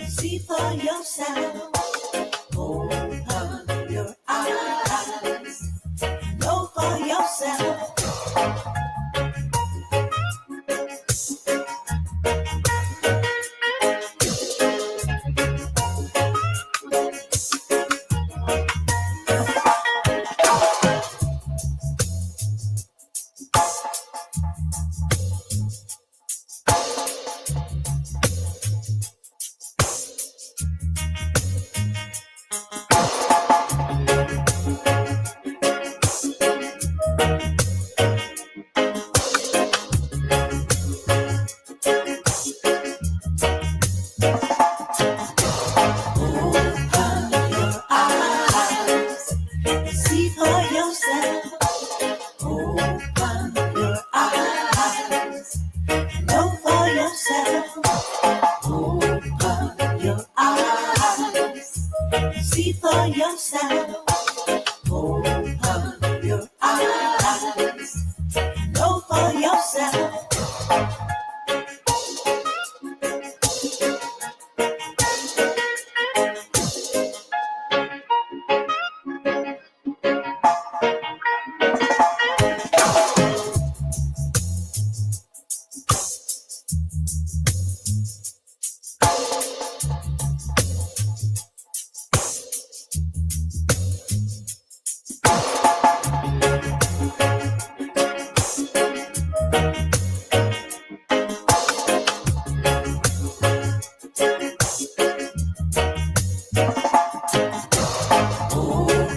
See for yourself. Open your eyes. Know for yourself. See for yourself. Open your eyes. Know for yourself. Open your eyes. See for yourself. Open your eyes. Know for yourself.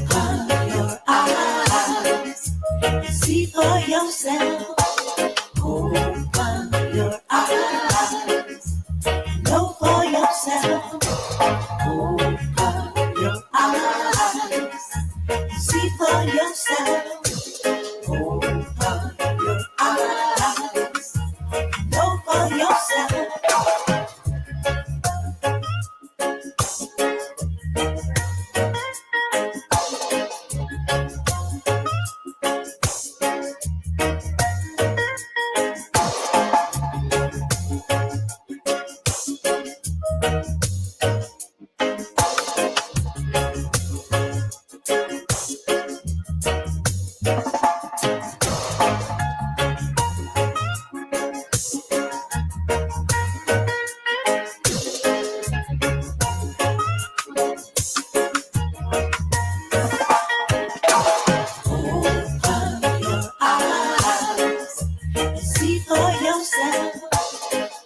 Open your eyes. See for yourself. Open your eyes. Know for yourself. Open your eyes. See for yourself. Open your eyes. Know for yourself. Open your eyes. See for yourself.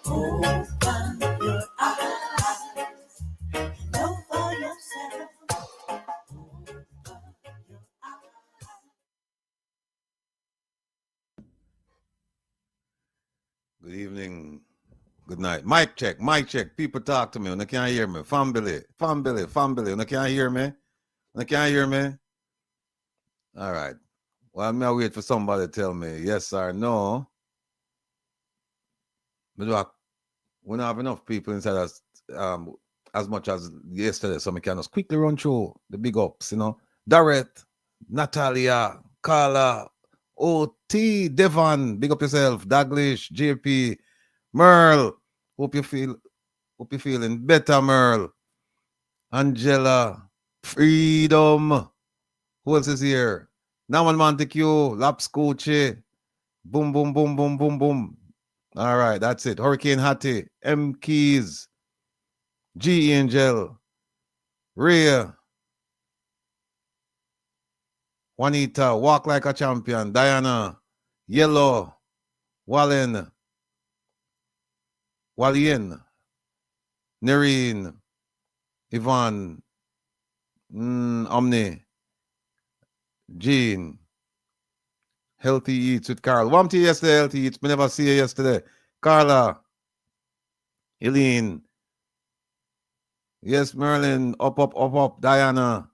Open your eyes. Know for yourself. Open your eyes. Good evening. Good night. Mic check. Mic check. People talk to me. They can't hear me. Family. They can't hear me. They can't hear me. All right. Well, I'm gonna wait for somebody to tell me yes or no. But we don't have enough people inside us as much as yesterday, so we can just quickly run through the big ups, Dorrit, Natalia, Carla, OT, Devon, big up yourself, Daglish, JP, Merle. Hope you're feeling better, Merle. Angela, Freedom. Who else is here? Naman Montague, Laps Coachy. Boom, boom, boom, boom, boom, boom. All right, that's it. Hurricane Hattie, M Keys, G Angel, Rhea, Juanita, Walk Like a Champion, Diana, Yellow, Wallen, Nerine, Yvonne, Omni, Jean, Healthy Eats with Carl. One to yesterday, Healthy Eats. We never see you yesterday. Carla, Eileen, yes, Merlin, up, Diana,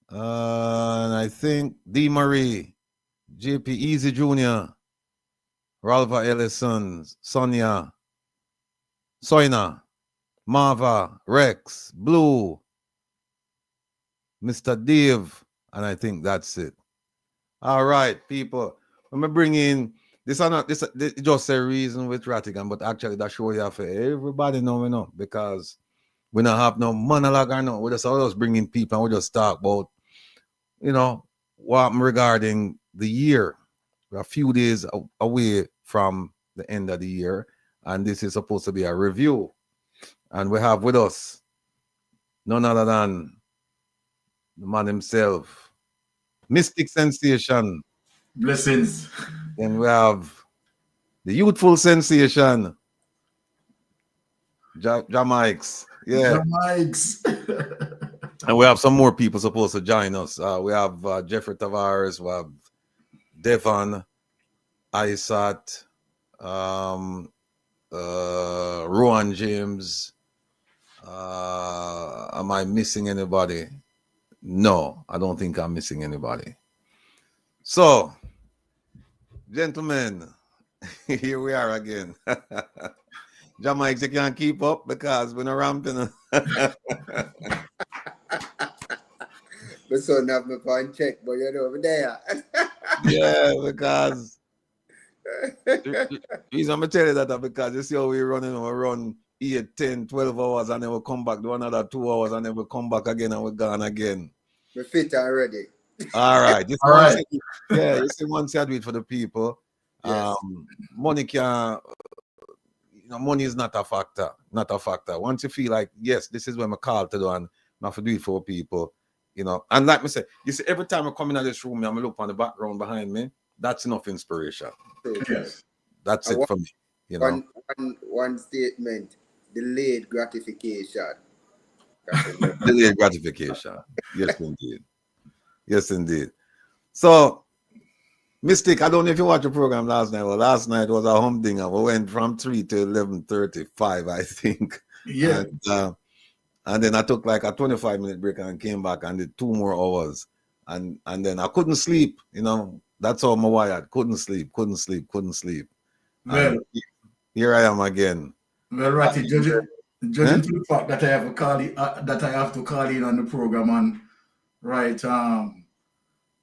and I think D. Marie, JP Easy Jr., Ralpha Ellison, Sonia, Soina, Marva, Rex, Blue, Mr. Dave, and I think that's it. All right, people. When we bring in this, just a reason with Rattigan, but actually that show you for everybody know, because We don't have no monologue or no. We just bringing people and we just talk about, you know, what happened regarding the year. We're a few days away from the end of the year, and this is supposed to be a review. And we have with us none other than the man himself, Mystic Sensation. Blessings. Then we have the youthful sensation, Jamikes. Yeah. Jamaics. And we have some more people supposed to join us. We have Jeffrey Tavares, we have Devon, Isat, Rowan James. Am I missing anybody? No, I don't think I'm missing anybody. So, gentlemen, here we are again. Jamaica, you can't keep up because we're not ramping. My son have my phone check, but you're over there. Yeah, because the reason I'm tell you that because you see how we run 8, 10, 12 hours and then we come back, do another 2 hours and then we come back again and we're gone again. We're fit already. All right. All right. Yeah, you see, once you do it for the people, Yes. money can, money is not a factor. Not a factor. Once you feel like, yes, this is when I call to do and I have to do it for people, And like me say, you see, every time I come into this room, I'm look on the background behind me. That's enough inspiration. Yes. That's it for me. One statement: delayed gratification. Delayed gratification. Yes, indeed. Yes, indeed. So, Mystic, I don't know if you watched the program last night. Well, last night was a humdinger. We went from 3 to 11:35, I think. Yeah. And then I took like a 25-minute break and came back and did 2 more hours. And then I couldn't sleep, That's how I'm wired. Couldn't sleep. Well, And here I am again. well, Ratty, judging to the fact that I have to call in on the program and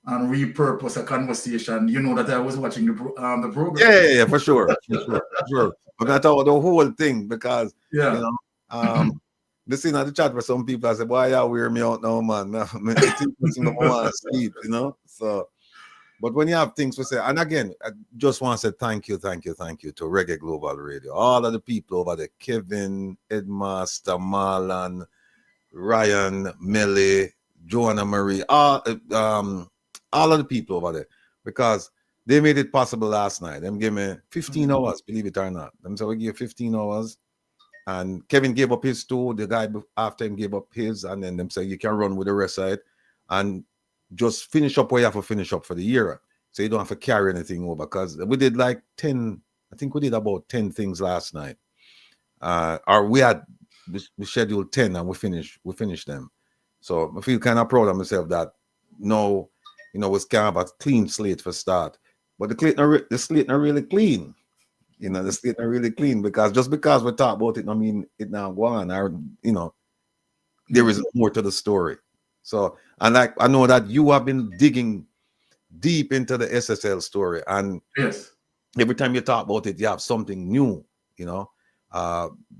and repurpose a conversation. You know that I was watching the program. Yeah, for sure. We're gonna talk about the whole thing because this thing at the chat for some people I said, "Why y'all wear me out now, man? I want to sleep, So, but when you have things to say, and again, I just want to say thank you to Reggae Global Radio, all of the people over there, Kevin, Edmaster, Marlon, Ryan, Melly, Joanna Marie, all of the people over there, because they made it possible last night. Them gave me 15 hours, believe it or not. Them said we give 15 hours. And Kevin gave up his too. The guy after him gave up his, and then them say you can run with the rest of it and just finish up what you have to finish up for the year. So you don't have to carry anything over, because we did like 10, I think we did about 10 things last night. Or we scheduled 10 and we finished them. So I feel kind of proud of myself that no, was kind of a clean slate for start. But the slate not really clean. The slate not really clean, because just because we talk about it, I mean it now go on, or there is more to the story. So, and like I know that you have been digging deep into the SSL story, and yes, every time you talk about it, you have something new,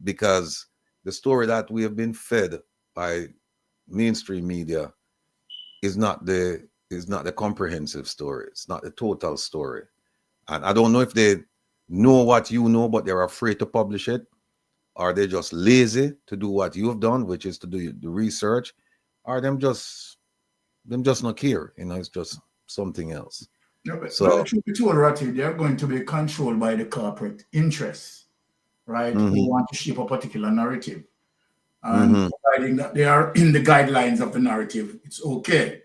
because the story that we have been fed by mainstream media is not the comprehensive story. It's not the total story, and I don't know if they know what you know, but they're afraid to publish it, or they're just lazy to do what you've done, which is to do the research, or them just not care. It's just something else. No, but the truth be told, Ratty, they're going to be controlled by the corporate interests, right? Who want to shape a particular narrative. And providing that they are in the guidelines of the narrative, it's okay.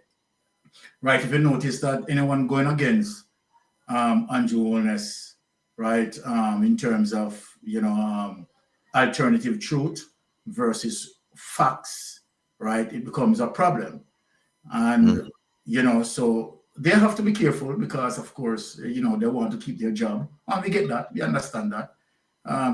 Right? If you notice that anyone going against Andrew Holness, right, in terms of, alternative truth versus facts, right, it becomes a problem. And, so they have to be careful because, of course, they want to keep their job. And we get that. We understand that.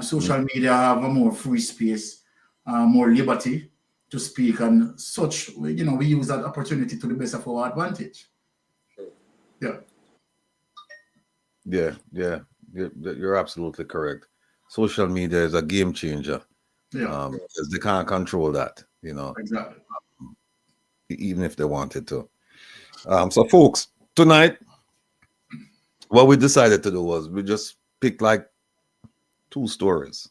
Social media have a more free space, more liberty to speak, and such, we use that opportunity to the best of our advantage. Yeah. You're absolutely correct. Social media is a game changer. Yeah, because they can't control that, exactly. even if they wanted to. So, folks, tonight, what we decided to do was we just picked like 2 stories.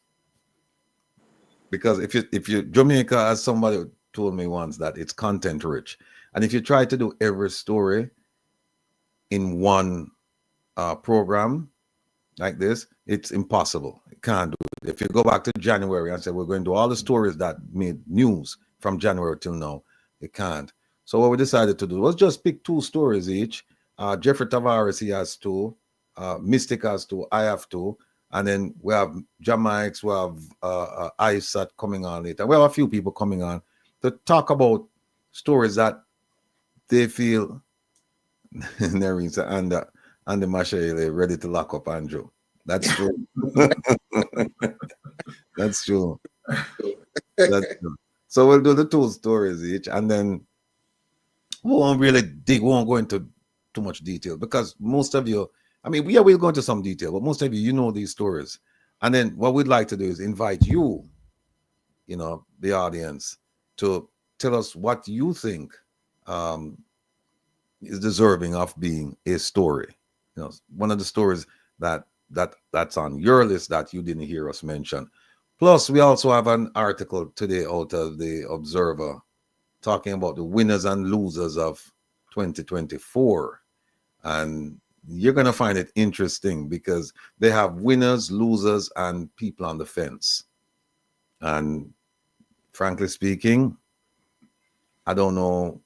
Because if you Jamaica, as somebody told me once, that it's content rich, and if you try to do every story in one program like this, it's impossible. You can't do it. If you go back to January and say we're going to do all the stories that made news from January till now, you can't. So what we decided to do was just pick 2 stories each. Jeffrey Tavares, he has 2. Mystic has 2. I have 2. And then we have Jamaics, we have ISAT coming on later. We have a few people coming on to talk about stories that they feel Nerissa and the Mashele ready to lock up Andrew. That's true. That's true. That's true. So we'll do the 2 stories each, and then we won't really dig, we won't go into too much detail because most of you, I mean, we'll go into some detail, but most of you know these stories. And then what we'd like to do is invite you, the audience, to tell us what you think is deserving of being a story. One of the stories that's on your list that you didn't hear us mention. Plus, we also have an article today out of the Observer talking about the winners and losers of 2024. And you're going to find it interesting because they have winners, losers, and people on the fence. And frankly speaking, I don't know.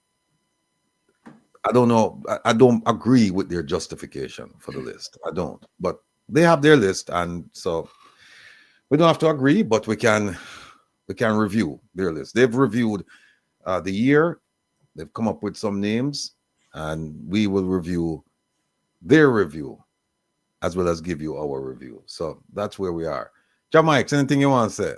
I don't agree with their justification for the list. I don't. But they have their list, and so we don't have to agree, but we can review their list. They've reviewed the year. They've come up with some names, and we will review their review as well as give you our review. So that's where we are. Jamaica, anything you want to say?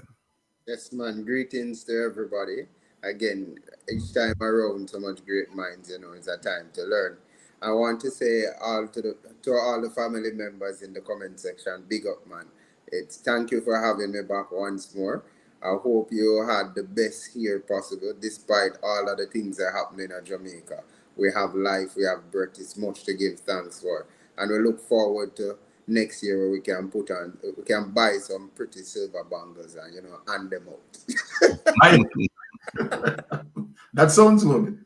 Yes, man. Greetings to everybody. Again, each time around, so much great minds, it's a time to learn. I want to say to all the family members in the comment section, big up, man. It's thank you for having me back once more. I hope you had the best year possible, despite all of the things that are happening in Jamaica. We have life, we have breath. It's much to give thanks for, and we look forward to next year where we can buy some pretty silver bangles and hand them out. That sounds good.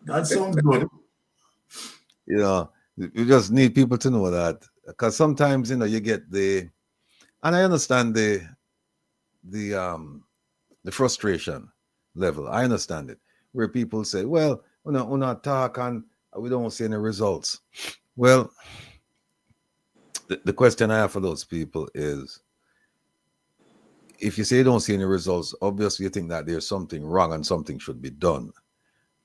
That sounds good. You just need people to know that, because sometimes you get and I understand the frustration level. I understand it, where people say, well, we're not talk and we don't see any results. Well, the question I have for those people is, if you say you don't see any results, obviously you think that there's something wrong and something should be done.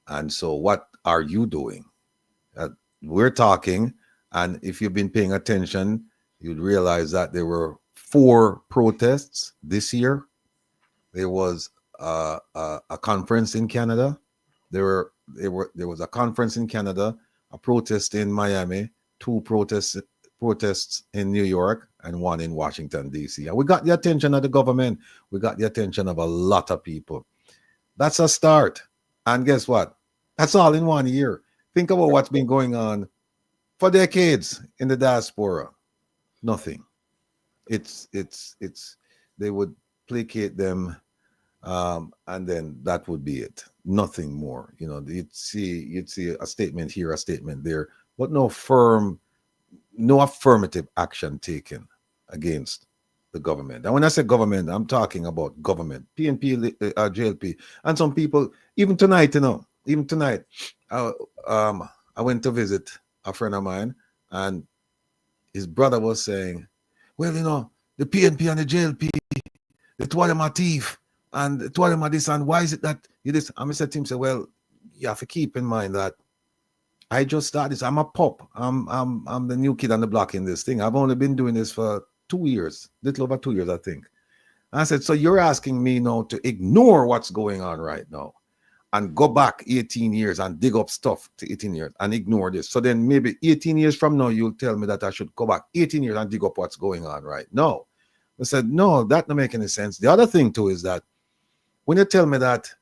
And so what are you doing? We're talking, and if you've been paying attention, you'd realize that there were 4 protests this year. There was a conference in Canada. There was a conference in Canada, a protest in Miami, 2 protests in New York, and 1 in Washington, D.C. And we got the attention of the government. We got the attention of a lot of people. That's a start. And guess what? That's all in 1 year. Think about what's been going on for decades in the diaspora. Nothing. It's they would placate them, and then that would be it. Nothing more. You'd see a statement here, a statement there, but no affirmative action taken against the government. And when I say government, I'm talking about government, PNP, JLP, and some people. Even tonight, I went to visit a friend of mine, and his brother was saying, well, the PNP and the JLP, the two of them are thief, and the two of them are this, and why is it that you this? And I said to him, well, you have to keep in mind that I just started this. I'm a pup. I'm the new kid on the block in this thing. I've only been doing this for 2 years, little over 2 years, I think. And I said, so you're asking me now to ignore what's going on right now and go back 18 years and dig up stuff to 18 years and ignore this. So then maybe 18 years from now, you'll tell me that I should go back 18 years and dig up what's going on right now. I said, no, that don't make any sense. The other thing too is that when you tell me that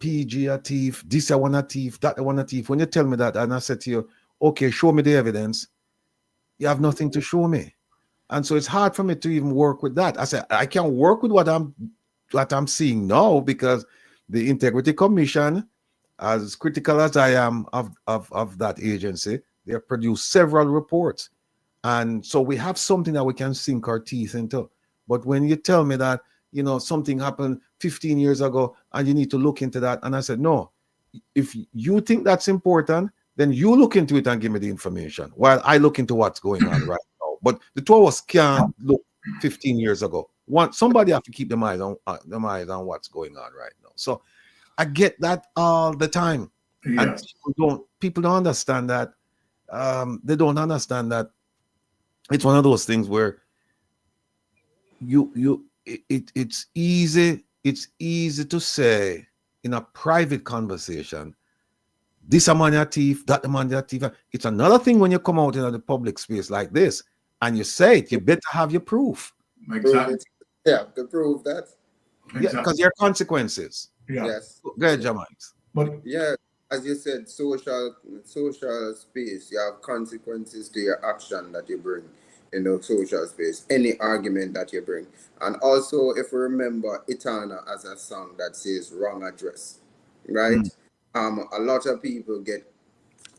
PG a thief, this I want a thief, that I want a thief, when you tell me that, and I said to you, okay, show me the evidence, you have nothing to show me. And so it's hard for me to even work with that. I said, I can't work with what I'm seeing now, because the Integrity Commission, as critical as I am of that agency, they have produced several reports. And so we have something that we can sink our teeth into. But when you tell me that, something happened 15 years ago and you need to look into that, and I said, no, if you think that's important, then you look into it and give me the information while I look into what's going on right now. But the two of us can't look 15 years ago. Somebody have to keep them eyes on what's going on right now. So I get that all the time. Yeah. And people don't understand that. They don't understand that it's one of those things where it's easy to say in a private conversation, this a man a thief, that a man a thief. It's another thing when you come out in the public space like this and you say it, you better have your proof. Exactly. Yeah, to prove that. Yeah, because there are consequences. Yeah. Yes. Go ahead, Jamais. But Yeah, as you said, social space, you have consequences to your action that you bring in the social space, any argument that you bring. And also, if we remember Itana as a song that says wrong address, right? A lot of people get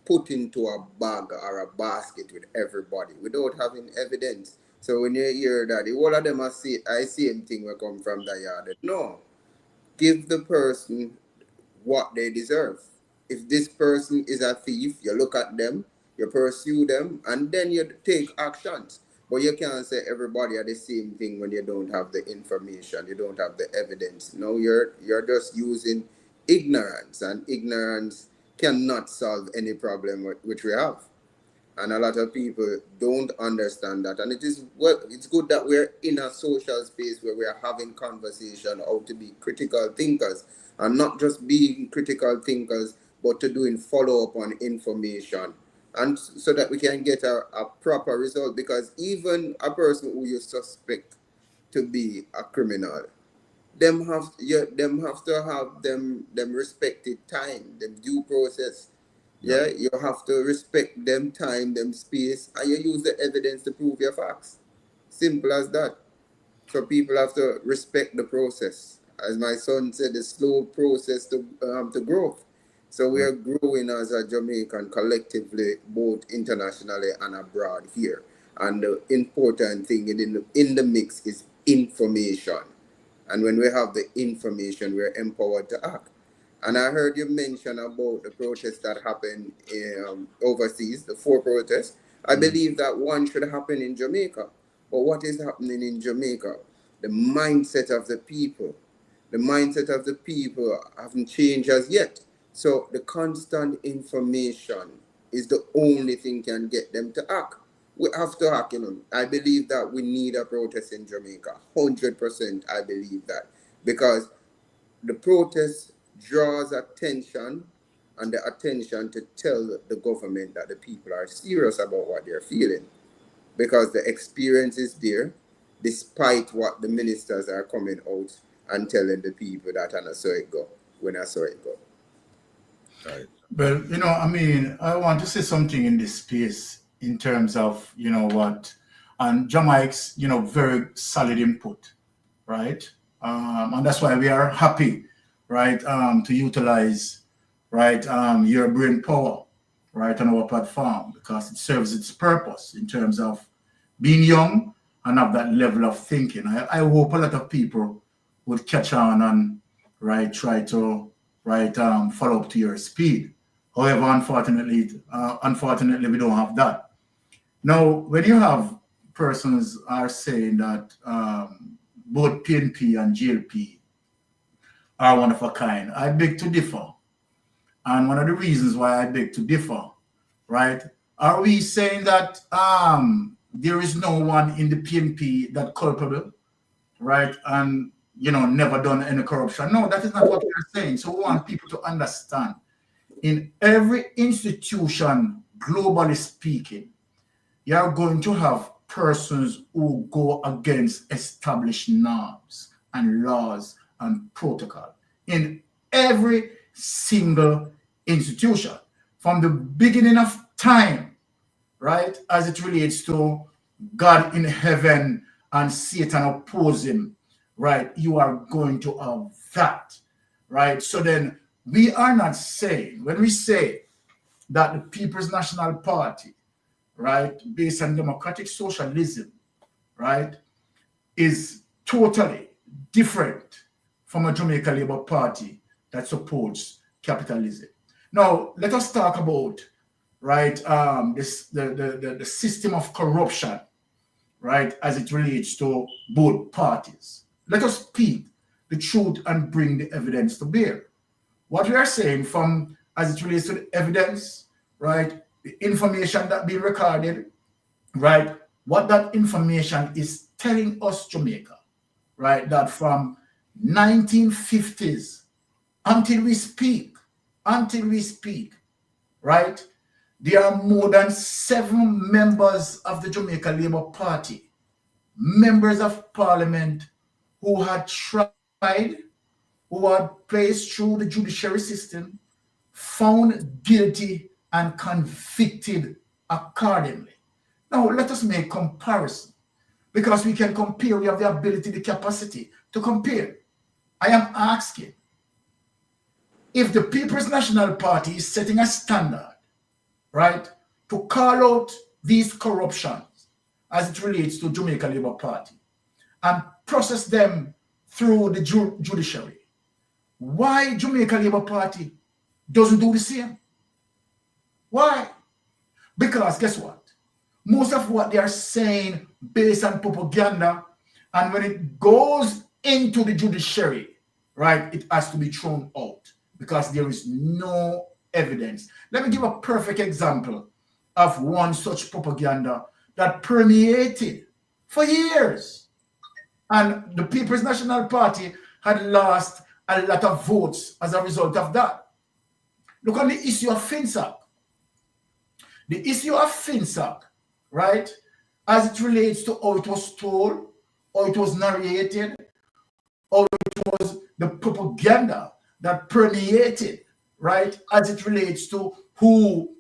put into a bag or a basket with everybody without having evidence. So when you hear that, all of them are same thing will come from the yard. No, give the person what they deserve. If this person is a thief, you look at them, you pursue them, and then you take actions. But you can't say everybody are the same thing when you don't have the information, you don't have the evidence. No, you're just using ignorance, and ignorance cannot solve any problem which we have. And a lot of people don't understand that. And it's good that we're in a social space where we are having conversation how to be critical thinkers, and not just being critical thinkers, but to doing follow up on information, and so that we can get a proper result. Because even a person who you suspect to be a criminal, them have to have them respected time, them due process. Yeah, you have to respect them time, them space, and you use the evidence to prove your facts. Simple as that. So people have to respect the process. As my son said, the slow process to growth. So we are growing as a Jamaican collectively, both internationally and abroad here. And the important thing in the mix is information. And when we have the information, we're empowered to act. And I heard you mention about the protests that happened overseas, the 4 protests. I believe that one should happen in Jamaica. But what is happening in Jamaica? The mindset of the people. The mindset of the people haven't changed as yet. So the constant information is the only thing can get them to act. We have to act, I believe that we need a protest in Jamaica. 100% I believe that. Because the protest draws attention, and the attention to tell the government that the people are serious about what they're feeling. Because the experience is there, despite what the ministers are coming out and telling the people that I saw it go, when I saw it go. Right. Well, I want to say something in this space in terms of, what, and Jamaica's, very solid input, right? And that's why we are happy, right, to utilize, right, your brain power, right, on our platform, because it serves its purpose in terms of being young and have that level of thinking. I hope a lot of people would catch on and, right, try to, right, follow up to your speed. However, unfortunately, we don't have that. Now, when you have persons are saying that both PNP and GLP are one of a kind, I beg to differ. And one of the reasons why I beg to differ, right? Are we saying that there is no one in the PNP that culpable, right? And never done any corruption? No, that is not what we're saying. So we want people to understand. In every institution, globally speaking, you are going to have persons who go against established norms and laws and protocol in every single institution from the beginning of time, right? As it relates to God in heaven and Satan oppose him, right? You are going to have that, right? So then we are not saying, when we say that the People's National Party, right, based on democratic socialism, right, is totally different from a Jamaica Labour Party that supports capitalism. Now, let us talk about, right, the system of corruption, right, as it relates to both parties. Let us speak the truth and bring the evidence to bear. What we are saying from, as it relates to the evidence, right, the information that being recorded, right, what that information is telling us, Jamaica, right, that from 1950s until we speak, right, there are more than 7 members of the Jamaica Labour Party, members of parliament who had tried, who had placed through the judiciary system, found guilty and convicted accordingly. Now, let us make comparison because we can compare. We have the ability, the capacity to compare. I am asking, if the People's National Party is setting a standard, right, to call out these corruptions as it relates to Jamaica Labour Party and process them through the judiciary, why Jamaica Labour Party doesn't do the same? Why? Because guess what? Most of what they are saying based on propaganda, and when it goes into the judiciary, right, it has to be thrown out because there is no evidence. Let me give a perfect example of one such propaganda that permeated for years. And the People's National Party had lost a lot of votes as a result of that. Look at the issue of FinSac. The issue of FinSac, right, as it relates to how it was told, how it was narrated, how it was the propaganda that permeated, right, as it relates to who,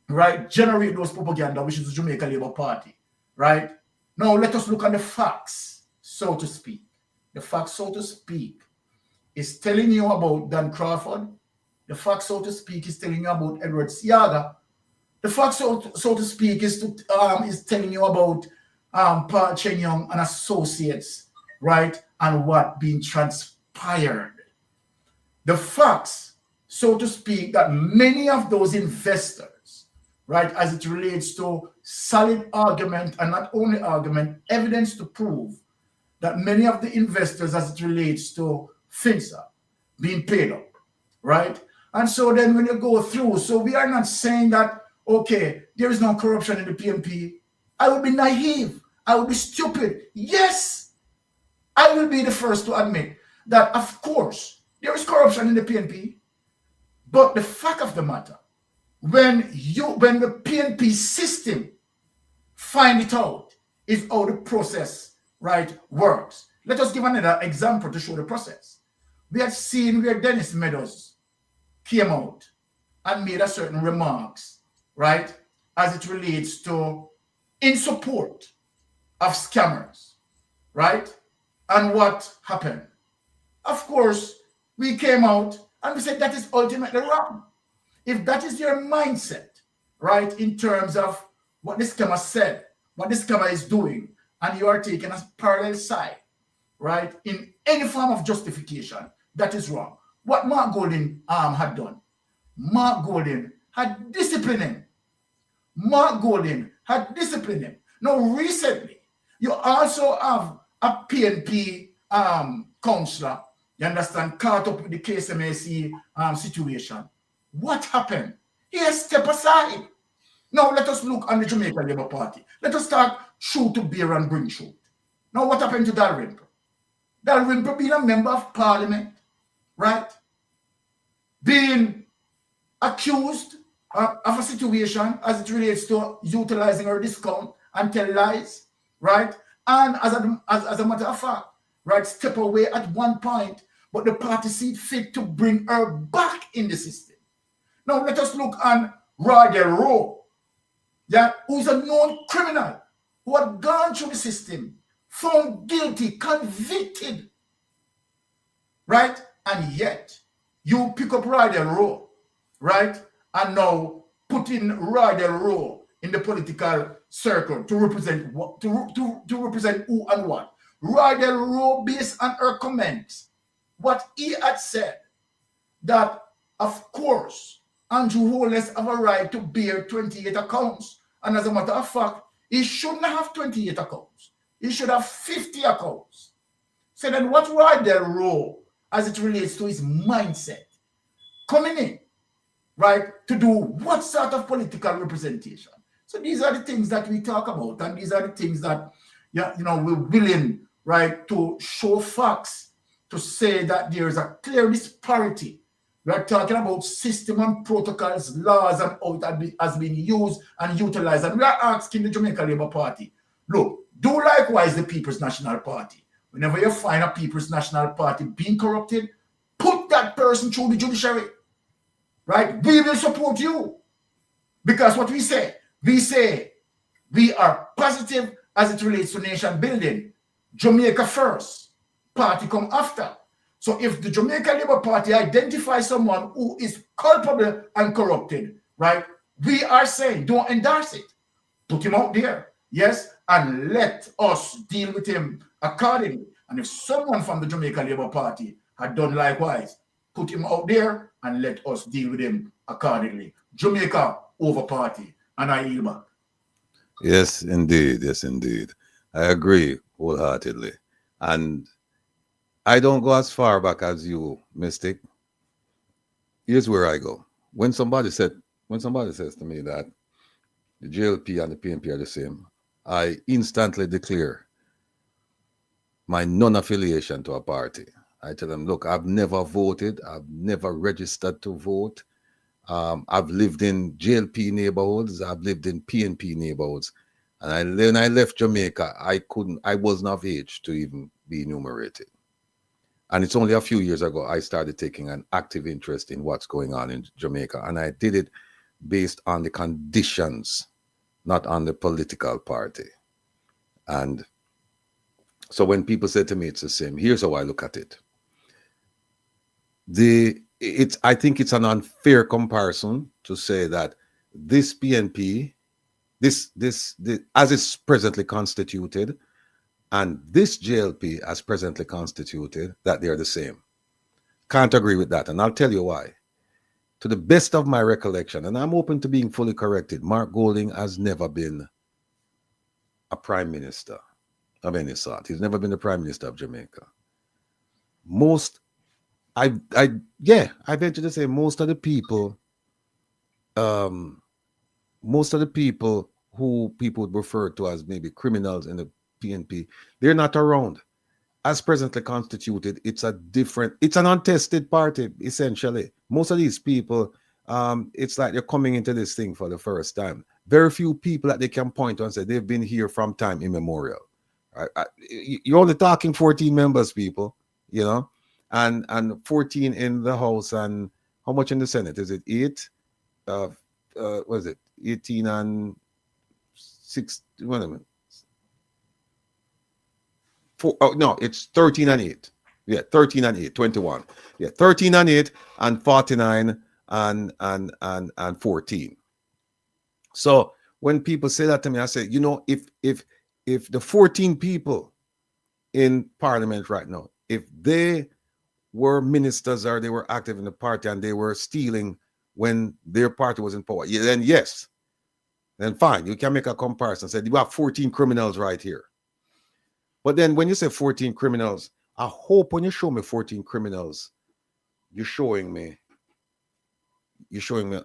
right, generate those propaganda, which is the Jamaica Labour Party, right? Now, let us look at the facts, so to speak. The facts, so to speak, is telling you about Dan Crawford. The facts, so to speak, is telling you about Edward Siaga. The facts, so to speak, is telling you about Paul Chen Young and associates, right, and what being transpired. The facts, so to speak, that many of those investors, right, as it relates to solid argument, and not only argument, evidence to prove that many of the investors, as it relates to FinSac, being paid up, right? And so then when you go through, so we are not saying that, okay, there is no corruption in the PNP. I would be naive. I would be stupid. Yes, I will be the first to admit that, of course, there is corruption in the PNP. But the fact of the matter, when the PNP system find it out, is how the process, right, works. Let us give another example to show the process. We had seen where Dennis Meadows came out and made a certain remarks, right, as it relates to in support of scammers, right? And what happened? Of course, we came out and we said that is ultimately wrong. If that is your mindset, right, in terms of what this scammer said, what this scammer is doing, and you are taking a parallel side, right, in any form of justification, that is wrong. What Mark Golding had done, Mark Golding had disciplined him. Mark Golding had disciplined him. Now, recently, you also have a PNP councillor, you understand, caught up with the KSMAC situation. What happened? He has stepped aside. Now, let us look on the Jamaica Labour Party. Let us start truth to bear and bring truth. Now, what happened to Dalrymple? Dalrymple being a member of parliament, right? Being accused of a situation as it relates to utilizing her discount and tell lies, right? And as a matter of fact, right, step away at one point, but the party see fit to bring her back in the system. Now let us look on Roger Rowe, yeah, who's a known criminal, who had gone through the system, found guilty, convicted, right? And yet you pick up Roger Rowe, right? And now put in Roger Rowe in the political circle to represent what to represent who and what. Roger Rowe, based on her comments, what he had said, that of course Andrew Holness have a right to bear 28 accounts. And as a matter of fact, he shouldn't have 28 accounts. He should have 50 accounts. So then what Roger Rowe, as it relates to his mindset, coming in, right, to do what sort of political representation? So these are the things that we talk about, and these are the things that, yeah, you know, we're willing, right, to show facts, to say that there is a clear disparity. We're talking about system and protocols, laws, and how it has been used and utilized. And we are asking the Jamaica Labour Party, look, do likewise the People's National Party. Whenever you find a People's National Party being corrupted, put that person through the judiciary. Right? We will support you. Because what we say we are positive as it relates to nation building. Jamaica first, party come after. So if the Jamaica Labour Party identifies someone who is culpable and corrupted, right, we are saying don't endorse it. Put him out there, yes, and let us deal with him accordingly. And if someone from the Jamaica Labour Party had done likewise, put him out there and let us deal with him accordingly. Jamaica over party. And I yield back. Yes, indeed. Yes, indeed. I agree wholeheartedly. And I don't go as far back as you, Mystic. Here's where I go. When somebody says to me that the JLP and the PNP are the same, I instantly declare my non-affiliation to a party. I tell them, look, I've never voted. I've never registered to vote. I've lived in JLP neighborhoods. I've lived in PNP neighborhoods. And when I left Jamaica, I wasn't of age to even be enumerated. And it's only a few years ago I started taking an active interest in what's going on in Jamaica. And I did it based on the conditions, not on the political party. And so when people say to me it's the same, here's how I look at it. I think it's an unfair comparison to say that this PNP, this as it's presently constituted, and this JLP as presently constituted, that they are the same. Can't agree with that, and I'll tell you why. To the best of my recollection, and I'm open to being fully corrected, Mark Golding has never been a prime minister of any sort. He's never been the prime minister of Jamaica. I venture to say most of the people who people would refer to as maybe criminals in the PNP, they're not around. As presently constituted, it's an untested party, essentially. Most of these people, it's like they're coming into this thing for the first time. Very few people that they can point to and say they've been here from time immemorial. You're only talking 14 members, people, you know, and 14 in the House, and how much in the Senate? Is it 8? What is it? 18 and 6. Wait a minute. 4, oh, no, it's 13 and 8. Yeah, 13 and 8, 21. Yeah, 13 and 8 and 49 and 14. So when people say that to me, I say, you know, if the 14 people in Parliament right now, if they were ministers or they were active in the party and they were stealing when their party was in power, then yes, then fine, you can make a comparison. Say you have 14 criminals right here. But then when you say 14 criminals, I hope when you show me 14 criminals, you're showing me,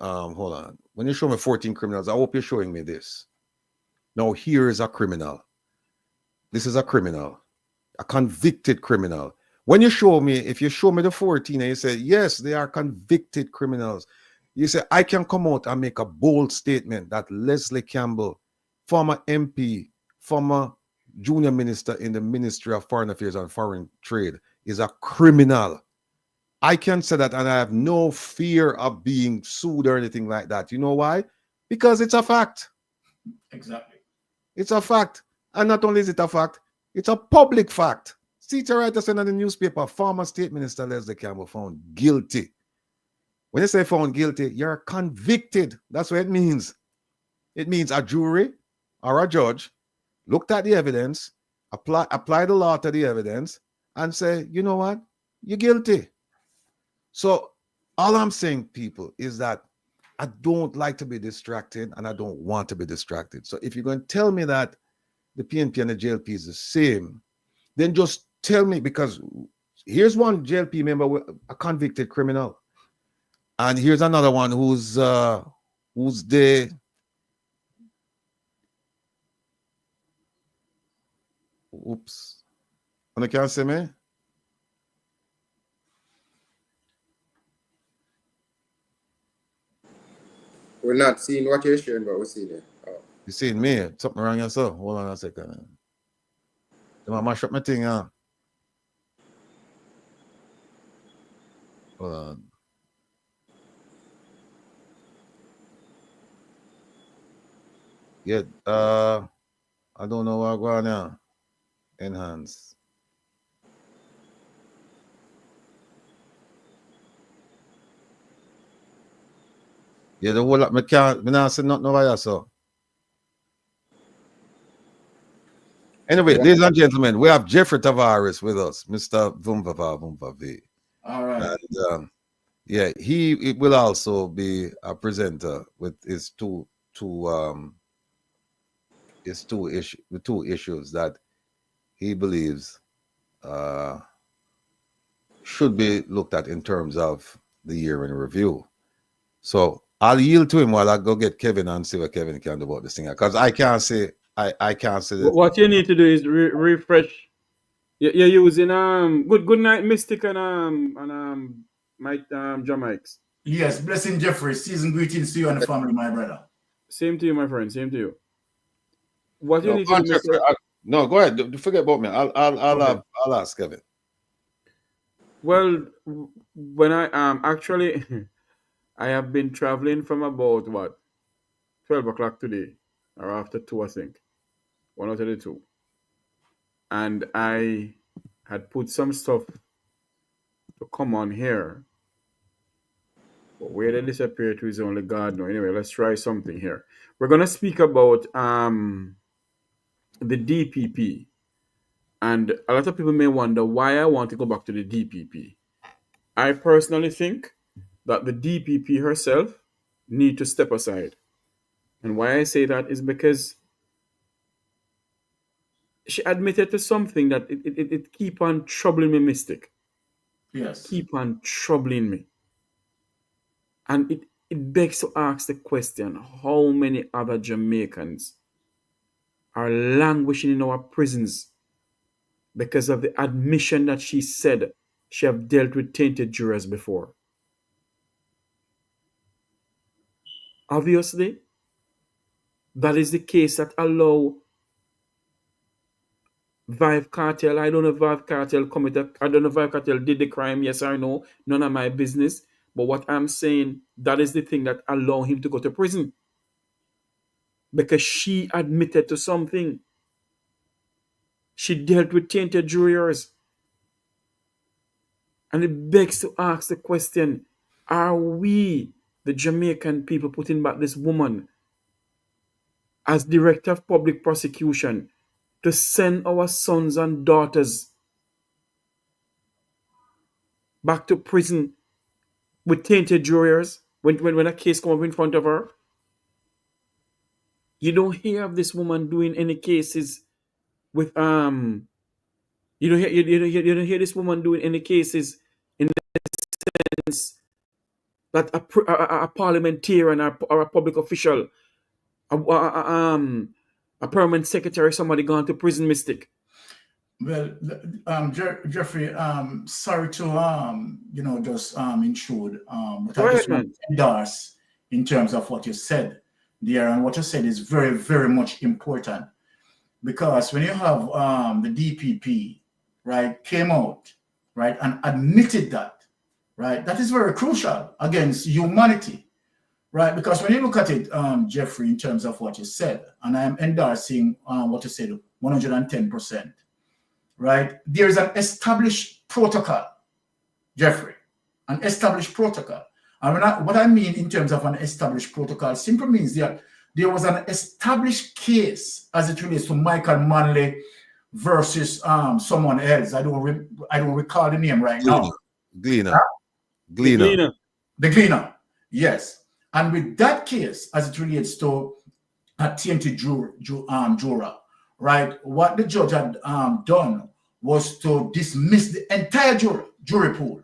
hold on. When you show me 14 criminals, I hope you're showing me this. Now, here is a criminal. This is a criminal, a convicted criminal. When you show me, if you show me the 14 and you say, yes, they are convicted criminals, you say, I can come out and make a bold statement that Leslie Campbell, former MP, former junior minister in the Ministry of Foreign Affairs and Foreign Trade is a criminal. I can say that, and I have no fear of being sued or anything like that. You know why? Because it's a fact. Exactly. It's a fact. And not only is it a fact, it's a public fact. CT writer said in the newspaper, former State Minister Leslie Campbell found guilty. When you say found guilty, you're convicted. That's what it means. It means a jury or a judge looked at the evidence, apply the law to the evidence, and say, you know what? You're guilty. So all I'm saying, people, is that I don't like to be distracted and I don't want to be distracted. So if you're going to tell me that the PNP and the JLP is the same, then just tell me, because here's one JLP member, a convicted criminal. And here's another one who's the oops. And can't say me? We're not seeing what you're sharing, but we're seeing it. Oh. You seeing me? Something wrong yourself. Hold on a second. I mash up my thing, huh? Hold on. Yeah, I don't know what I'm going now. Enhance. Yeah, the whole lot, me not say nothing over here, so. Anyway, ladies and gentlemen, we have Jeffrey Tavares with us, Mr. Vumva V. All right. And yeah, he will also be a presenter with his two issues that he believes should be looked at in terms of the year in review. So I'll yield to him while I go get Kevin and see what Kevin can do about this thing, because I can't say I can't say this. What you need to do is refresh. You're using good night Mystic and Mike Jamaics. Yes, blessing Jeffrey. Season greetings to you and the family, my brother. Same to you, my friend. Same to you. What you No, need to do, Mr. no, go ahead. Don't forget about me. I'll ask Kevin. Well, when I actually I have been traveling from about 12 o'clock today, or after 2, I think. 1 out of the 2. And I had put some stuff to come on here. But where they disappear to is only God knows. Anyway, let's try something here. We're gonna speak about the DPP. And a lot of people may wonder why I want to go back to the DPP. I personally think that the DPP herself need to step aside. And why I say that is because she admitted to something that it keep on troubling me, Mystic. Yes. Keep on troubling me. And it begs to ask the question, how many other Jamaicans are languishing in our prisons because of the admission that she said she have dealt with tainted jurors before? Obviously, that is the case that allow Vive Cartel. I don't know if Vive Cartel I don't know if Vive Cartel did the crime, yes or no. None of my business. But what I'm saying, that is the thing that allow him to go to prison. Because she admitted to something. She dealt with tainted jurors. And it begs to ask the question, are we, the Jamaican people, putting back this woman as Director of Public Prosecution to send our sons and daughters back to prison with tainted jurors when a case comes up in front of her? You don't hear of this woman doing any cases with you don't hear this woman doing any cases in the sense that a parliamentarian or a public official, a permanent secretary, somebody gone to prison, Mystic. Well, Jeffrey, sorry to just intrude, but I just want to endorse in terms of what you said there, and what you said is very, very much important, because when you have the DPP, right, came out, right, and admitted that, right, that is very crucial against humanity, right? Because when you look at it, Jeffrey, in terms of what you said, and I am endorsing what you said, 110%, right? There is an established protocol, Jeffrey, an established protocol. And what I mean in terms of an established protocol simply means that there was an established case as it relates to Michael Manley versus someone else. I don't recall the name right Gleaner, now. Gleaner, Huh? The Gleaner. cleaner. The Gleaner, yes. And with that case, as it relates to a tainted juror, right? What the judge had done was to dismiss the entire jury pool,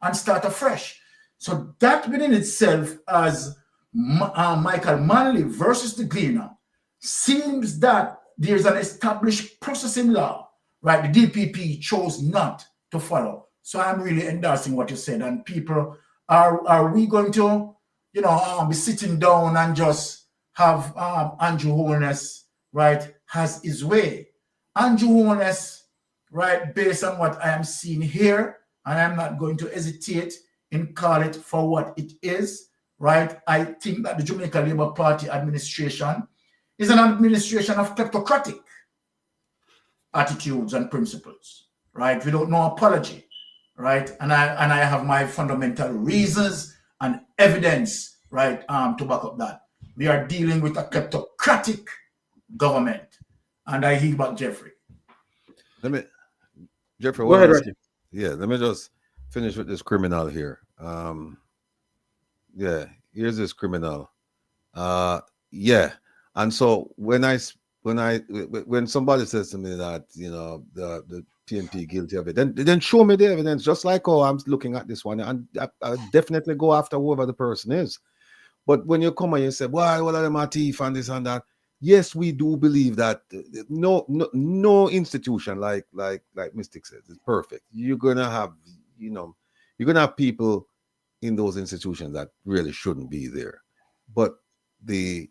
and start afresh. So that within itself, as Michael Manley versus the Gleaner, seems that there's an established processing law, right? The DPP chose not to follow. So I'm really endorsing what you said. And people, are we going to, be sitting down and just have Andrew Holness, right, has his way? Andrew Holness, right, based on what I am seeing here, and I'm not going to hesitate in call it for what it is, right? I think that the Jamaica Labour Party administration is an administration of kleptocratic attitudes and principles, right? Without no apology, right? And I have my fundamental reasons and evidence, right, to back up that. We are dealing with a kleptocratic government. And I hear about Jeffrey. Jeffrey, Go ahead, Ratty. let me just finish with this criminal here. Yeah, here's this criminal. Yeah, and so when somebody says to me that the PNP guilty of it, then show me the evidence. Just like I'm looking at this one, and I definitely go after whoever the person is. But when you come and you say, "Why all of them are thief and this and that," yes, we do believe that no institution like Mystic says is perfect. You're gonna have people in those institutions that really shouldn't be there. But the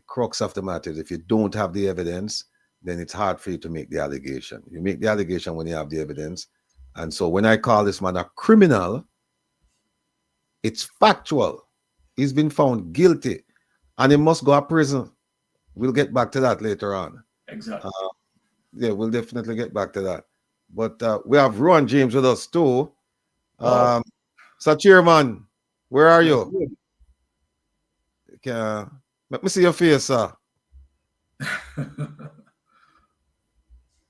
crux of the matter is, if you don't have the evidence, then it's hard for you to make the allegation. You make the allegation when you have the evidence. And so when I call this man a criminal, it's factual. He's been found guilty and he must go to prison. We'll get back to that later on. Exactly. Yeah, we'll definitely get back to that. But we have Rowan James with us too. So, Chairman, where are you? Let me see your face, sir.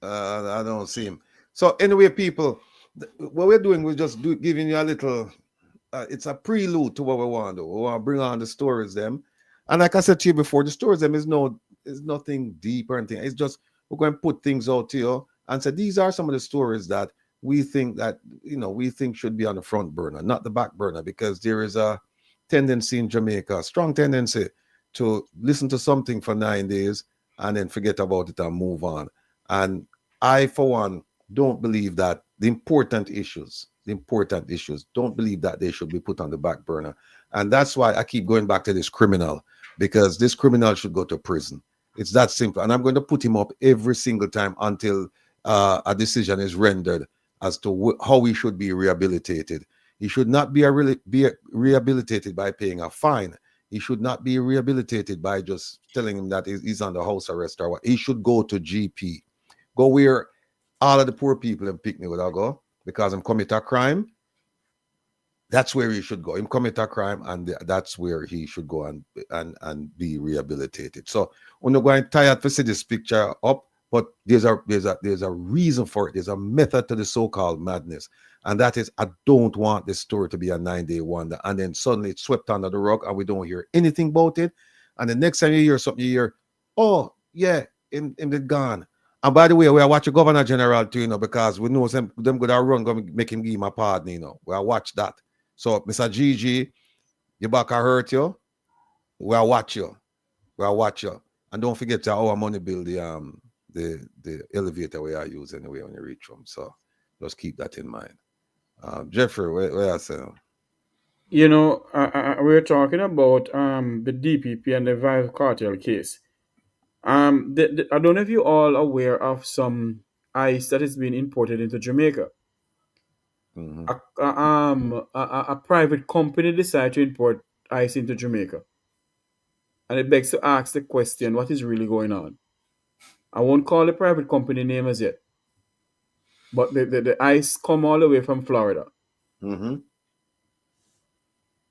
I don't see him. So anyway, people, what we're doing, we're just giving you a little. It's a prelude to what we want to do. We want to bring on the stories, them, and like I said to you before, the stories, them is nothing deep or anything. It's just we're going to put things out to you and say these are some of the stories that we think should be on the front burner, not the back burner, because there is a tendency in Jamaica, a strong tendency to listen to something for 9 days and then forget about it and move on. And I, for one, don't believe that the important issues, don't believe that they should be put on the back burner. And that's why I keep going back to this criminal, because this criminal should go to prison. It's that simple. And I'm going to put him up every single time until a decision is rendered as to how he should be rehabilitated. He should not be rehabilitated by paying a fine. He should not be rehabilitated by just telling him that he's under house arrest or what. He should go to GP. Go where all of the poor people in Picnic would go, because him commit a crime. That's where he should go. Him commit a crime, and that's where he should go and be rehabilitated. So we're not going tired to see this picture up, but there's a reason for it. There's a method to the so-called madness. And that is, I don't want this story to be a 9-day wonder. And then suddenly it's swept under the rug and we don't hear anything about it. And the next time you hear something, you hear, oh, yeah, him gone. And by the way, we are watching Governor General too, because we know them good to run, going to make him give him a pardon, We are watch that. So, Mr. Gigi, your back hurt you. We are watch you. And don't forget to our money bill, the elevator we are using anyway when you reach home. So just keep that in mind. Jeffrey, where are you? We're talking about the DPP and the Vive cartel case. I don't know if you all aware of some ice that is being imported into Jamaica. Mhm. A private company decided to import ice into Jamaica, and it begs to ask the question: what is really going on? I won't call the private company name as yet, but the ice come all the way from Florida, Mhm.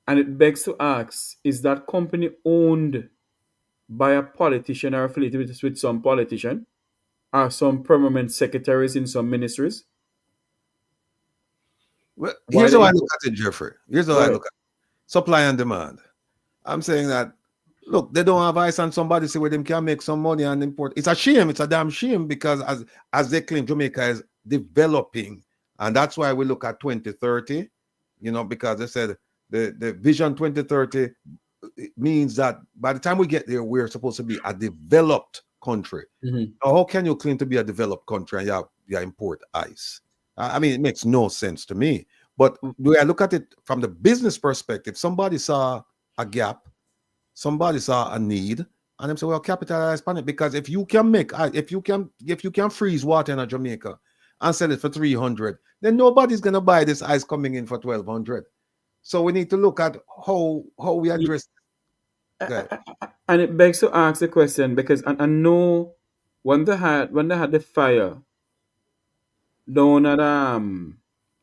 and it begs to ask: is that company owned by a politician or affiliated with some politician or some permanent secretaries in some ministries? Well, Why here's the how I look import? at it, Jeffrey. Here's how Go I ahead. look at it. Supply and demand. I'm saying that, look, they don't have ice and somebody say where them can make some money and import. It's a shame. It's a damn shame because as they claim, Jamaica is developing. And that's why we look at 2030, because they said the vision 2030 it means that by the time we get there, we're supposed to be a developed country. Mhm. Now, how can you claim to be a developed country and you import ice? I mean, it makes no sense to me. But when I look at it from the business perspective, somebody saw a gap, somebody saw a need, and them say, "Well, capitalize on it." Because if you can freeze water in a Jamaica and sell it for 300, then nobody's gonna buy this ice coming in for 1,200. So we need to look at how we address that. And it begs to ask the question because I know when they had the fire down at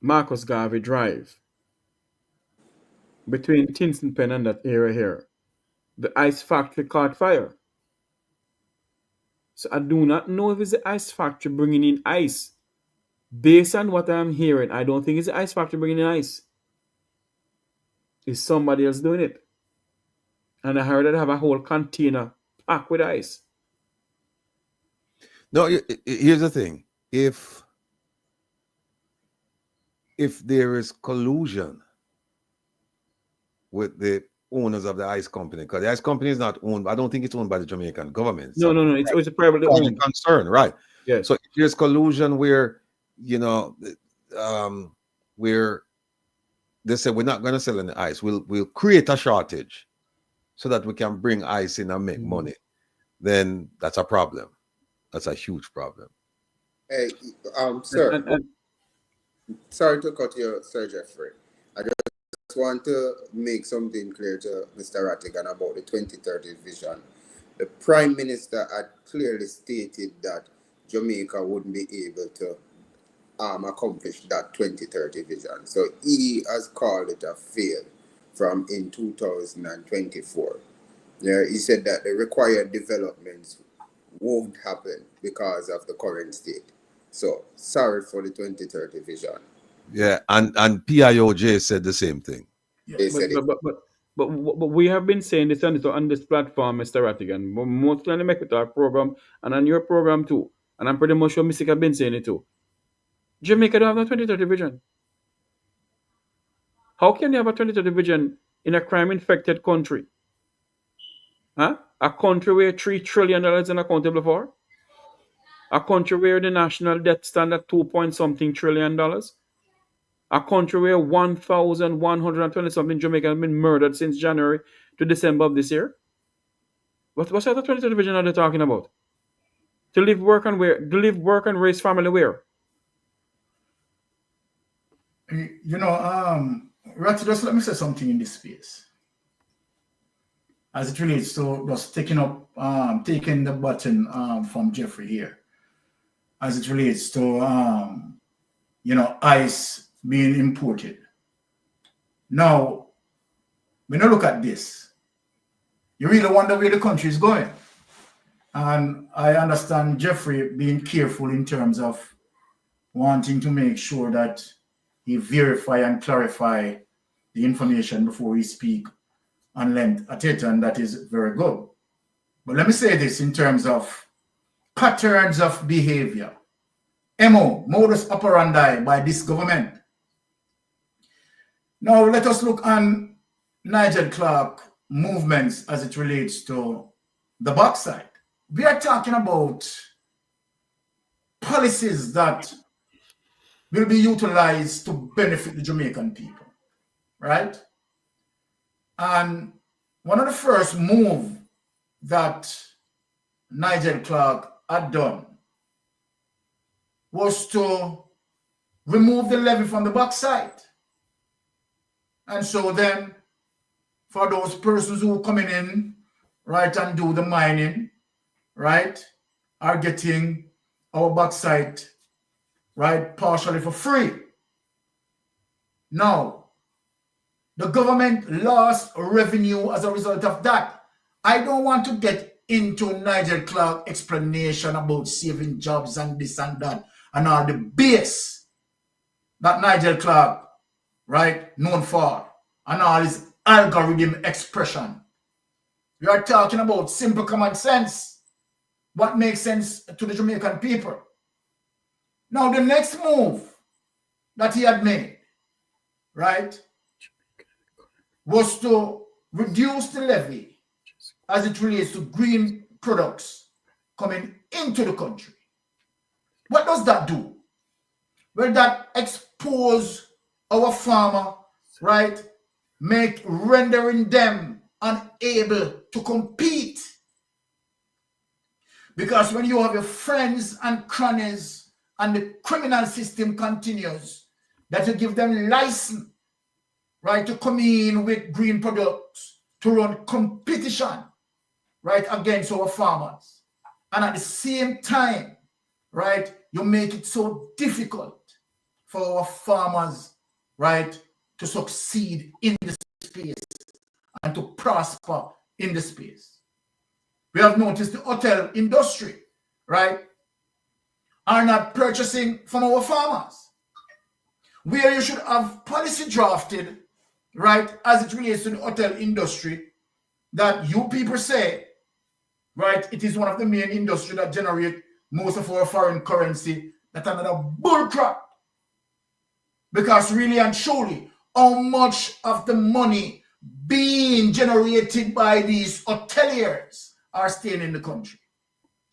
Marcus Garvey Drive between Tinston Pen and that area here, the ice factory caught fire. So I do not know if it's the ice factory bringing in ice. Based on what I'm hearing, I don't think it's the ice factory bringing in ice. It's somebody else doing it. And I heard that they have a whole container packed with ice. No, here's the thing: if there is collusion with the owners of the ice company, because the ice company is not owned, I don't think it's owned by the Jamaican government. It's No, a no, no. It's a privately private owned. concern, right? Yes. So if there's collusion you know, where they say we're not going to sell any ice, we'll create a shortage so that we can bring ice in and make money, then that's a problem. That's a huge problem. Hey, And, sir, and, and sorry to cut you, Sir Jeffrey. I just want to make something clear to Mr. Rattigan about the 2030 vision. The Prime Minister had clearly stated that Jamaica wouldn't be able to accomplish that 2030 vision. So he has called it a fail from in 2024. Yeah, he said that the required developments won't happen because of the current state. So sorry for the 2030 vision. Yeah, and PIOJ said the same thing. They Yes. but, said it. but we have been saying this on this platform, Mr. Rattigan, mostly on the Make It Talk program and on your program too. And I'm pretty much sure Mystic have been saying it too. Jamaica don't have no 2030 vision. How can you have a 2030 vision in a crime infected country? Huh? A country where $3 trillion is unaccountable for? A country where the national debt stand at 2 point something trillion dollars? A country where 1,120 something Jamaicans have been murdered since January to December of this year? What sort of 2030 vision are they talking about? To live, work, and where? To live, work, and raise family where? Ratty, just let me say something in this space as it relates to just taking the button from Jeffrey here, as it relates to ice being imported. Now, when you look at this, you really wonder where the country is going. And I understand Jeffrey being careful in terms of wanting to make sure that he verify and clarify the information before we speak on length at it, and that is very good. But let me say this in terms of patterns of behavior, modus operandi by this government. Now let us look on Nigel Clark movements as it relates to the backside. We are talking about policies that will be utilized to benefit the Jamaican people, right? And one of the first moves that Nigel Clark had done was to remove the levy from the backside. And so then, for those persons who are coming in, right, and do the mining, right, are getting our backside, right, partially for free. Now, the government lost revenue as a result of that. I don't want to get into Nigel Clark explanation about saving jobs and this and that and all the base that Nigel Clark, right, known for, and all his algorithm expression. We are talking about simple common sense. What makes sense to the Jamaican people. Now, the next move that he had made, right, was to reduce the levy as it relates to green products coming into the country. What does that do? Well, that expose our farmer, right, rendering them unable to compete. Because when you have your friends and cronies and the criminal system continues, that you give them license, right, to come in with green products, to run competition, right, against our farmers. And at the same time, right, you make it so difficult for our farmers, right, to succeed in the space and to prosper in the space. We have noticed the hotel industry, right, are not purchasing from our farmers. Where you should have policy drafted, right, as it relates to the hotel industry, that you people say, right, it is one of the main industry that generate most of our foreign currency, that's another bullcrap. Because really and truly, how much of the money being generated by these hoteliers are staying in the country?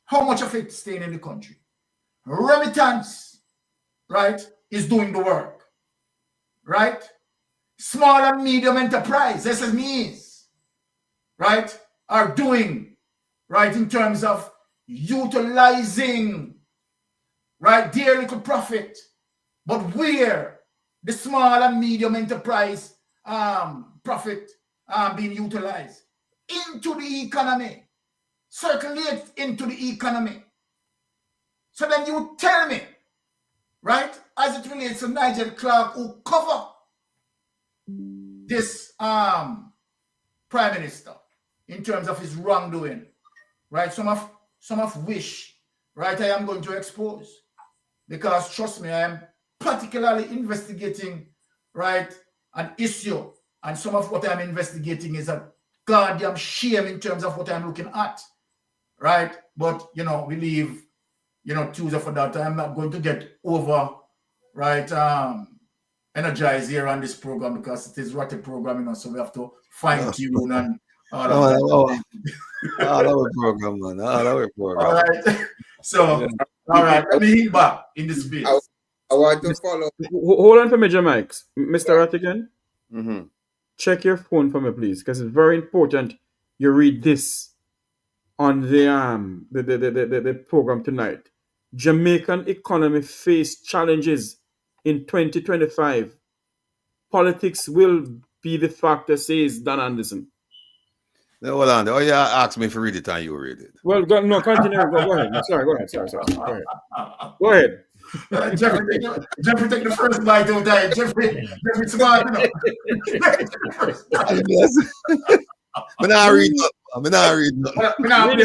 How much of it staying in the country? Remittance, right, is doing the work, right? Small and medium enterprise, SMEs, right, are doing, right, in terms of utilizing, right, their little profit, but where the small and medium enterprise profit being utilized into the economy, circulate into the economy. So then you tell me, right, as it relates to Nigel Clark, who cover this prime minister in terms of his wrongdoing, right? Some of which, right, I am going to expose, because trust me, I am particularly investigating, right, an issue, and some of what I'm investigating is a goddamn shame in terms of what I'm looking at, right? But we leave, Tuesday for that. I'm not going to get over, right, energized here on this program because it is Rattigan program, so we have to fine tune and all of that. All our program, man. All our program. All right. So, all right, let me hit back in the space. I want to follow. Hold on for me, Jamaics. Mr. Rattigan, Mm-hmm. check your phone for me, please, because it's very important you read this on the program tonight. Jamaican economy face challenges in 2025. Politics will be the factor, says Dan Anderson. Now, hold on. Oh, yeah, ask me if you read it and you read it. Well, continue. Go ahead. Sorry, go ahead. Sorry. Go ahead. Jeffrey, take the first bite out there. Jeffrey, smart enough. I'm not reading. I'm not reading.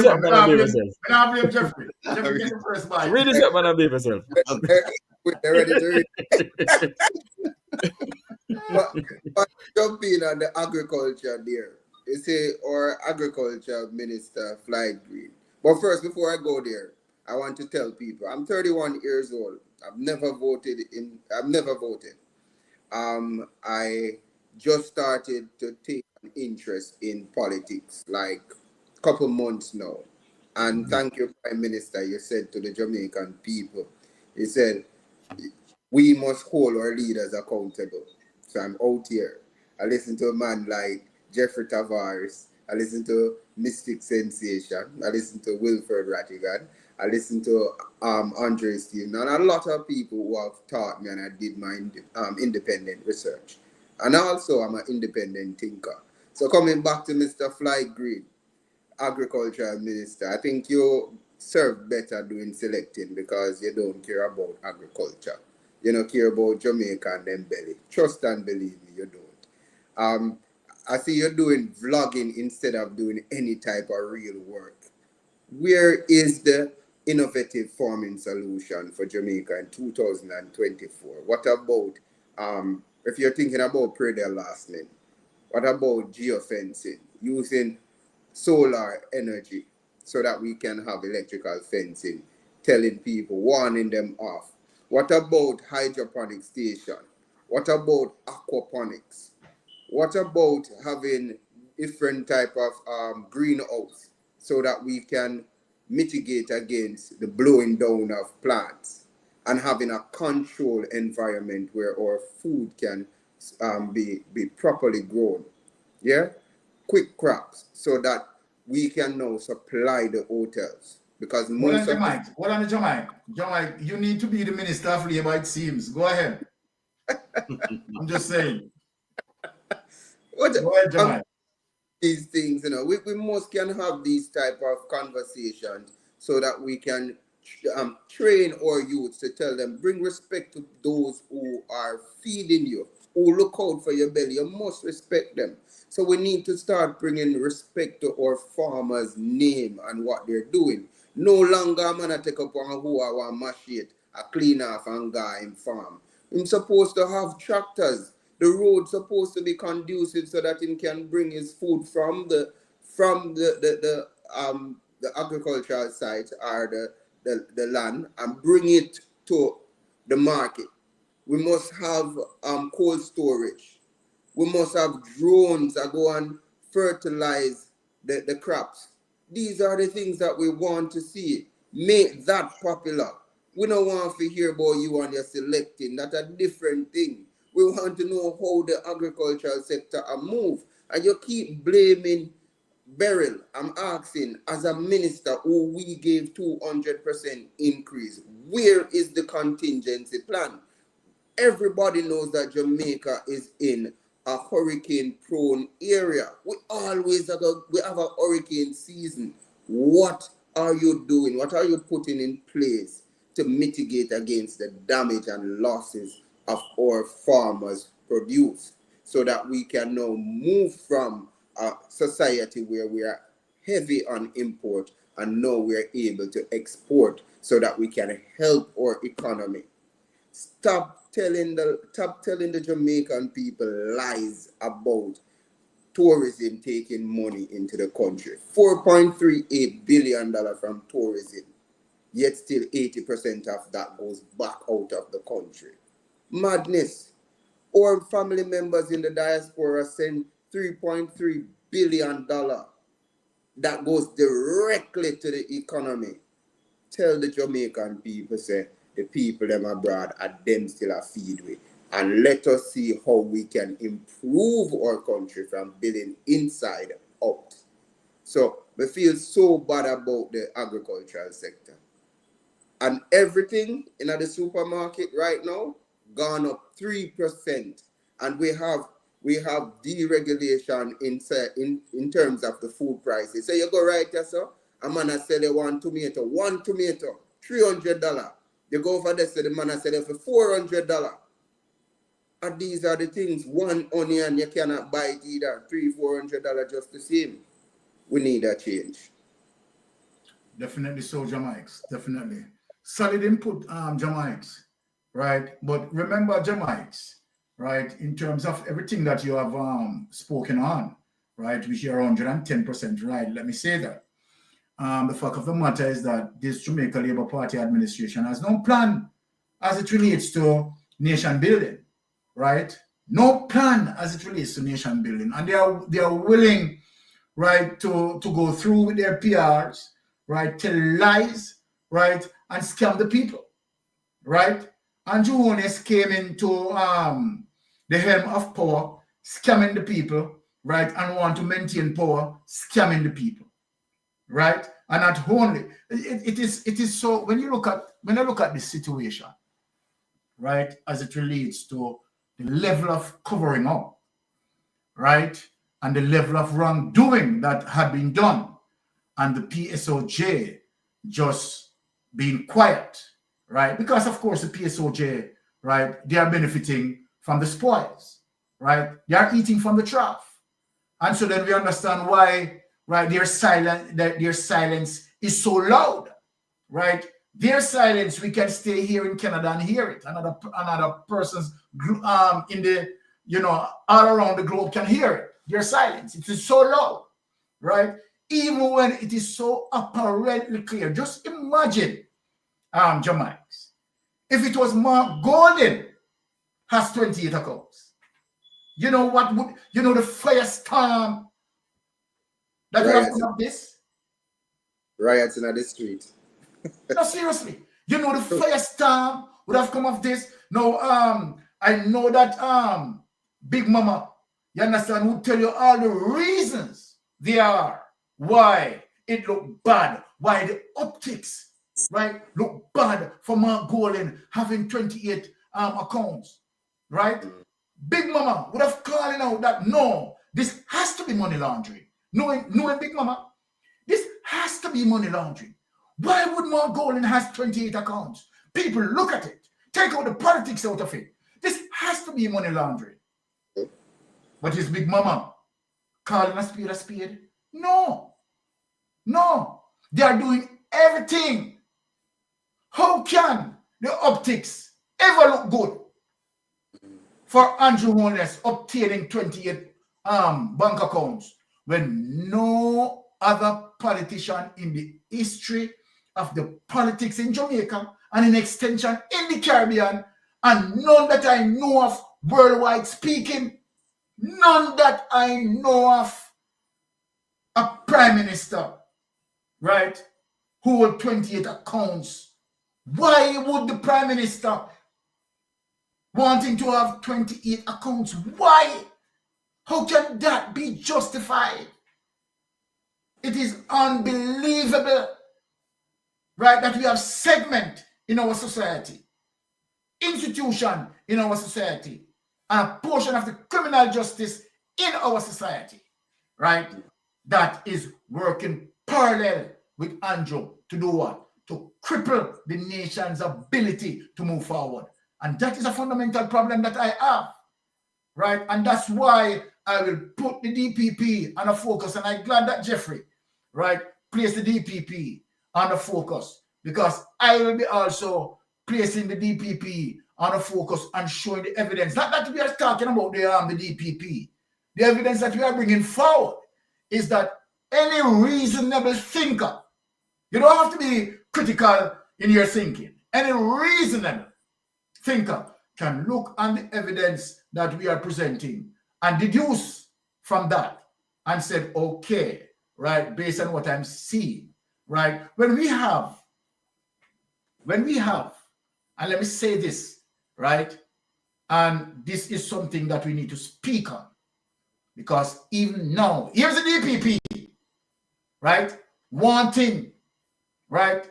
I'm blame Jeffrey. Jeffrey, take the first bite. Read this up, man. I believe yourself. They're ready to read. but jump in on the agriculture there. You say our agriculture minister Flight Green. But first, before I go there, I want to tell people I'm 31 years old. I've never voted. I just started to take an interest in politics like a couple months now. And thank you, Prime Minister. You said to the Jamaican people, you said, we must hold our leaders accountable. So I'm out here. I listen to a man like Jeffrey Tavares. I listen to Mystic Sensation. I listen to Wilfred Rattigan. I listen to Andre Steven, and a lot of people who have taught me, and I did my independent research. And also, I'm an independent thinker. So coming back to Mr. Fly Green, agricultural minister, I think you serve better doing selecting because you don't care about agriculture. You don't care about Jamaica and them belly. Trust and believe me, you don't. Um, I see you're doing vlogging instead of doing any type of real work. Where is the innovative farming solution for Jamaica in 2024? What about, if you're thinking about prairie last name, what about geofencing, using solar energy so that we can have electrical fencing, telling people, warning them off? What about hydroponic station? What about aquaponics? What about having different type of greenhouse so that we can mitigate against the blowing down of plants and having a controlled environment where our food can be properly grown? Yeah, quick crops so that we can now supply the hotels because Hold on most the of the mic. Hold on the mic. Mike, you need to be the Minister of Labor, it seems. Go ahead. I'm just saying. what Go ahead, I'm Mike. these things, we must can have these type of conversations so that we can train our youths to tell them, bring respect to those who are feeding you, who look out for your belly. You must respect them. So we need to start bringing respect to our farmers' name and what they're doing. No longer I'm gonna take up on who I want machete, a clean off and guy in farm. I'm supposed to have tractors. The road supposed to be conducive so that he can bring his food from the agricultural site or the land and bring it to the market. We must have cold storage. We must have drones that go and fertilize the crops. These are the things that we want to see. Make that popular. We don't want to hear about you and your selecting. That's a different thing. We want to know how the agricultural sector are move. And you keep blaming Beryl. I'm asking, as a minister who we gave 200% increase, where is the contingency plan? Everybody knows that Jamaica is in a hurricane prone area. We have a hurricane season. What are you doing? What are you putting in place to mitigate against the damage and losses of our farmers' produce so that we can now move from a society where we are heavy on import and now we're able to export so that we can help our economy? Stop telling the Jamaican people lies about tourism taking money into the country. $4.38 billion from tourism. Yet still 80% of that goes back out of the country. Madness. Our family members in the diaspora send $3.3 billion that goes directly to the economy. Tell the Jamaican people, say, the people them abroad are them still a feed with. And let us see how we can improve our country from building inside out. So we feel so bad about the agricultural sector. And everything in the supermarket right now gone up 3. And we have deregulation in terms of the food prices. So you go right there, sir. A man a sell you one tomato, $300. You go over there, so the man a sell you for $400. And these are the things. One onion you cannot buy it either. $300-400 just the same. We need a change. Definitely so, Jamaics. Definitely. Solid input, Jamaics. Right. But remember, Jamaics, right, in terms of everything that you have spoken on, right, which you're 110% right. Let me say that. The fact of the matter is that this Jamaica Labour Party administration has no plan as it relates to nation building, right? No plan as it relates to nation building. And they are willing, right, to go through with their PRs, right, tell lies, right, and scam the people, right? Andrew Holness came into the helm of power, scamming the people, right, and want to maintain power, scamming the people, right? And not only it is so when I look at this situation, right, as it relates to the level of covering up, right, and the level of wrongdoing that had been done, and the PSOJ just being quiet, right? Because of course the PSOJ, right, they are benefiting from the spoils, right? They are eating from the trough. And so then we understand why, right, their silence is so loud, right? Their silence, we can stay here in Canada and hear it. Another person's in the, all around the globe can hear it. Their silence, it is so loud, right? Even when it is so apparently clear. Just imagine, Jamaics, if it was Mark Golden has 28 accounts. You know what would, the firestorm that would have come up this? Riots in the street. No, seriously. The firestorm would have come of this. No, I know that Big Mama, you understand, would tell you all the reasons there are why it looked bad, why the optics, right, look bad for Mark Golden having 28 accounts, right? Big Mama would have called out that no, this has to be money laundering. Knowing Big Mama, this has to be money laundering. Why would Mark Golden has 28 accounts? People look at it, take out the politics out of it. This has to be money laundering. But is Big Mama calling a spade? No. They are doing everything. How can the optics ever look good for Andrew Holness obtaining 28 bank accounts when no other politician in the history of the politics in Jamaica and in extension in the Caribbean, and none that I know of worldwide speaking, none that I know of a prime minister, right, who hold 28 accounts. Why would the prime minister wanting to have 28 accounts? Why? How can that be justified? It is unbelievable, right, that we have segment in our society, institution in our society, and a portion of the criminal justice in our society, right, that is working parallel with Andrew to do what? To cripple the nation's ability to move forward. And that is a fundamental problem that I have, right? And that's why I will put the DPP on a focus. And I'm glad that Jeffrey, right, placed the DPP on the focus, because I will be also placing the DPP on a focus and showing the evidence. Not that we are talking about the DPP. The evidence that we are bringing forward is that any reasonable thinker, you don't have to be critical in your thinking. Any reasonable thinker can look on the evidence that we are presenting and deduce from that and said, okay, right, based on what I'm seeing, right, when we have, and let me say this, right, and this is something that we need to speak on, because even now, here's the DPP, right, wanting, right,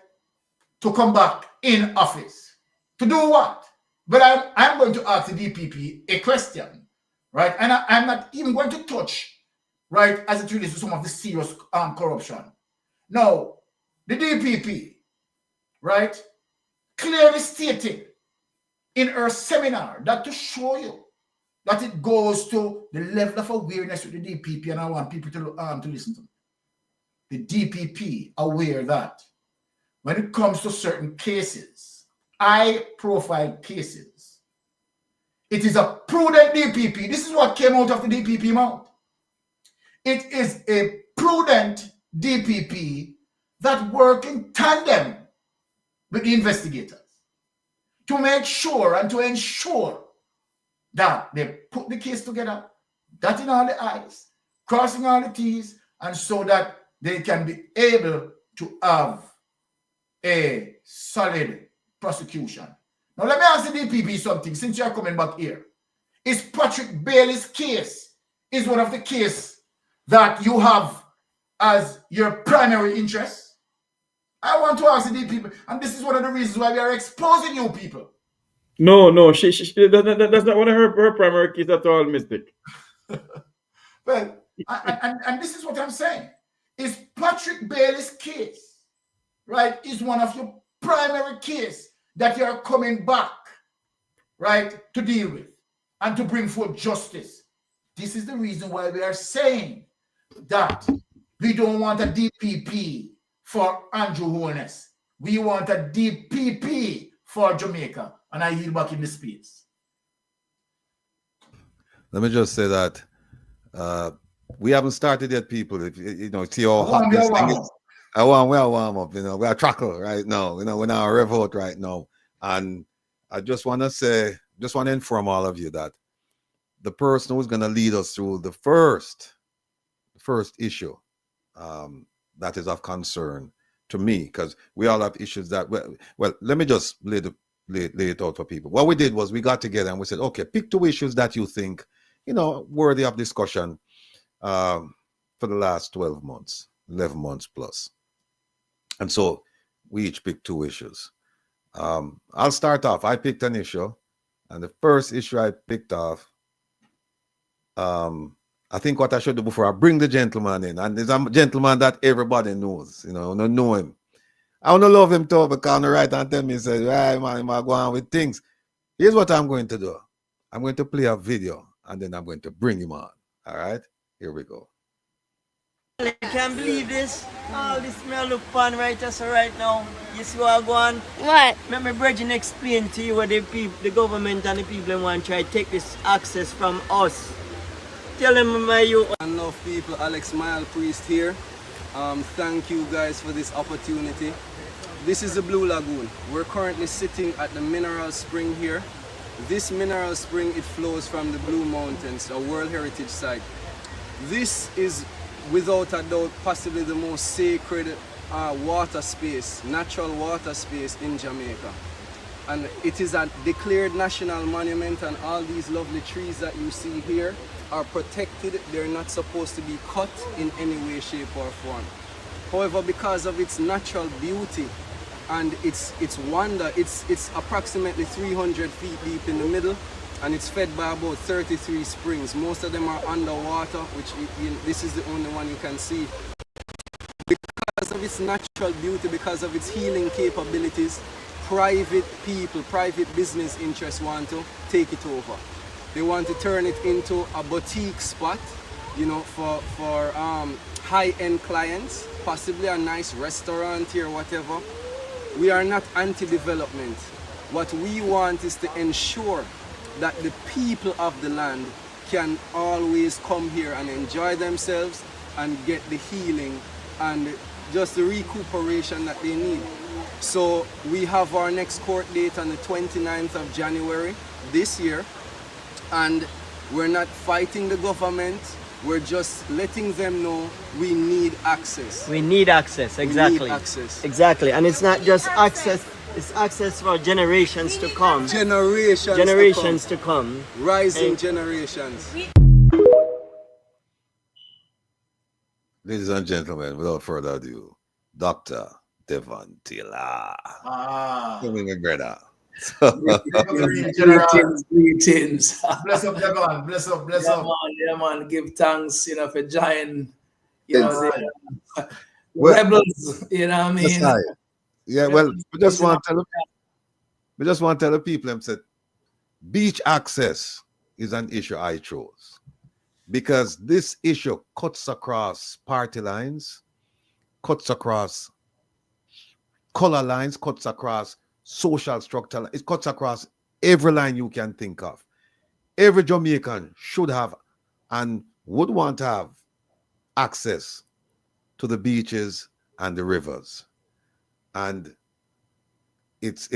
to come back in office. To do what? But I'm going to ask the DPP a question, right? And I'm not even going to touch, right, as it relates to some of the serious corruption. Now, the DPP, right, clearly stated in her seminar that to show you that it goes to the level of awareness with the DPP, and I want people to listen to me. The DPP aware that when it comes to certain cases, high-profile cases, it is a prudent DPP. This is what came out of the DPP mouth. It is a prudent DPP that work in tandem with the investigators to make sure and to ensure that they put the case together, dotting all the I's, crossing all the T's, and so that they can be able to have a solid prosecution. Now, let me ask the DPP something, since you're coming back here. Is Patrick Bailey's case is one of the case that you have as your primary interest? I want to ask the people, and this is one of the reasons why we are exposing you people. No, that's not one of her primary keys at all, Mystic. Well, and this is what I'm saying. Is Patrick Bailey's case, right, is one of your primary case that you are coming back, right, to deal with and to bring forth justice. This is the reason why we are saying that we don't want a DPP for Andrew Holness. We want a DPP for Jamaica. And I yield back in the space. Let me just say that we haven't started yet, people. If you know, see how hot this thing is. We are warm up, you know, we are truckle right now, you know, we're now rev out right now. And I just want to inform all of you that the person who's going to lead us through the first issue that is of concern to me, because we all have issues that, well, let me just lay it out for people. What we did was we got together and we said, okay, pick 2 issues that you think, you know, worthy of discussion for the last 12 months, 11 months plus. And so we each picked 2 issues. I'll start off. I picked an issue, and the first issue I picked off, I think what I should do before I bring the gentleman in, and there's a gentleman that everybody knows, you know, don't know him. I want to love him too, because on the right hand tell me, say, hey man, I'm going on with things. Here's what I'm going to do. I'm going to play a video, and then I'm going to bring him on. All right, here we go. I can't believe this. All this may look fun right now. You see what I go on? What? Let me brethren explain to you what the government and the people want to try to take this access from us. Tell them why you... Enough people, Alex Mile Priest here. Thank you guys for this opportunity. This is the Blue Lagoon. We're currently sitting at the mineral spring here. This mineral spring, it flows from the Blue Mountains, a World Heritage Site. This is without a doubt possibly the most sacred water space, natural water space in Jamaica. And it is a declared national monument, and all these lovely trees that you see here are protected. They're not supposed to be cut in any way, shape or form. However, because of its natural beauty and its wonder, it's approximately 300 feet deep in the middle, and it's fed by about 33 springs. Most of them are underwater, which this is the only one you can see. Because of its natural beauty, because of its healing capabilities, private people, private business interests want to take it over. They want to turn it into a boutique spot, you know, for high-end clients, possibly a nice restaurant here, whatever. We are not anti-development. What we want is to ensure that the people of the land can always come here and enjoy themselves and get the healing and just the recuperation that they need. So we have our next court date on the 29th of January this year, and we're not fighting the government, we're just letting them know we need access. We need access, exactly. We need access. Exactly, and it's not just access, it's access for generations to come. Generations to come. Rising generations. Ladies and gentlemen, without further ado, Dr. Devon Taylor. Coming in, brother. Greetings. Bless up, Devon. Bless up. Yeah, man. Give thanks, you know, for giant, you know, the Well, rebels, you know what I mean? Right. Yeah, well, we just want to tell the people, I'm said, beach access is an issue I chose because this issue cuts across party lines, cuts across color lines, cuts across social structure, it cuts across every line you can think of. Every Jamaican should have and would want to have access to the beaches and the rivers. And it's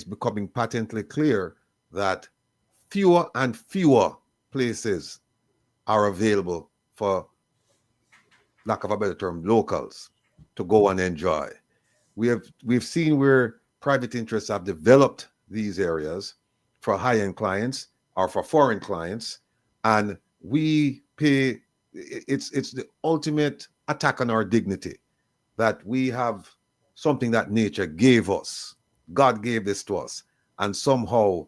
becoming patently clear that fewer and fewer places are available for, lack of a better term, locals to go and enjoy. We've seen where private interests have developed these areas for high-end clients or for foreign clients, and we pay. It's the ultimate attack on our dignity that we have something that nature gave us. God gave this to us, and somehow,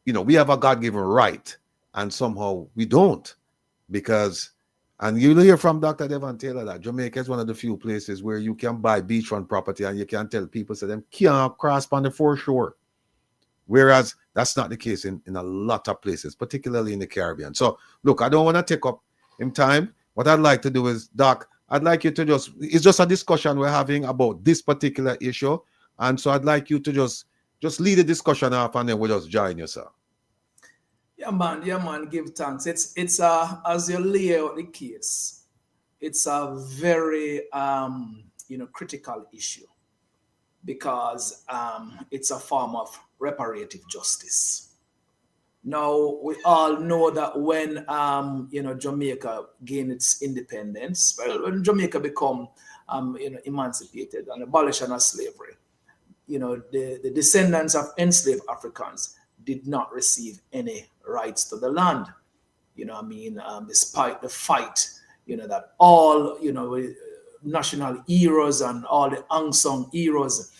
we have a God-given right, and somehow we don't, because. And you'll hear from Dr. Devon Taylor that Jamaica is one of the few places where you can buy beachfront property and you can tell people, so them can't cross on the foreshore. Whereas that's not the case in a lot of places, particularly in the Caribbean. So, look, I don't want to take up him time. What I'd like to do is, Doc, I'd like you to it's just a discussion we're having about this particular issue. And so I'd like you to just lead the discussion off, and then we'll just join you, sir. Yeah, man, give thanks. It's as you lay out the case, it's a very critical issue, because it's a form of reparative justice. Now, we all know that when Jamaica gained its independence, when Jamaica become emancipated and abolition of slavery, the descendants of enslaved Africans did not receive any rights to the land. Despite the fight, that all, national heroes and all the unsung heroes,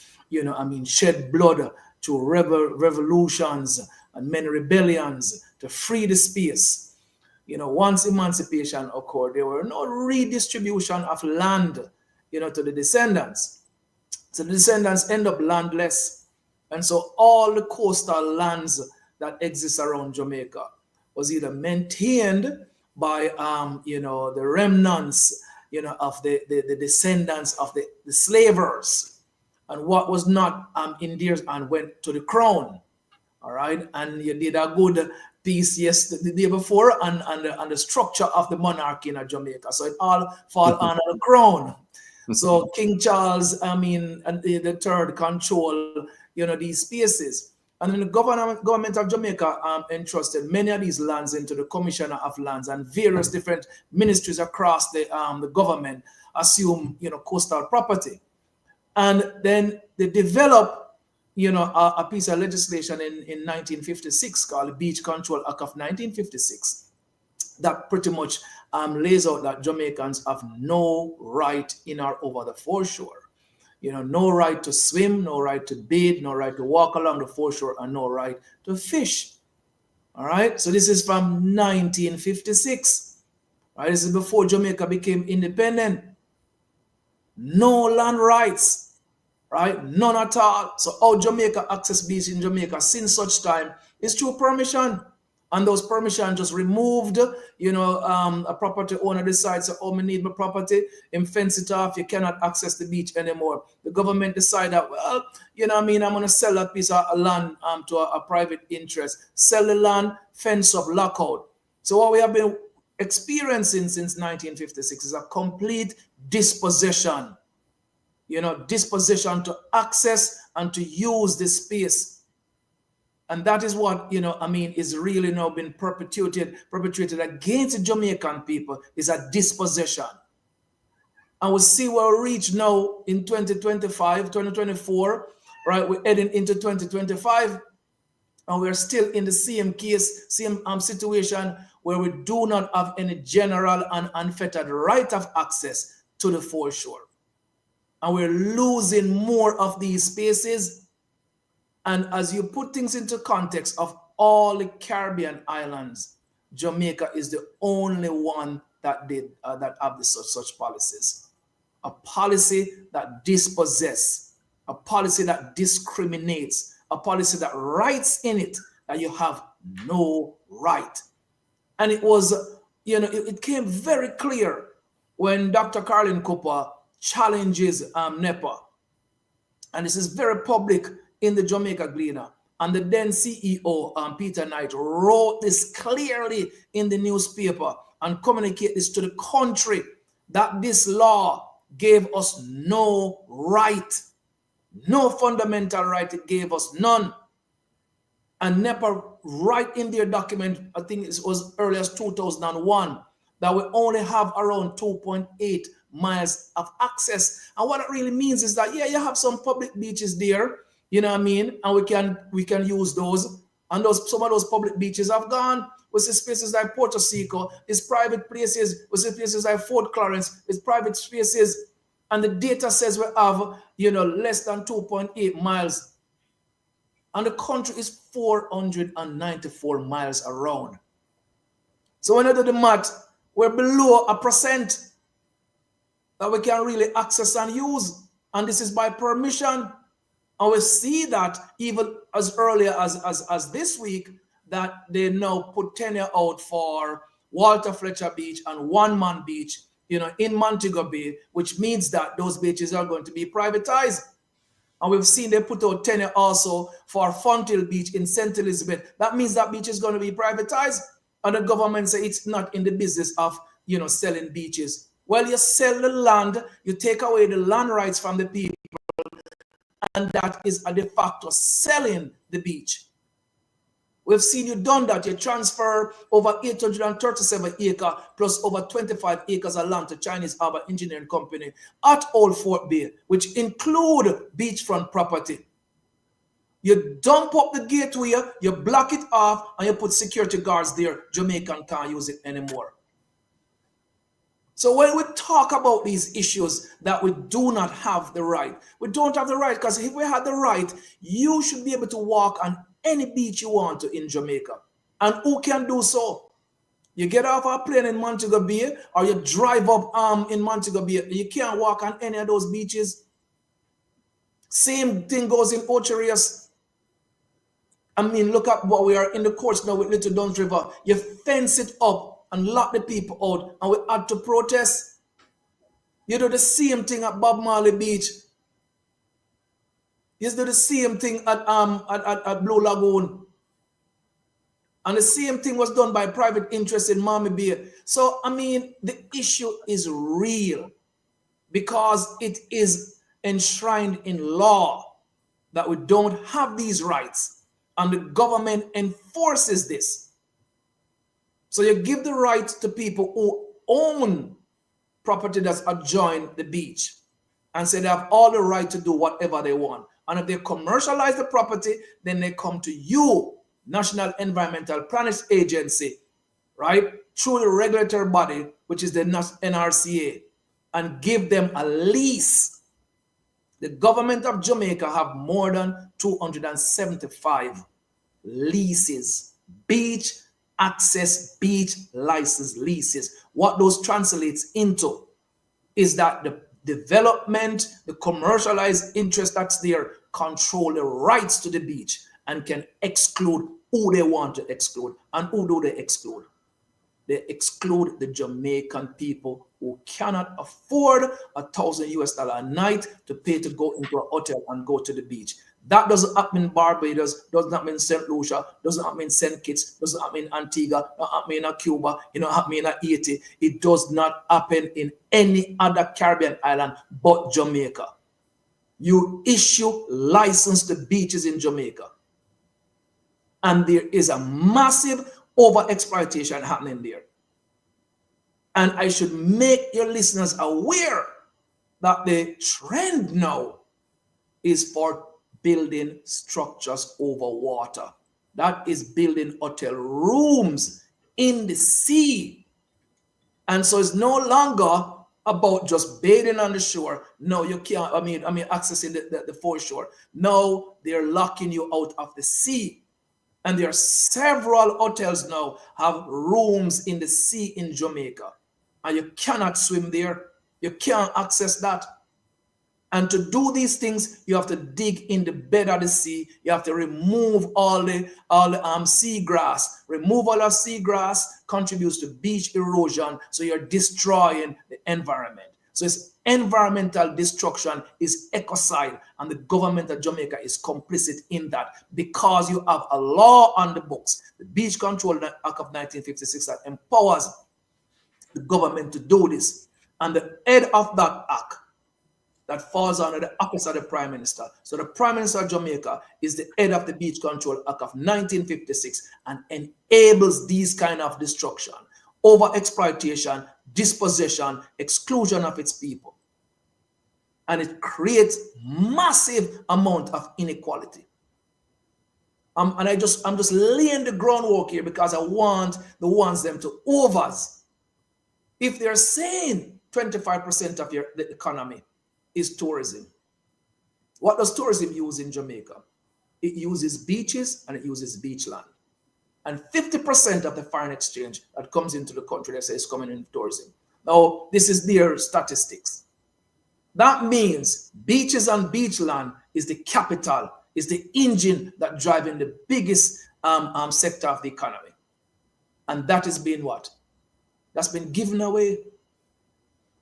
shed blood to revolutions and many rebellions to free the space. Once emancipation occurred, there were no redistribution of land, to the descendants. So the descendants end up landless. And so all the coastal lands that exist around Jamaica was either maintained by, the remnants, of the descendants of the slavers, and what was not in theirs and went to the crown. All right, and you did a good piece the day before on the structure of the monarchy in Jamaica. So it all fall under the crown. So King Charles, and the third control, these spaces. And then the government of Jamaica entrusted many of these lands into the Commissioner of Lands, and various different ministries across the government assume, coastal property. And then they developed, a piece of legislation in 1956 called the Beach Control Act of 1956 that pretty much lays out that Jamaicans have no right in or over the foreshore. No right to swim, no right to bathe, no right to walk along the foreshore, and no right to fish. All right. So this is from 1956. Right. This is before Jamaica became independent. No land rights. Right. None at all. So how Jamaica access beach in Jamaica since such time is through permission. And those permissions just removed, a property owner decides, I need my property, and fence it off, you cannot access the beach anymore. The government decided, well, I'm going to sell that piece of land to a private interest. Sell the land, fence up, lockout. So what we have been experiencing since 1956 is a complete dispossession. Dispossession to access and to use this space. And that is what, is really now been perpetrated against the Jamaican people, is a dispossession. And we see where we reach now in 2025, 2024, right? We're heading into 2025, and we're still in the same case, same situation, where we do not have any general and unfettered right of access to the foreshore. And we're losing more of these spaces. And as you put things into context of all the Caribbean islands, Jamaica is the only one that have such policies. A policy that dispossesses, a policy that discriminates, a policy that writes in it that you have no right. And it was, it came very clear when Dr. Carlin Cooper challenges NEPA. And this is very public in the Jamaica Gleaner. And the then CEO, Peter Knight, wrote this clearly in the newspaper and communicated this to the country, that this law gave us no right, no fundamental right. It gave us none. And NEPA, right in their document, I think it was early as 2001, that we only have around 2.8 miles of access. And what it really means is that, yeah, you have some public beaches there, and we can use those, And some of those public beaches have gone. We see spaces like Puerto Rico, it's private places. We see places like Fort Clarence, it's private spaces. And the data says we have, less than 2.8 miles. And the country is 494 miles around. So when you do the math, we're below 1% that we can really access and use. And this is by permission. And we see that even as early as this week, that they now put tenure out for Walter Fletcher Beach and One Man Beach, in Montego Bay, which means that those beaches are going to be privatized. And we've seen they put out tenure also for Fonthill Beach in St. Elizabeth. That means that beach is going to be privatized. And the government say it's not in the business of, selling beaches. Well, you sell the land, you take away the land rights from the people, and that is a de facto selling the beach. We've seen you done that. You transfer over 837 acres plus over 25 acres of land to Chinese Harbour Engineering Company at Old Fort Bay, which include beachfront property. You dump up the gateway, you block it off, and you put security guards there. Jamaican can't use it anymore. So when we talk about these issues that we do not have the right, we don't have the right, because if we had the right, you should be able to walk on any beach you want to in Jamaica. And who can do so? You get off a plane in Montego Bay, or you drive up in Montego Bay, you can't walk on any of those beaches. Same thing goes in Ocherias. I mean, look at what we are in the courts now with Little Duns River. You fence it up and lock the people out, and we had to protest. You do the same thing at Bob Marley Beach. You do the same thing at Blue Lagoon. And the same thing was done by private interests in Miami Bay. So, I mean, the issue is real because it is enshrined in law that we don't have these rights, and the government enforces this. So you give the right to people who own property that's adjoined the beach and say they have all the right to do whatever they want. And if they commercialize the property, then they come to you, National Environmental Planning Agency, right, through the regulatory body, which is the NRCA, and give them a lease. The government of Jamaica have more than 275 leases, beach access, beach license leases. What those translates into is that the development, the commercialized interest that's there, control the rights to the beach and can exclude who they want to exclude. And who do they exclude? They exclude the Jamaican people who cannot afford $1,000 a night to pay to go into a hotel and go to the beach. That doesn't happen in Barbados, doesn't happen in St. Lucia, doesn't happen in St. Kitts, doesn't happen in Antigua, doesn't happen in Cuba, doesn't happen in Haiti. It does not happen in any other Caribbean island but Jamaica. You issue license to beaches in Jamaica. And there is a massive over-exploitation happening there. And I should make your listeners aware that the trend now is for building structures over water. That is building hotel rooms in the sea. And so it's no longer about just bathing on the shore. No, you can't, I mean accessing the foreshore. No, they're locking you out of the sea. And there are several hotels now have rooms in the sea in Jamaica. And you cannot swim there. You can't access that. And to do these things, you have to dig in the bed of the sea. You have to remove all the seagrass. Removal of seagrass contributes to beach erosion. So you're destroying the environment. So it's environmental destruction, is ecocide, and the government of Jamaica is complicit in that because you have a law on the books, the Beach Control Act of 1956, that empowers the government to do this. And the head of that act that falls under the office of the Prime Minister. So the Prime Minister of Jamaica is the head of the Beach Control Act of 1956 and enables these kind of destruction, over-exploitation, dispossession, exclusion of its people. And it creates massive amount of inequality. And I'm just laying the groundwork here because I want the ones them to overs. If they're saying 25% of the economy is tourism, what does tourism use in Jamaica? It uses beaches and it uses beachland. And 50% of the foreign exchange that comes into the country, they say, is coming in tourism. Now, this is their statistics. That means beaches and beachland is the capital, is the engine that driving the biggest sector of the economy. And that is being what? That's been given away.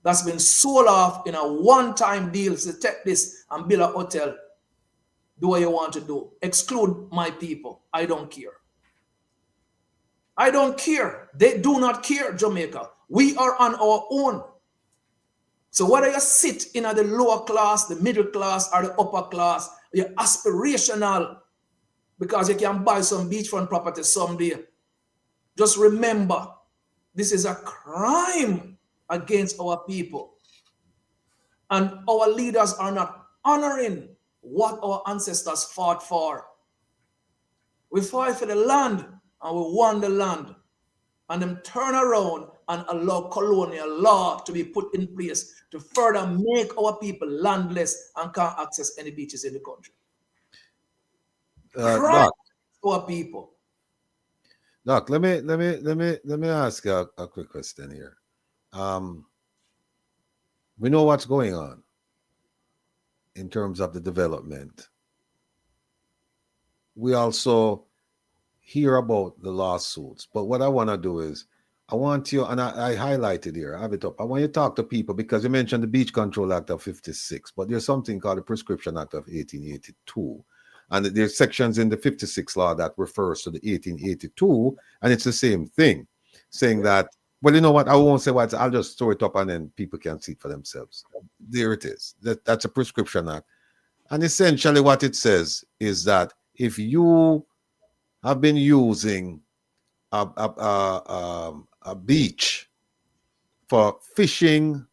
That's been sold off in a one-time deal. So take this and build a hotel. Do what you want to do. Exclude my people. I don't care. I don't care. They do not care, Jamaica. We are on our own. So whether you sit in the lower class, the middle class, or the upper class, you're aspirational because you can buy some beachfront property someday. Just remember, this is a crime against our people. And our leaders are not honoring what our ancestors fought for. We fought for the land and we won the land. And them turn around and allow colonial law to be put in place to further make our people landless and can't access any beaches in the country. Doc, our people. Doc, let me ask you a quick question here. We know what's going on in terms of the development. We also hear about the lawsuits, but what I want to do is I want you, and I highlighted here, I have it up. I want you to talk to people because you mentioned the Beach Control Act of 56, but there's something called the Prescription Act of 1882. And there's sections in the 56 law that refers to the 1882, and it's the same thing, saying that, well, you know what, I won't say what, I'll just throw it up and then people can see it for themselves. There it is. That's a Prescription Act. And essentially what it says is that if you have been using a beach for fishing,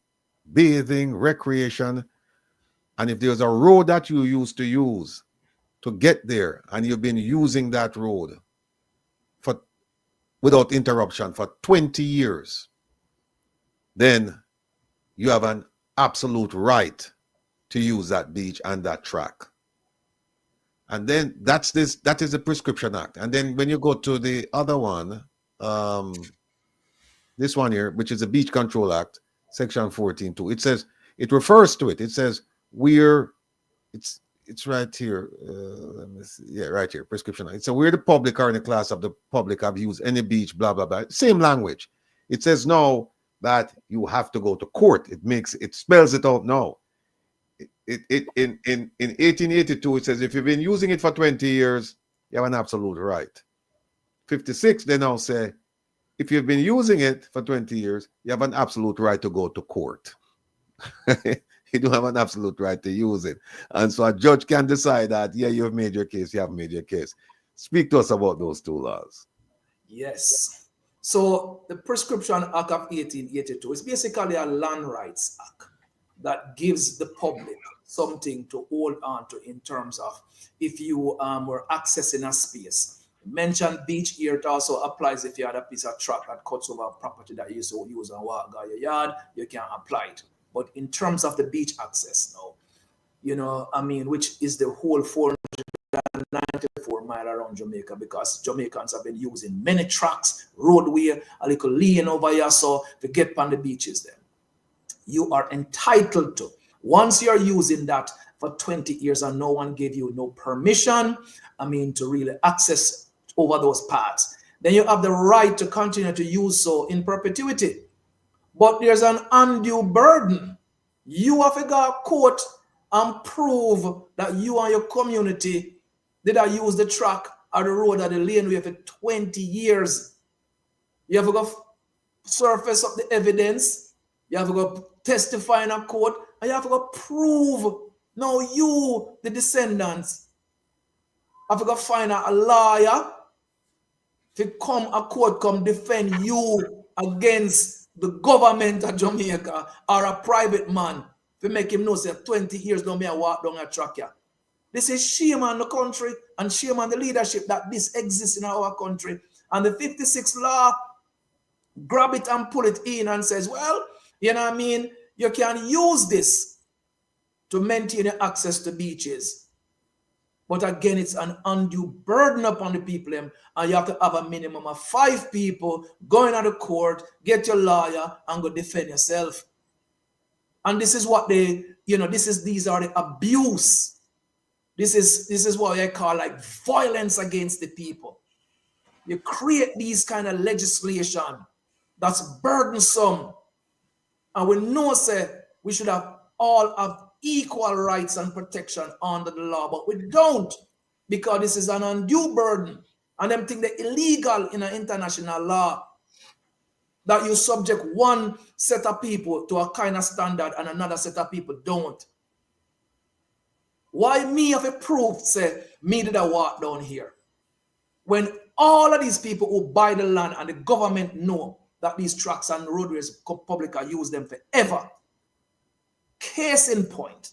bathing, recreation, and if there's a road that you used to use to get there and you've been using that road for without interruption for 20 years, then you have an absolute right to use that beach and that track. And then that is the Prescription Act. And then when you go to the other one, this one here, which is the Beach Control Act, Section 14.2, it says, it refers to it. It says, it's right here. Let me see. Yeah, right here, Prescription Act. So where the public are in the class of the public have used any beach, blah, blah, blah. Same language. It says no, that you have to go to court. It spells it out now. In 1882, it says if you've been using it for 20 years, you have an absolute right. 56, they now say, if you've been using it for 20 years, you have an absolute right to go to court. You don't have an absolute right to use it. And so a judge can decide that, yeah, you've made your case, you have made your case. Speak to us about those two laws. Yes. So the Prescription Act of 1882 is basically a land rights act that gives the public something to hold on to in terms of if you were accessing a space. Mentioned beach here, it also applies if you had a piece of track that cuts over a property that you used to use and walk out your yard, you can apply it. But in terms of the beach access now, which is the whole 494 mile around Jamaica, because Jamaicans have been using many tracks, roadway, a little lane over here, so to get on the beaches there. You are entitled to, once you're using that for 20 years and no one gave you no permission, to really access over those parts, then you have the right to continue to use so in perpetuity. But there's an undue burden. You have to go to court and prove that you and your community did I use the track or the road or the laneway for 20 years. You have to go surface up the evidence. You have to go testify in a court, and you have to go prove, no, you, the descendants, have to go find a lawyer to come a court, come defend you against the government of Jamaica or a private man to make him know say 20 years don't me walk down a track here. This is shame on the country and shame on the leadership that this exists in our country. And the 56th law grab it and pull it in and says, well, you know what I mean? You can use this to maintain your access to beaches. But again, it's an undue burden upon the people, and you have to have a minimum of 5 people going to the court, get your lawyer, and go defend yourself. And this is what they, these are the abuse. This is what I call like violence against the people. You create these kind of legislation that's burdensome. And we know, say, we should have all have equal rights and protection under the law, but we don't, because this is an undue burden. And them think they're illegal in an international law, that you subject one set of people to a kind of standard and another set of people don't. Why me have a proof, say, me did a walk down here? When all of these people who buy the land and the government know that these tracks and roadways public are use them forever. Case in point,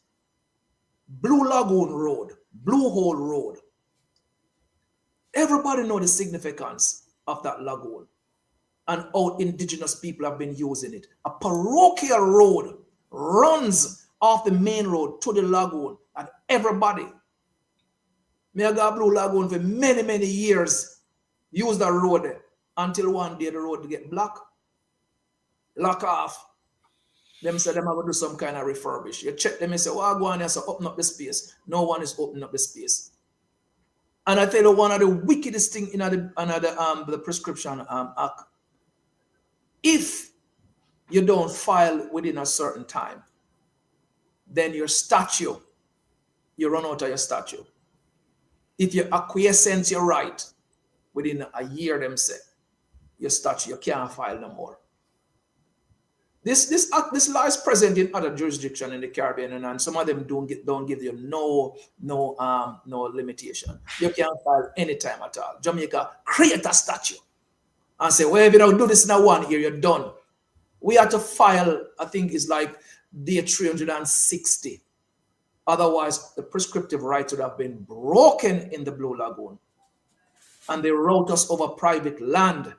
Blue Lagoon Road, Blue Hole Road. Everybody know the significance of that lagoon and how indigenous people have been using it. A parochial road runs off the main road to the lagoon, and everybody, me I got Blue Lagoon for many, many years, use that road there, until one day the road get blocked, lock off. Them say them are going to do some kind of refurbish. You check them and say, well, go on here, so open up the space. No one is opening up the space. And I tell you, one of the wickedest thing in the prescription act, if you don't file within a certain time, then your statute, you run out of your statute. If you acquiesce your right within a year, them say, your statute, you can't file no more. This law is present in other jurisdictions in the Caribbean, and some of them don't give you no limitation. You can file anytime at all. Jamaica create a statute and say, well, if you don't do this in 1 year, you're done. We have to file, I think it's like day 360. Otherwise, the prescriptive rights would have been broken in the Blue Lagoon. And they wrote us over private land.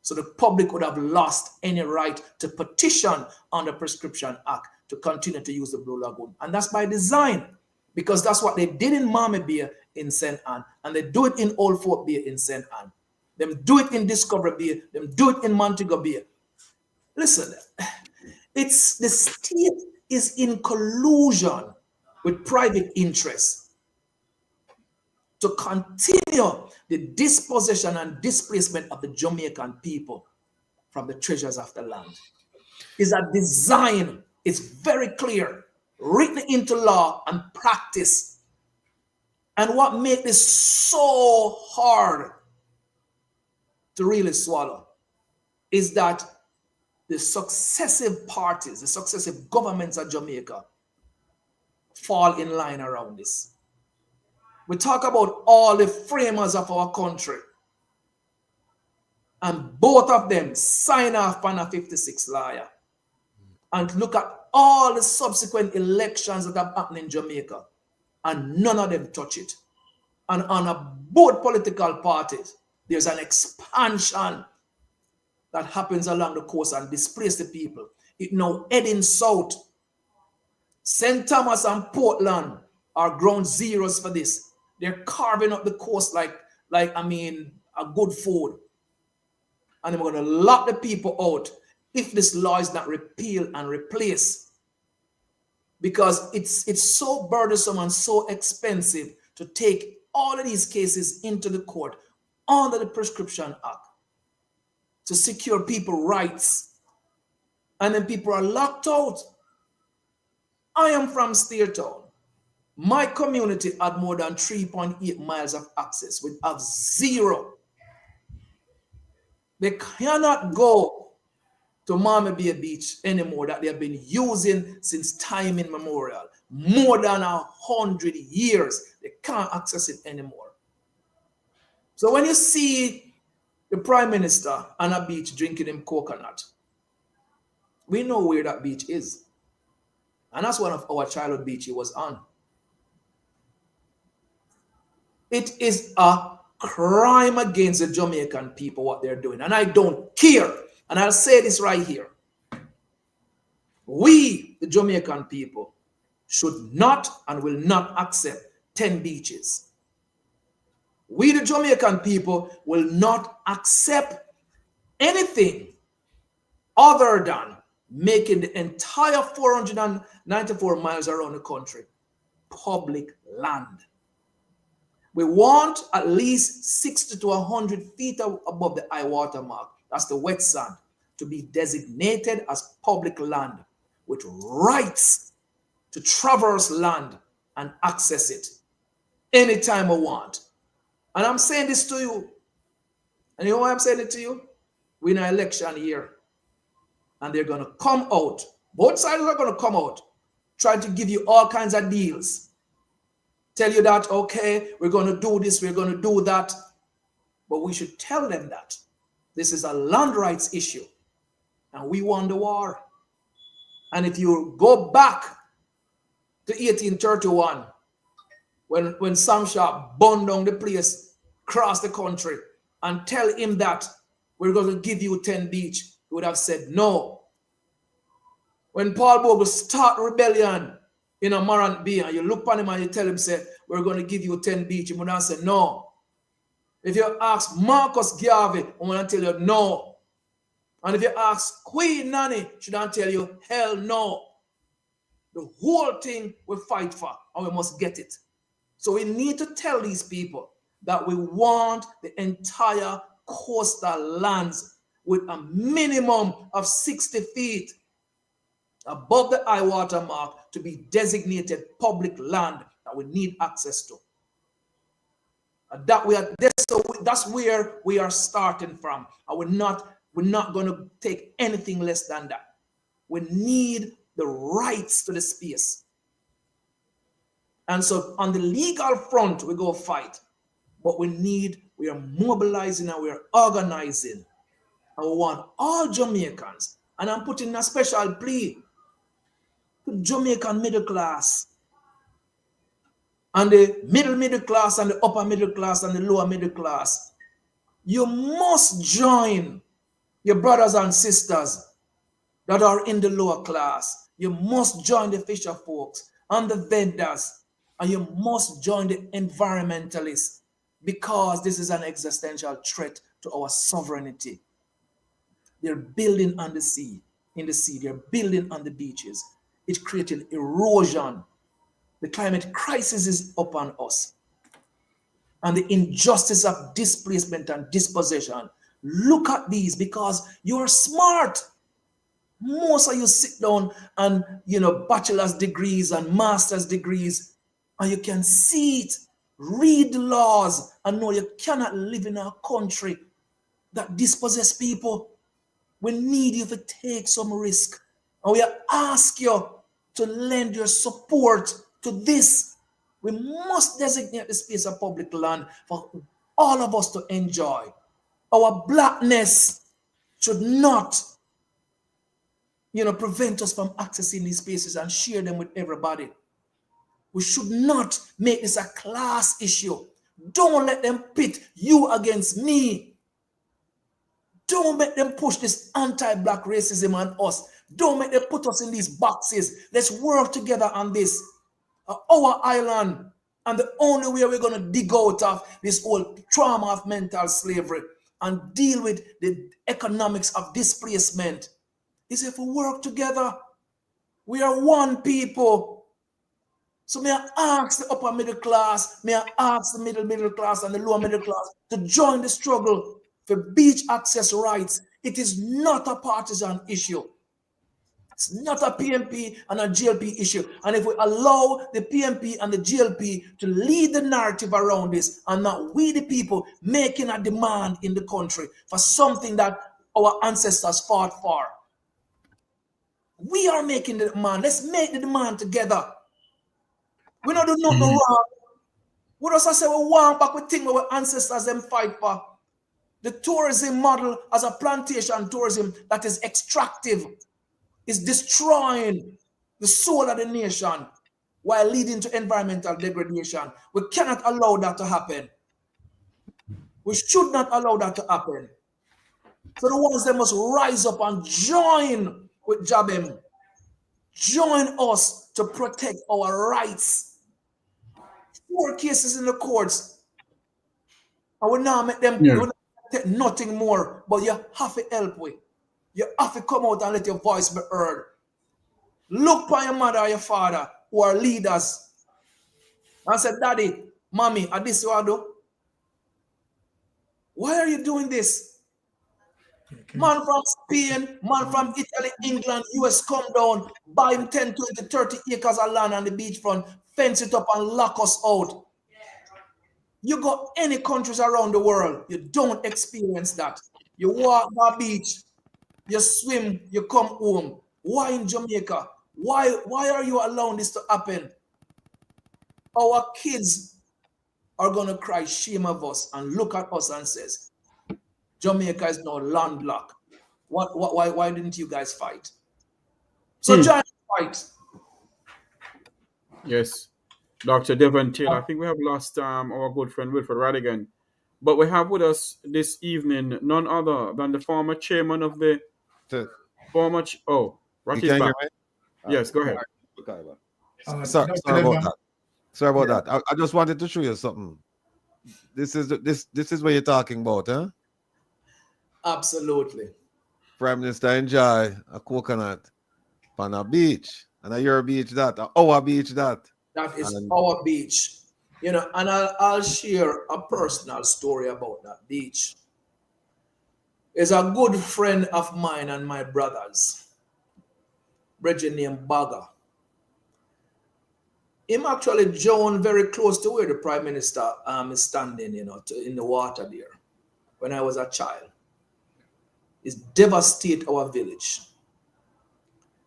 So the public would have lost any right to petition on the Prescription Act to continue to use the Blue Lagoon. And that's by design, because that's what they did in Miami Bay in St. Ann, and they do it in Old Fort Bay in St. Ann. Them do it in Discovery Bay, them do it in Montego Bay. Listen, it's the state is in collusion with private interests to continue the dispossession and displacement of the Jamaican people from the treasures of the land. Is a design, it's very clear, written into law and practice. And what makes this so hard to really swallow is that the successive parties, the successive governments of Jamaica fall in line around this. We talk about all the framers of our country, and both of them sign off on a 56 law. And look at all the subsequent elections that have happened in Jamaica, and none of them touch it. And on both political parties, there's an expansion that happens along the coast and displaces the people. It now heading south. St. Thomas and Portland are ground zeros for this. They're carving up the coast like a good food. And they're going to lock the people out if this law is not repealed and replaced. Because it's so burdensome and so expensive to take all of these cases into the court under the Prescription Act to secure people's rights. And then people are locked out. I am from Steertown. My community had more than 3.8 miles of access. We have zero. They cannot go to Miami Bay Beach anymore that they have been using since time immemorial. More than 100 years. They can't access it anymore. So when you see the Prime Minister on a beach drinking him coconut, we know where that beach is. And that's one of our childhood beach he was on. It is a crime against the Jamaican people what they're doing. And I don't care. And I'll say this right here. We, the Jamaican people, should not and will not accept 10 beaches. We, the Jamaican people, will not accept anything other than making the entire 494 miles around the country public land. We want at least 60 to 100 feet above the high water mark, that's the wet sand, to be designated as public land with rights to traverse land and access it anytime we want. And I'm saying this to you. And you know why I'm saying it to you? We're in an election year. And they're going to come out. Both sides are going to come out trying to give you all kinds of deals. Tell you that, okay, we're going to do this, we're going to do that. But we should tell them that this is a land rights issue. And we won the war. And if you go back to 1831, when Sam Sharp burned down the place across the country, and tell him that we're going to give you 10 beach, he would have said no. When Paul Bogle start rebellion in a Morant Bay, and you look on him and you tell him, say, we're going to give you 10 beach, he would have said no. If you ask Marcus Garvey, I'm going to tell you no. And if you ask Queen Nanny, she don't tell you hell no. The whole thing we fight for, and we must get it. So we need to tell these people that we want the entire coastal lands with a minimum of 60 feet above the high water mark to be designated public land that we need access to. And that's where we are starting from. And we're not going to take anything less than that. We need the rights to the space. And so on the legal front, we go fight. But we are mobilizing and we are organizing. And we want all Jamaicans. And I'm putting a special plea to Jamaican middle class. And the middle class and the upper middle class and the lower middle class. You must join your brothers and sisters that are in the lower class. You must join the fisher folks and the vendors. And you must join the environmentalists, because this is an existential threat to our sovereignty. They're building on the sea, they're building on the beaches. It's creating erosion. The climate crisis is upon us. And the injustice of displacement and dispossession. Look at these, because you're smart. Most of you sit down and, bachelor's degrees and master's degrees, and you can see it, read the laws, and know you cannot live in a country that dispossess people. We need you to take some risk. And we ask you to lend your support to this. We must designate the space of public land for all of us to enjoy. Our blackness should not, prevent us from accessing these spaces and share them with everybody. We should not make this a class issue. Don't let them pit you against me. Don't make them push this anti-black racism on us. Don't make them put us in these boxes. Let's work together on this. Our island. And the only way we're going to dig out of this whole trauma of mental slavery and deal with the economics of displacement is if we work together. We are one people. So may I ask the upper middle class, may I ask the middle class and the lower middle class to join the struggle for beach access rights. It is not a partisan issue. It's not a PMP and a GLP issue. And if we allow the PMP and the GLP to lead the narrative around this, and not we the people making a demand in the country for something that our ancestors fought for. We are making the demand. Let's make the demand together. We don't do nothing wrong. We just say we want back with things our ancestors them fight for. The tourism model as a plantation tourism that is extractive is destroying the soul of the nation. while leading to environmental degradation. We cannot allow that to happen. We should not allow that to happen. So the ones that must rise up and join with Jabem, join us to protect our rights. 4 cases in the courts. I will not make them take nothing more, but you have to help with. You have to come out and let your voice be heard. Look for your mother or your father who are leaders and say, Daddy, Mommy, are this what I do? Why are you doing this? Man from Spain, man from Italy, England, US come down, buy him 10, 20, 30 acres of land on the beachfront, fence it up and lock us out. You go any countries around the world, you don't experience that. You walk by beach, you swim, you come home. Why in Jamaica? Why are you allowing this to happen? Our kids are gonna cry shame of us and look at us and says, Jamaica is now landlocked. Why didn't you guys fight? So join the fight. Yes. Dr. Devon Taylor. I think we have lost our good friend Wilfred Rattigan. But we have with us this evening none other than the former chairman of the former Ratty's back. Yes, go ahead. Sorry about that. Sorry about that. I just wanted to show you something. This is what you're talking about, huh? Absolutely. Prime Minister enjoy a coconut on a beach. And your beach that, our beach that. That is our beach. You know, and I'll share a personal story about that beach. It's a good friend of mine and my brother's, Bridget named Bagger. Him actually joined very close to where the Prime Minister is standing, you know, in the water there when I was a child. It's devastated our village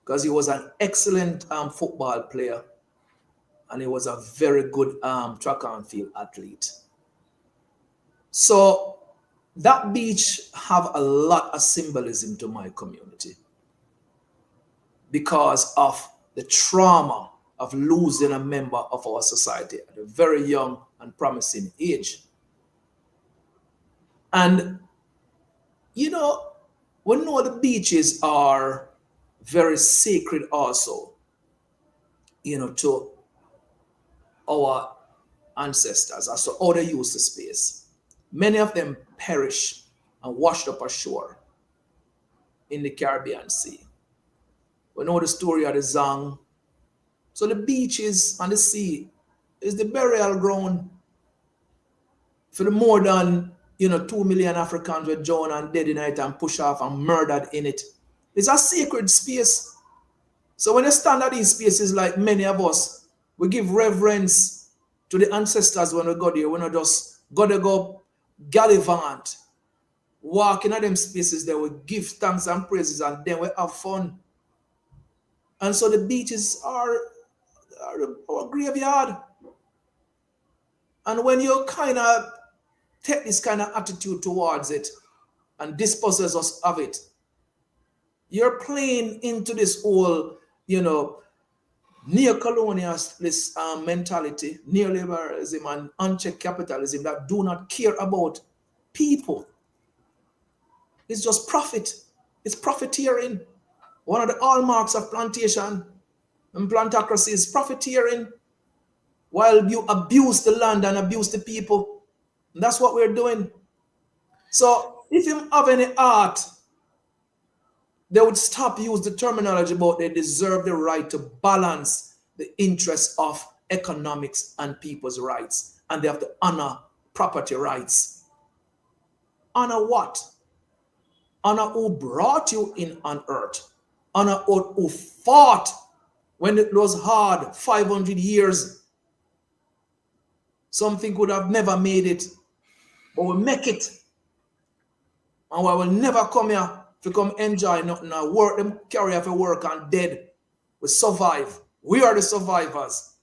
because he was an excellent football player and he was a very good track and field athlete. So that beach have a lot of symbolism to my community because of the trauma of losing a member of our society at a very young and promising age. And, you know, we know the beaches are very sacred also, you know, to our ancestors as to how they used the space. Many of them perished and washed up ashore in the Caribbean Sea. We know the story of the Zang. So the beaches and the sea is the burial ground for the more than 2 million Africans were drowned and dead in it and pushed off and murdered in it. It's a sacred space. So when you stand at these spaces, like many of us, we give reverence to the ancestors when we go there. We're not just gotta go gallivant, walk in them spaces there, we give thanks and praises and then we have fun. And so the beaches are our graveyard. And when you kind of take this kind of attitude towards it and disposes us of it, you're playing into this whole, neo-colonialist mentality, neoliberalism and unchecked capitalism that do not care about people. It's just profit. It's profiteering. One of the hallmarks of plantation and plantocracy is profiteering while you abuse the land and abuse the people. And that's what we're doing. So if you have any art, they would stop use the terminology about they deserve the right to balance the interests of economics and people's rights. And they have to honor property rights. Honor what? Honor who brought you in on earth. Honor who fought when it was hard 500 years. Something could have never made it, but we make it. And we will never come here to come enjoy nothing and work them carry off work and dead. We survive. We are the survivors.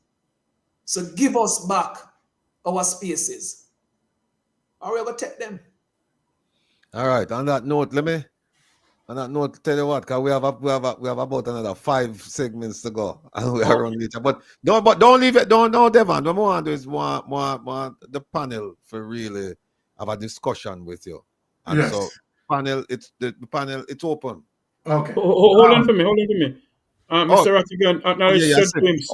So give us back our spaces. Or we're going to take them. All right. On that note, let me And I know, tell you what, because we have about another 5 segments to go, and we are on later. But don't leave it. Don't Devon. What I want to do is want the panel for really have a discussion with you. And so Yes. panel, the panel, it's open. Okay. Hold on for me. Hold on for me. Oh, Mr. Rattigan, yeah, acknowledge St. James.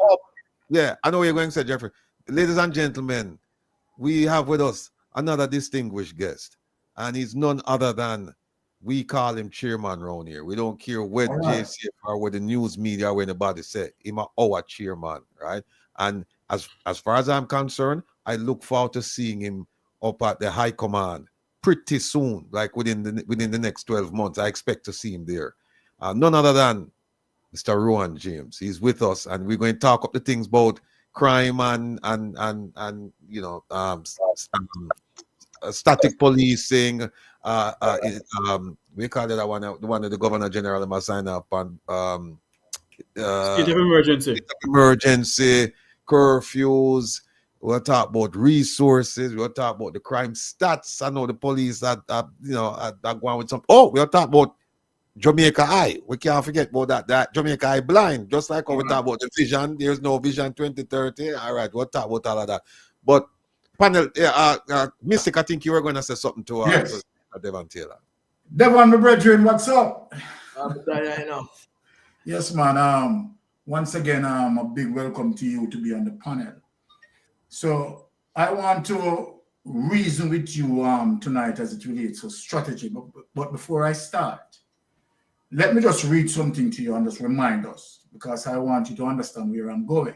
yeah. I know where you're going, Sir Jeffrey. Ladies and gentlemen, we have with us another distinguished guest, and he's none other than, we call him chairman around here. We don't care what All right. JCF or what the news media or anybody say. Him our chairman, right? And as far as I'm concerned, I look forward to seeing him up at the high command pretty soon, like within the next 12 months. I expect to see him there. None other than Mr. Rowan James. He's with us, and we're going to talk up the things about crime and you know, static policing. We call it that one, the one that the Governor General must sign up on. State of emergency. Emergency, curfews. We'll talk about resources. We'll talk about the crime stats. I know the police are going with some. Oh, we'll talk about Jamaica Eye. We can't forget about that Jamaica Eye blind. Just like how we talk about the vision. There's no vision 2030. All right, we'll talk about all of that. But panel, Mystic, I think you were going to say something to Yes. Devon Taylor. Devon, my brethren, what's up? I know. Yes, man. Once again, a big welcome to you to be on the panel. So I want to reason with you tonight as it relates to strategy. But before I start, let me just read something to you and just remind us, because I want you to understand where I'm going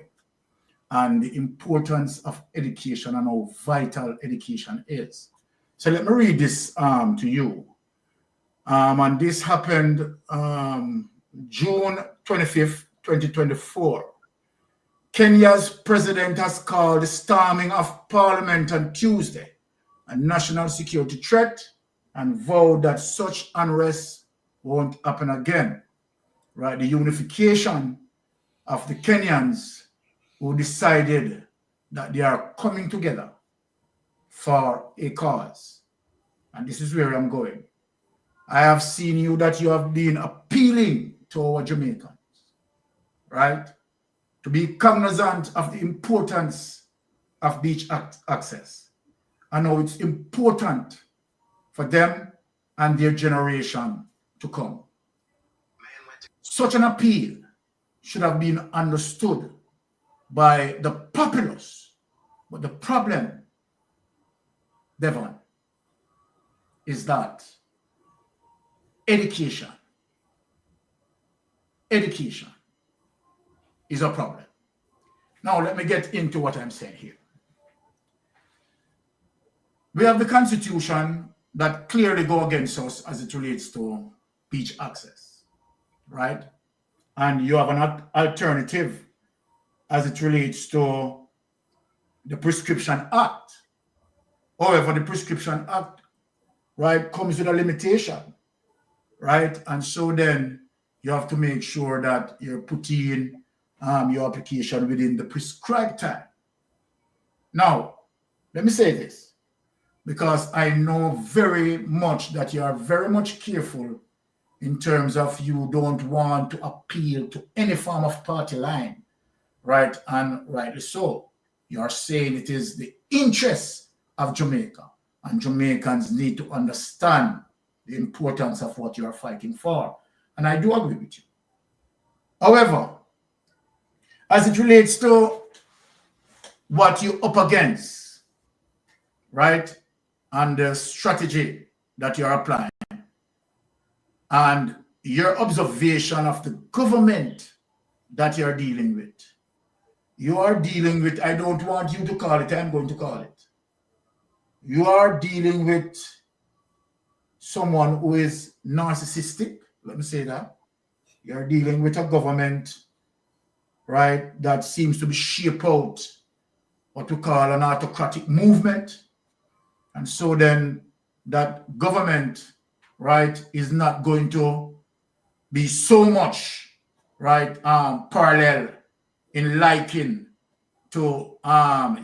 and the importance of education and how vital education is. So let me read this to you. And this happened June 25th, 2024. Kenya's president has called the storming of parliament on Tuesday a national security threat and vowed that such unrest won't happen again. Right? The unification of the Kenyans who decided that they are coming together for a cause. And this is where I'm going. I have seen you that you have been appealing to our Jamaicans, right? To be cognizant of the importance of beach access and how it's important for them and their generation to come. Such an appeal should have been understood by the populace. But the problem, Devon, is that education is a problem. Now, let me get into what I'm saying here. We have the Constitution that clearly go against us as it relates to beach access, right? And you have an alternative as it relates to the Prescription Act. However, the Prescription Act, right, comes with a limitation, right? And so then you have to make sure that you're putting your application within the prescribed time. Now, let me say this, because I know very much that you are very much careful in terms of you don't want to appeal to any form of party line, right? And rightly so. You are saying it is the interest of Jamaica, and Jamaicans need to understand the importance of what you are fighting for. And I do agree with you. However, as it relates to what you're up against, right, and the strategy that you're applying, and your observation of the government that you're dealing with, you are dealing with, I don't want you to call it, I'm going to call it. You are dealing with someone who is narcissistic, let me say that. You're dealing with a government, right, that seems to be shaped out what we call an autocratic movement. And so then that government, right, is not going to be so much, right, parallel in liking to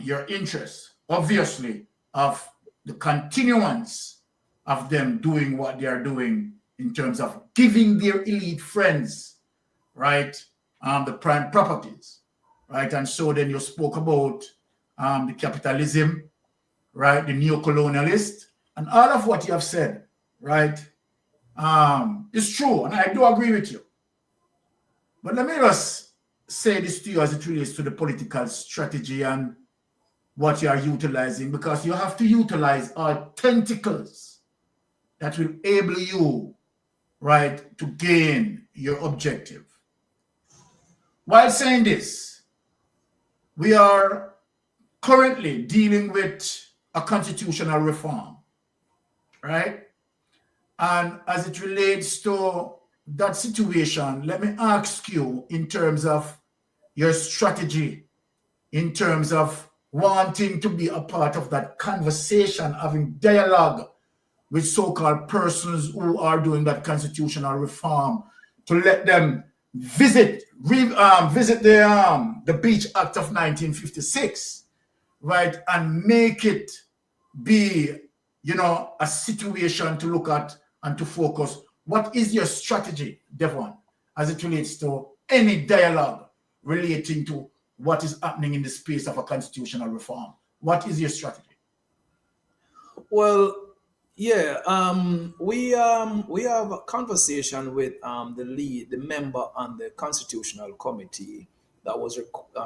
your interests, obviously, of the continuance of them doing what they are doing in terms of giving their elite friends, right, the prime properties, right? And so then you spoke about the capitalism, right, the neo-colonialist, and all of what you have said, right, is true, and I do agree with you. But let me just say this to you as it relates to the political strategy and what you are utilizing, because you have to utilize our tentacles that will enable you, right, to gain your objective. While saying this, we are currently dealing with a constitutional reform, right? And as it relates to that situation, let me ask you in terms of your strategy, in terms of wanting to be a part of that conversation, having dialogue with so-called persons who are doing that constitutional reform, to let them visit the Beach Act of 1956, right, and make it be, you know, a situation to look at and to focus. What is your strategy, Devon, as it relates to any dialogue relating to what is happening in the space of a constitutional reform? What is your strategy? Well, yeah, we have a conversation with the member on the constitutional committee that was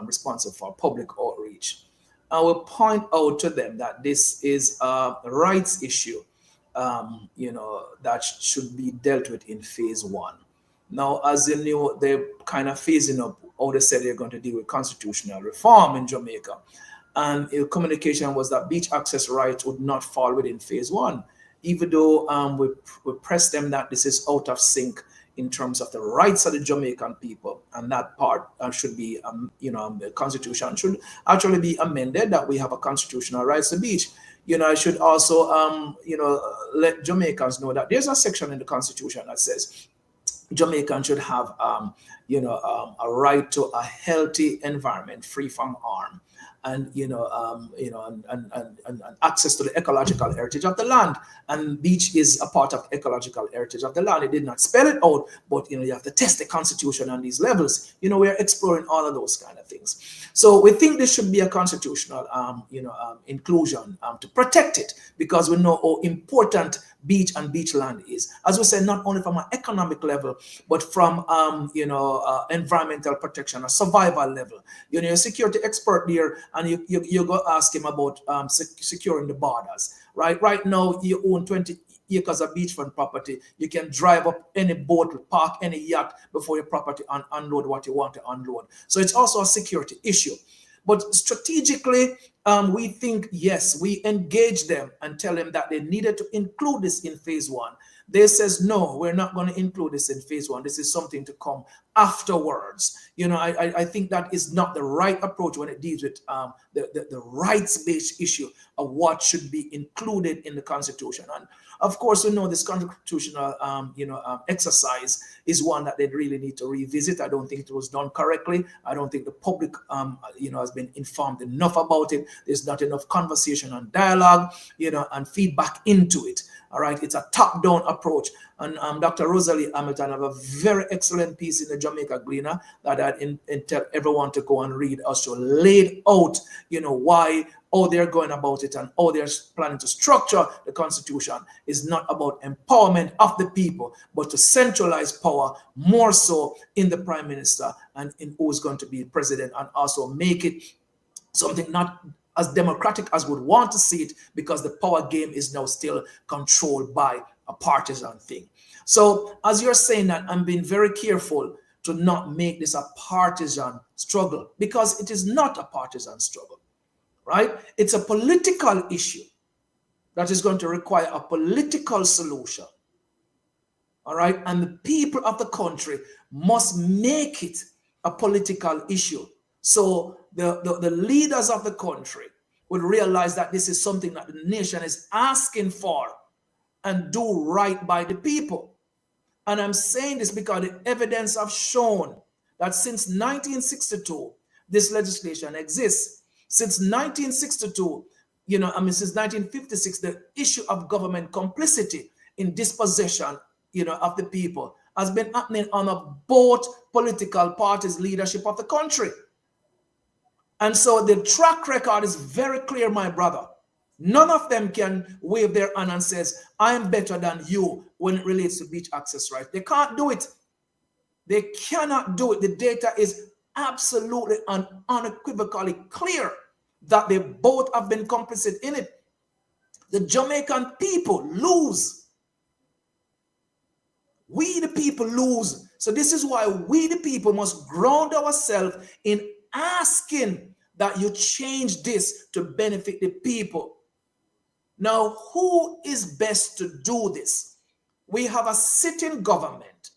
responsible for public outreach. I will point out to them that this is a rights issue, that should be dealt with in phase one. Now, as you know, they're kind of phasing up how they said they're going to deal with constitutional reform in Jamaica. And the communication was that beach access rights would not fall within phase one, even though we pressed them that this is out of sync in terms of the rights of the Jamaican people, and that part should be, the constitution should actually be amended, that we have a constitutional rights to beach. I should also, let Jamaicans know that there's a section in the constitution that says Jamaicans should have, a right to a healthy environment free from harm, and access to the ecological heritage of the land. And beach is a part of ecological heritage of the land. It did not spell it out, but you have to test the constitution on these levels. We're exploring all of those kind of things. So we think this should be a constitutional, inclusion to protect it, because we know how important beach and beach land is. As we said, not only from an economic level, but from environmental protection, a survival level. You're a security expert there, and you go ask him about securing the borders. Right now, you own 20 acres of beachfront property. You can drive up any boat, park any yacht before your property and unload what you want to unload. So it's also a security issue. But strategically, we think, yes, we engage them and tell them that they needed to include this in phase one. They says, no, we're not going to include this in phase one. This is something to come afterwards. I think that is not the right approach when it deals with the rights-based issue of what should be included in the Constitution. And of course, we know this constitutional exercise is one that they really need to revisit. I don't think it was done correctly. I don't think the public has been informed enough about it. There's not enough conversation and dialogue, and feedback into it. All right, it's a top-down approach. And Dr. Rosalie Hamilton have a very excellent piece in the Jamaica Gleaner that I tell everyone to go and read, as to laid out, how they're going about it and how they're planning to structure the Constitution is not about empowerment of the people, but to centralize power more so in the Prime Minister and in who's going to be president, and also make it something not as democratic as would want to see it, because the power game is now still controlled by a partisan thing. So as you're saying that, I'm being very careful to not make this a partisan struggle, because it is not a partisan struggle, right? It's a political issue that is going to require a political solution, all right? And the people of the country must make it a political issue. So the leaders of the country will realize that this is something that the nation is asking for, and do right by the people. And I'm saying this because the evidence have shown that since 1962, this legislation exists. Since 1962, since 1956, the issue of government complicity in dispossession, of the people has been happening under both political parties' leadership of the country. And so the track record is very clear, my brother. None of them can wave their hand and says, I am better than you when it relates to beach access rights. They can't do it. They cannot do it. The data is absolutely and unequivocally clear that they both have been complicit in it. The Jamaican people lose. We the people lose. So this is why we the people must ground ourselves in asking that you change this to benefit the people. Now, who is best to do this? We have a sitting government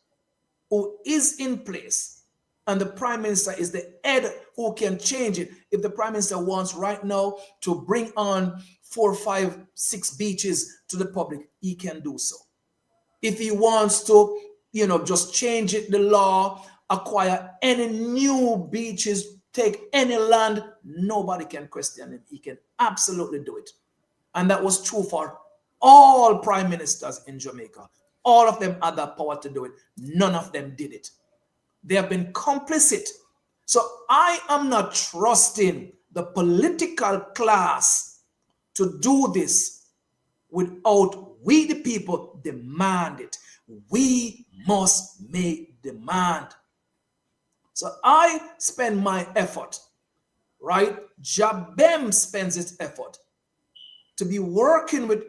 who is in place, and the Prime Minister is the head who can change it. If the Prime Minister wants right now to bring on 4, 5, 6 beaches to the public, he can do so. If he wants to, just change it, the law, acquire any new beaches, take any land, nobody can question him. He can absolutely do it. And that was true for all prime ministers in Jamaica. All of them had that power to do it. None of them did it. They have been complicit. So I am not trusting the political class to do this without we the people demand it. We must make demand. So I spend my effort, right? Jabem spends its effort to be working with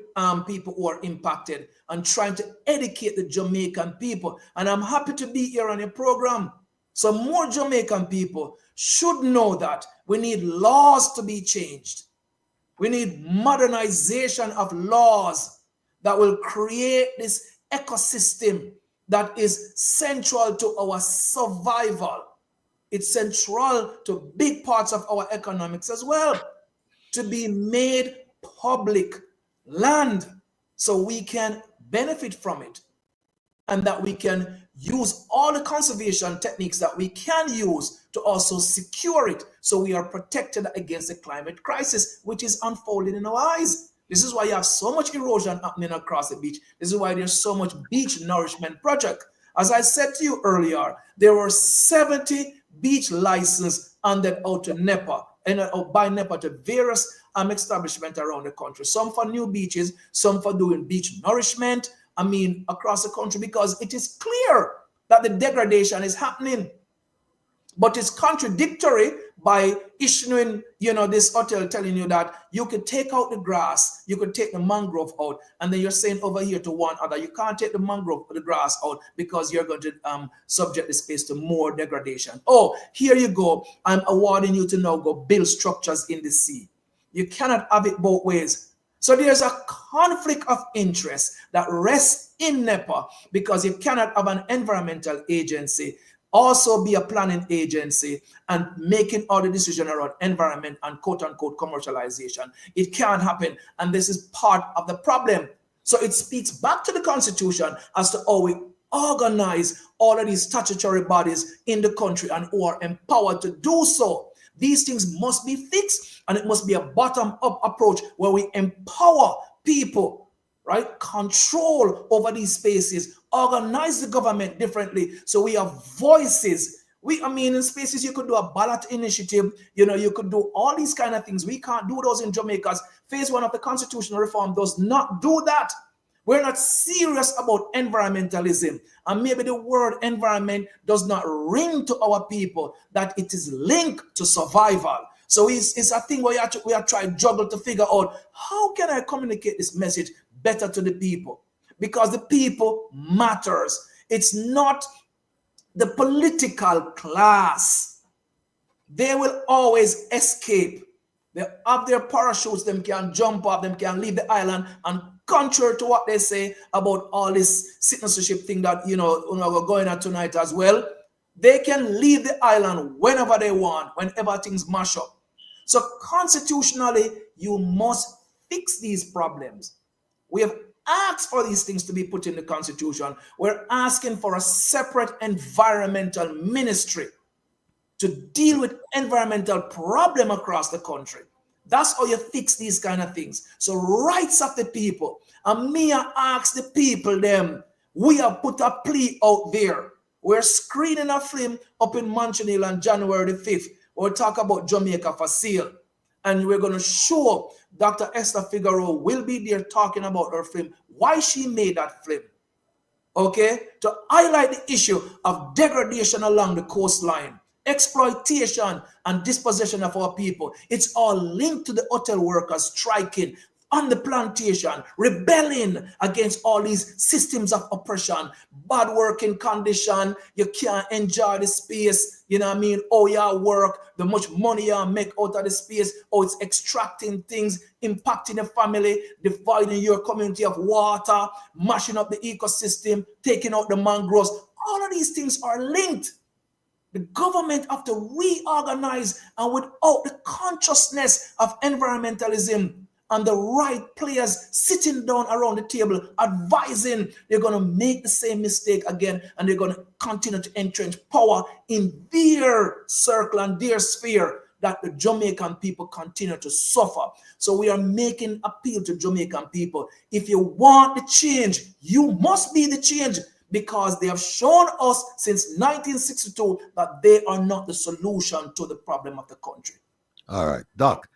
people who are impacted and trying to educate the Jamaican people. And I'm happy to be here on your program. So more Jamaican people should know that we need laws to be changed. We need modernization of laws that will create this ecosystem that is central to our survival. It's central to big parts of our economics as well, to be made public land so we can benefit from it, and that we can use all the conservation techniques that we can use to also secure it so we are protected against the climate crisis, which is unfolding in our eyes. This is why you have so much erosion happening across the beach. This is why there's so much beach nourishment project. As I said to you earlier, there were 70 beach licenses handed out to NEPA and by NEPA to various establishments around the country. Some for new beaches, some for doing beach nourishment. Across the country, because it is clear that the degradation is happening. But it's contradictory by issuing, this hotel telling you that you could take out the grass, you could take the mangrove out, and then you're saying over here to one other, you can't take the mangrove or the grass out because you're going to subject the space to more degradation. Oh, here you go. I'm awarding you to now go build structures in the sea. You cannot have it both ways. So there's a conflict of interest that rests in NEPA, because you cannot have an environmental agency also be a planning agency and making all the decisions around environment and quote-unquote commercialization. It can't happen, and this is part of the problem. So it speaks back to the Constitution as to how we organize all of these statutory bodies in the country and who are empowered to do so. These things must be fixed, and it must be a bottom-up approach where we empower people, right? Control over these spaces, organize the government differently so we have voices. In spaces you could do a ballot initiative, you could do all these kind of things. We can't do those in Jamaica. Phase 1 of the constitutional reform does not do that. We're not serious about environmentalism. And maybe the word environment does not ring to our people that it is linked to survival. So it's a thing where we are trying to juggle to figure out, how can I communicate this message better to the people? Because the people matters. It's not the political class. They will always escape. They have their parachutes, them can jump off, them can leave the island, and contrary to what they say about all this citizenship thing that, we're going on tonight as well, they can leave the island whenever they want, whenever things mash up. So constitutionally, you must fix these problems. We have asked for these things to be put in the Constitution. We're asking for a separate environmental ministry to deal with environmental problem across the country. That's how you fix these kind of things. So rights of the people. And me, I ask the people them, We have put a plea out there. We're screening a film up in Montreal on January the 5th. We'll talk about Jamaica for sale. And we're going to show Dr. Esther Figueroa will be there talking about her film, why she made that film. Okay? To highlight the issue of degradation along the coastline, exploitation and dispossession of our people. It's all linked to the hotel workers striking on the plantation, rebelling against all these systems of oppression, bad working condition. You can't enjoy the space, you know what I mean? Oh, yeah, work, the much money you make out of the space, oh, it's extracting things, impacting the family, dividing your community of water, mashing up the ecosystem, taking out the mangroves. All of these things are linked. The government have to reorganize, and without the consciousness of environmentalism and the right players sitting down around the table advising, they're going to make the same mistake again, and they're going to continue to entrench power in their circle and their sphere, that the Jamaican people continue to suffer. So we are making appeal to Jamaican people. If you want the change, you must be the change, because they have shown us since 1962 that they are not the solution to the problem of the country. All right, Doc,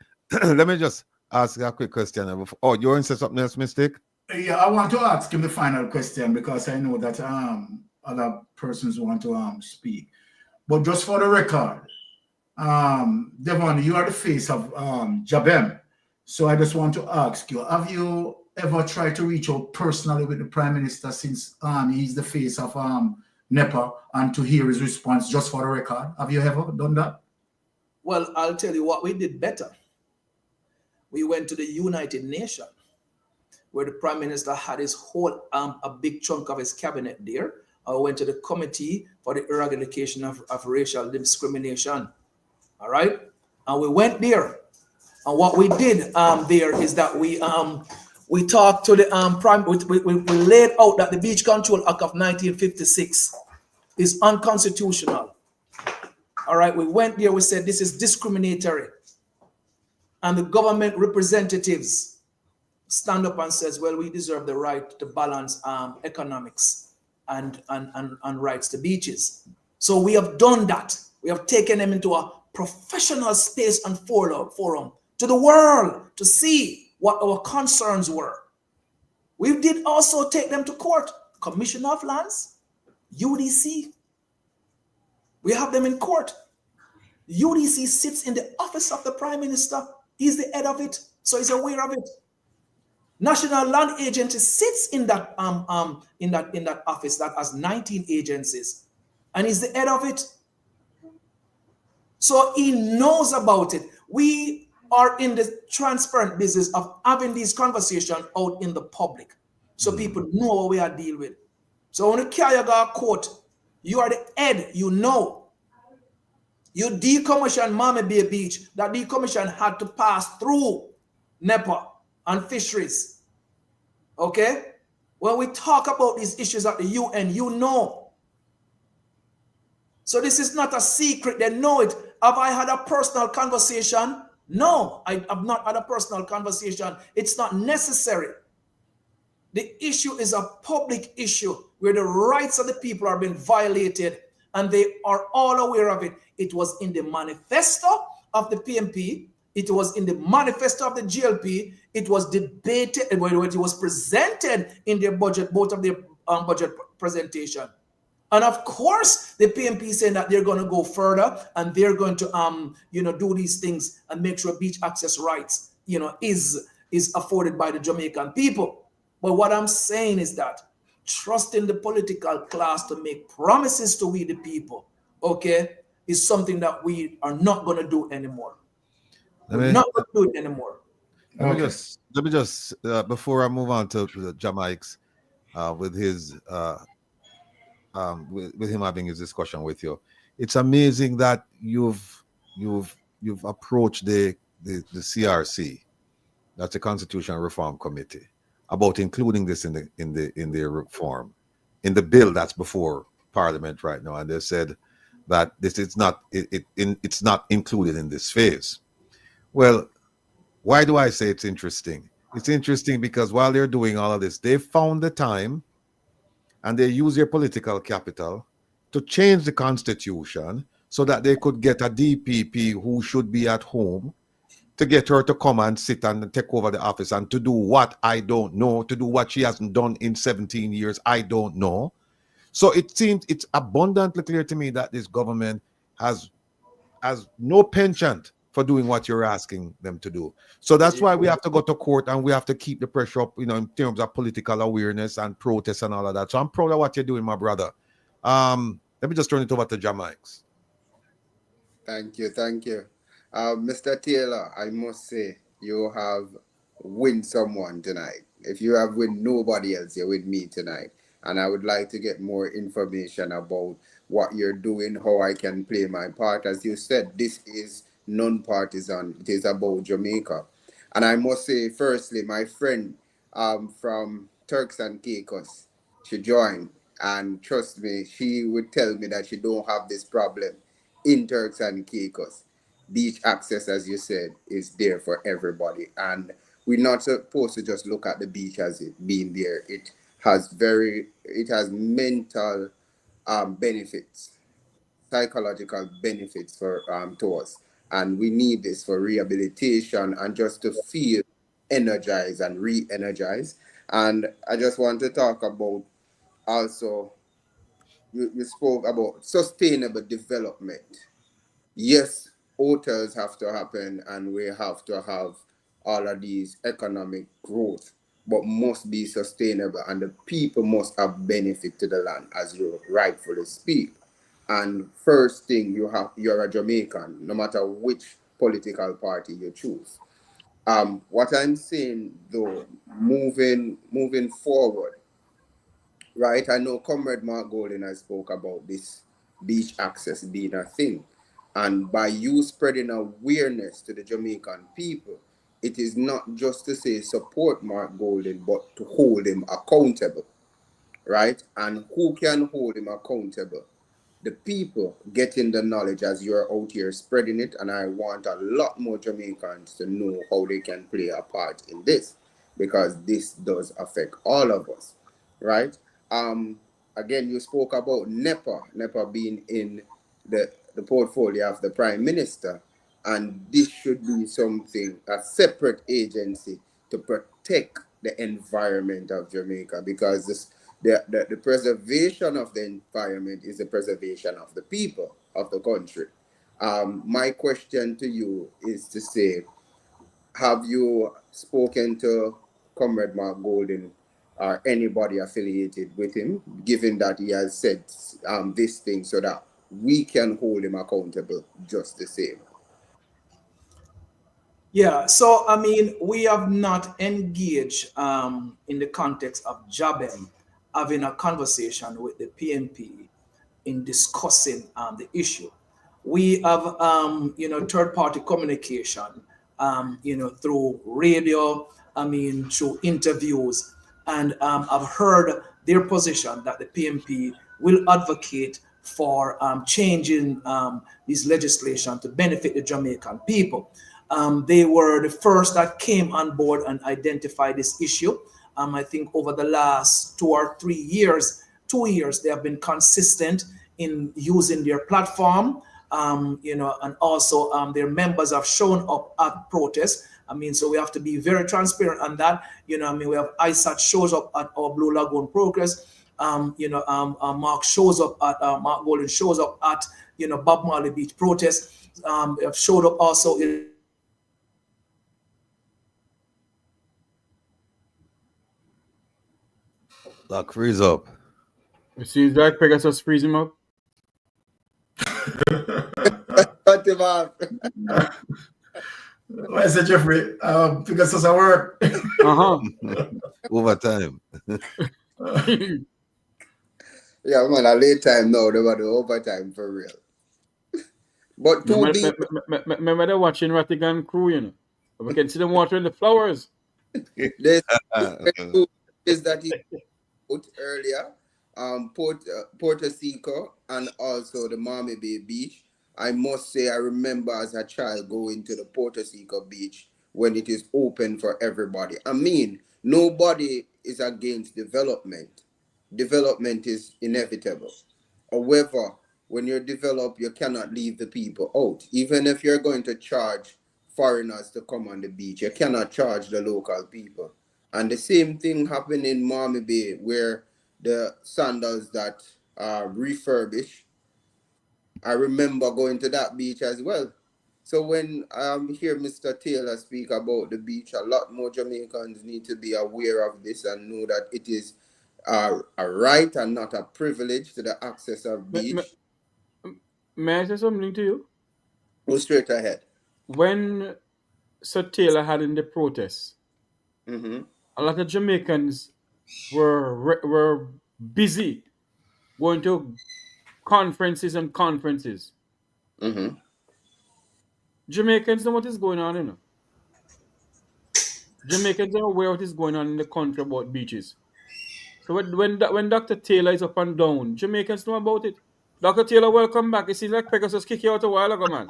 let me just ask a quick question. Oh, you want to say something else, Mystic? Yeah, I want to ask him the final question, because I know that other persons want to speak. But just for the record, Devon, you are the face of Jabem. So I just want to ask you, have you ever tried to reach out personally with the Prime Minister, since he's the face of NEPA, and to hear his response, just for the record? Have you ever done that? Well, I'll tell you what we did better. We went to the United Nations, where the Prime Minister had his whole, a big chunk of his cabinet there. I went to the Committee for the Eradication of Racial Discrimination. All right? And we went there. And what we did there is that we talked to the Prime, we laid out that the Beach Control Act of 1956 is unconstitutional. All right? We went there, we said this is discriminatory. And the government representatives stand up and says, well, we deserve the right to balance economics and rights to beaches. So we have done that. We have taken them into a professional space and forum to the world to see what our concerns were. We did also take them to court. Commission of Lands, UDC. We have them in court. UDC sits in the office of the Prime Minister. He's the head of it, so he's aware of it. National Land Agency sits in that office that has 19 agencies, and he's the head of it. So he knows about it. We are in the transparent business of having these conversations out in the public, so people know what we are dealing with. So when you carry a court, you are the head, you know. You decommission Mama Bay Beach. That decommission had to pass through NEPA and fisheries. Okay? When we talk about these issues at the UN, you know. So this is not a secret. They know it. Have I had a personal conversation? No, I have not had a personal conversation. It's not necessary. The issue is a public issue where the rights of the people are being violated, and they are all aware of it. It was in the manifesto of the PMP. It was in the manifesto of the GLP. It was debated, it was presented in their budget, both of their budget presentation. And of course, the PMP saying that they're going to go further, and they're going to, do these things and make sure beach access rights, is afforded by the Jamaican people. But what I'm saying is that trusting the political class to make promises to we the people, okay, is something that we are not going to do anymore. We're not going to do it anymore. Let me just before I move on to the Jamaics, with his with him having his discussion with you, it's amazing that you've approached the CRC, that's the Constitutional Reform Committee, about including this in the reform, in the bill that's before Parliament right now, and they said that this is not it's not included in this phase. Well, why do I say it's interesting? It's interesting because while they're doing all of this, they found the time and they use their political capital to change the constitution so that they could get a DPP who should be at home, to get her to come and sit and take over the office and to do what I don't know, to do what she hasn't done in 17 years, I don't know. So it seems it's abundantly clear to me that this government has no penchant for doing what you're asking them to do. So that's why we have to go to court and we have to keep the pressure up, in terms of political awareness and protest and all of that. So I'm proud of what you're doing, my brother. Let me just turn it over to Jamikes. Thank you, thank you. Mr. Taylor, I must say, you have win someone tonight. If you have win nobody else, you're with me tonight. And I would like to get more information about what you're doing, how I can play my part. As you said, this is non-partisan. It is about Jamaica. And I must say, firstly, my friend from Turks and Caicos, she joined. And trust me, she would tell me that she don't have this problem in Turks and Caicos. Beach access, as you said, is there for everybody. And we're not supposed to just look at the beach as it being there. It has mental benefits, psychological benefits for to us. And we need this for rehabilitation and just to feel energized and re-energized. And I just want to talk about also, you spoke about sustainable development. Yes, hotels have to happen and we have to have all of these economic growth, but must be sustainable and the people must have benefit to the land, as you rightfully speak. And first thing, you're a Jamaican, no matter which political party you choose. What I'm saying though, moving forward, right? I know Comrade Mark Golden has spoke about this beach access being a thing. And by you spreading awareness to the Jamaican people, it is not just to say support Mark Golden, but to hold him accountable, right? And who can hold him accountable? The people getting the knowledge as you're out here spreading it. And I want a lot more Jamaicans to know how they can play a part in this, because this does affect all of us, right? Again, you spoke about NEPA being in the portfolio of the Prime Minister. And this should be something, a separate agency to protect the environment of Jamaica, because the preservation of the environment is the preservation of the people of the country. My question to you is to say, have you spoken to Comrade Mark Golden or anybody affiliated with him, given that he has said this thing, so that we can hold him accountable just the same? Yeah, so I mean, we have not engaged in the context of Jabem having a conversation with the PNP in discussing the issue. We have, third party communication, through radio, I mean, through interviews, and I've heard their position that the PNP will advocate for changing this legislation to benefit the Jamaican people. They were the first that came on board and identified this issue. I think over the last 2 or 3 years, 2 years, they have been consistent in using their platform, and also their members have shown up at protests. I mean, so we have to be very transparent on that. I mean, we have ISAT shows up at our Blue Lagoon progress. Mark shows up at Mark Golden shows up at Bob Marley Beach protests. Have showed up also in Lock freeze up. It seems like Pegasus freeze him up. Cut him off. What is it, Jeffrey? Because it's a work. Overtime. Yeah, man, a late time now, they were the overtime for real. But Remember they're watching Rattigan crew, We can see them watering the flowers. This is that he put earlier, Puerto Rico and also the Miami Bay Beach. I must say, I remember as a child going to the Puerto Rico beach when it is open for everybody. I mean, nobody is against development, development is inevitable. However, when you develop, you cannot leave the people out. Even if you're going to charge foreigners to come on the beach, you cannot charge the local people. And the same thing happened in Miami Bay, where the sandals that are refurbished, I remember going to that beach as well. So when I hear Mr. Taylor speak about the beach, a lot more Jamaicans need to be aware of this and know that it is a right and not a privilege to the access of May, may, beach. may I say something to you? Go straight ahead. When Sir Taylor had in the protests, Mm-hmm. a lot of Jamaicans were busy going to conferences and conferences. Mm-hmm. Jamaicans know what is going on, you know. Jamaicans are aware what is going on in the country about beaches. So when Dr. Taylor is up and down, Jamaicans know about it. Dr. Taylor, welcome back. It seems like Pegasus kicked you out a while ago, man.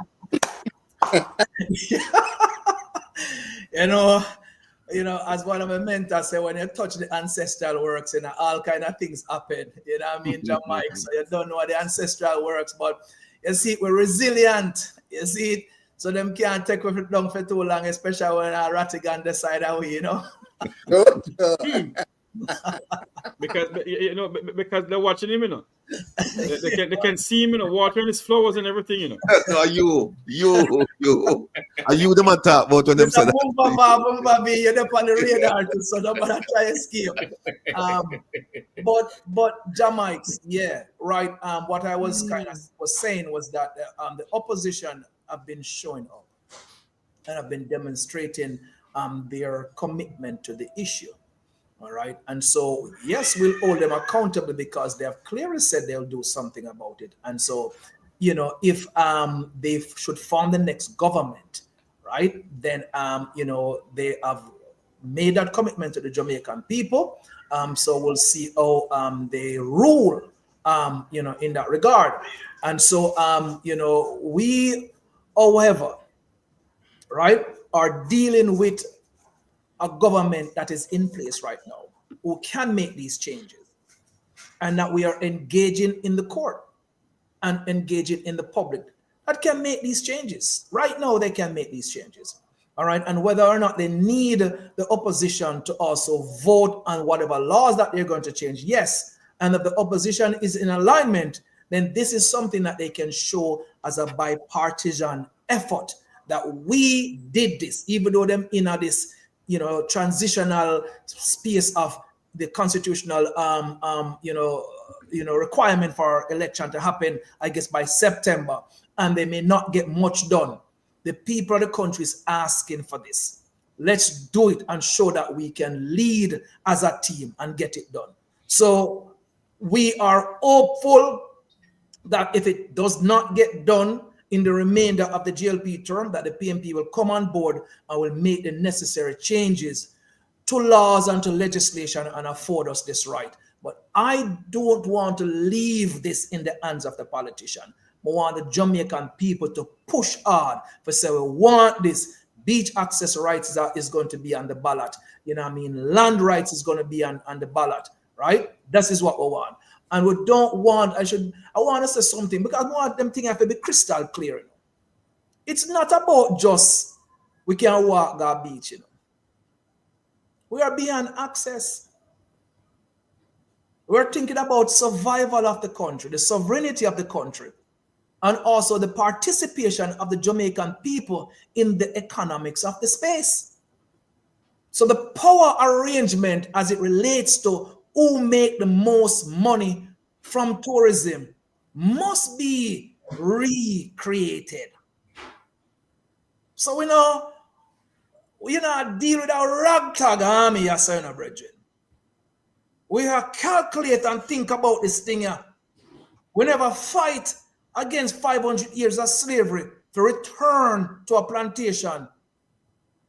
You know, as one of my mentors say, when you touch the ancestral works, all kind of things happen. You know what I mean, Jamaica? So you don't know what the ancestral works, but you see, we're resilient. You see it? So them can't take it down for too long, especially when Rattigan decide that way, Because because they're watching him, They can see him, watering his flowers and everything, No, you. Are you the man talk about when them said that? You're up on the radar too, so nobody try to escape. But Jamaica, yeah, right. What I was kind of was saying was that the opposition have been showing up and have been demonstrating their commitment to the issue. All right. And so, yes, we'll hold them accountable because they have clearly said they'll do something about it. And so, if they should form the next government, right, then, they have made that commitment to the Jamaican people. So we'll see how they rule, in that regard. And so, we, however, right, are dealing with a government that is in place right now who can make these changes, and that we are engaging in the court and engaging in the public that can make these changes. Right now, they can make these changes. All right. And whether or not they need the opposition to also vote on whatever laws that they're going to change, yes. And if the opposition is in alignment, then this is something that they can show as a bipartisan effort that we did this, even though them in this transitional space of the constitutional requirement for election to happen, I guess, by September, and they may not get much done. The people of the country is asking for this. Let's do it and show that we can lead as a team and get it done. So we are hopeful that if it does not get done in the remainder of the GLP term, that the PMP will come on board and will make the necessary changes to laws and to legislation and afford us this right. But I don't want to leave this in the hands of the politician. I want the Jamaican people to push hard for say we want this. Beach access rights is going to be on the ballot. Land rights is going to be on the ballot, right? This is what we want. And we don't want, I want to say something because I want them things have to be crystal clear. It's not about just we can walk that beach, We are beyond access. We're thinking about survival of the country, the sovereignty of the country, and also the participation of the Jamaican people in the economics of the space. So the power arrangement as it relates to who make the most money from tourism must be recreated. So we know deal with our ragtag army, yes, brethren. We have calculate and think about this thing here. We never fight against 500 years of slavery to return to a plantation.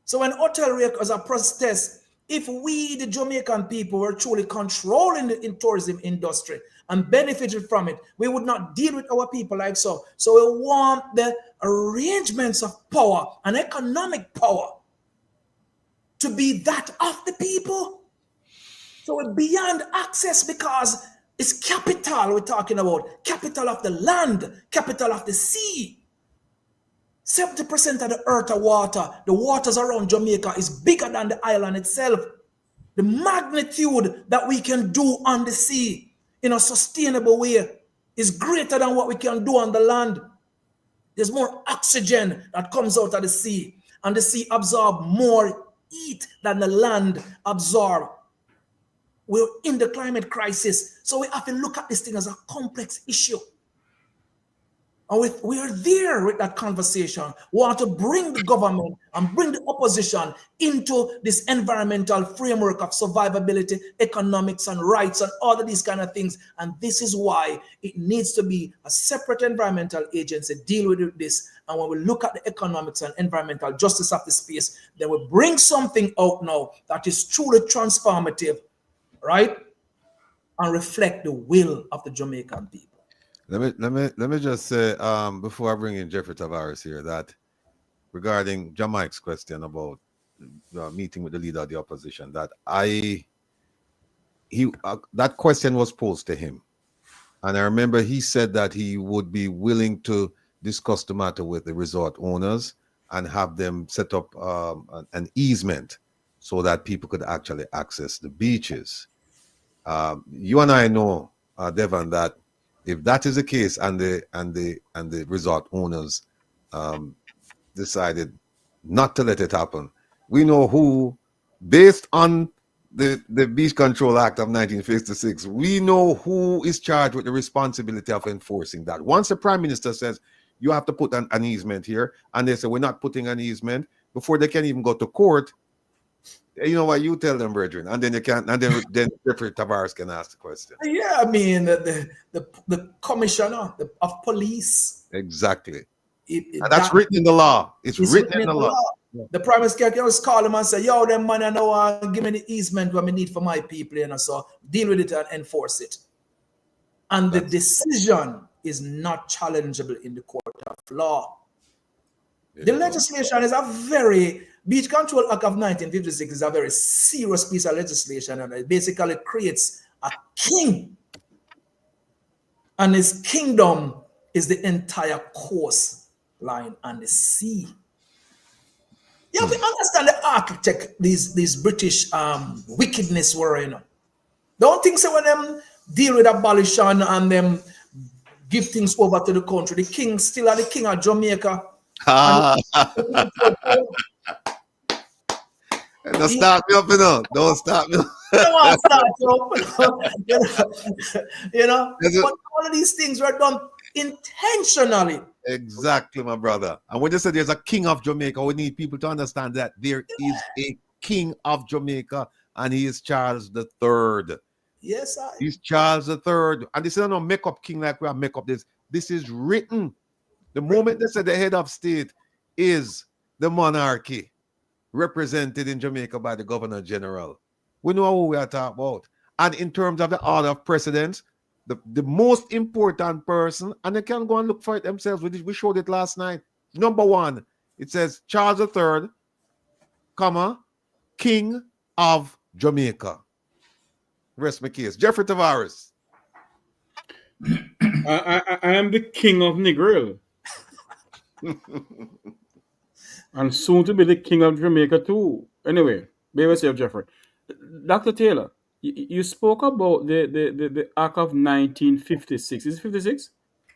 So when hotel workers are protest, if we, the Jamaican people, were truly controlling the tourism industry and benefited from it, we would not deal with our people like so. So we want the arrangements of power and economic power to be that of the people. So we're beyond access because it's capital we're talking about. Capital of the land, capital of the sea. 70% of the earth are water. The waters around Jamaica is bigger than the island itself. The magnitude that we can do on the sea in a sustainable way is greater than what we can do on the land. There's more oxygen that comes out of the sea, and the sea absorbs more heat than the land absorbs. We're in the climate crisis, so we have to look at this thing as a complex issue. And we are there with that conversation. We want to bring the government and bring the opposition into this environmental framework of survivability, economics, and rights, and all of these kind of things. And this is why it needs to be a separate environmental agency deal with this. And when we look at the economics and environmental justice of the space, then we bring something out now that is truly transformative, right? And reflect the will of the Jamaican people. Let me just say, before I bring in Jeffrey Tavares here, that regarding Jamaica's question about meeting with the leader of the opposition, that that question was posed to him, and I remember he said that he would be willing to discuss the matter with the resort owners and have them set up an easement so that people could actually access the beaches. You and I know, Devon, that if that is the case, and the resort owners decided not to let it happen, we know who, based on the Beach Control Act of 1956, we know who is charged with the responsibility of enforcing that. Once the Prime Minister says you have to put an easement here, and they say we're not putting an easement, before they can even go to court, you know what, you tell them, brethren, and then you can, and then Jeffrey Tavares can ask the question. Yeah, I mean the commissioner of police. Exactly. And that's written in the law. It's written in the law. Yeah. The Prime Minister can just call him and say, "Yo, them money, I know, give me the easement what I need for my people, you know, so deal with it and enforce it." And the decision is not challengeable in the court of law. The legislation is a very Beach Control Act of 1956 is a very serious piece of legislation, and it basically creates a king, and his kingdom is the entire coastline and the sea. You have to understand the architect these British wickedness were, you know. Don't think so when them deal with abolition and them give things over to the country. The king still are the king of Jamaica. Don't start me up, you know. Don't start me up. Don't want to start up. You know? But all of these things were done intentionally. Exactly, my brother. And when you say there's a king of Jamaica, we need people to understand that there is a king of Jamaica, and he is Charles III. Yes, sir. He's Charles III. And this is not a make-up king like we are make up this. This is written. The moment they said the head of state is the monarchy represented in Jamaica by the Governor General, we know who we are talking about. And in terms of the order of precedence, the most important person, and they can go and look for it themselves. We showed it last night. Number one, it says Charles III, comma, King of Jamaica. Rest my case. Jeffrey Tavares. I am the king of Negril. And soon to be the king of Jamaica too. Anyway, be yourself, Jeffrey. Dr. Taylor, you spoke about the Act of 1956. Is it 56?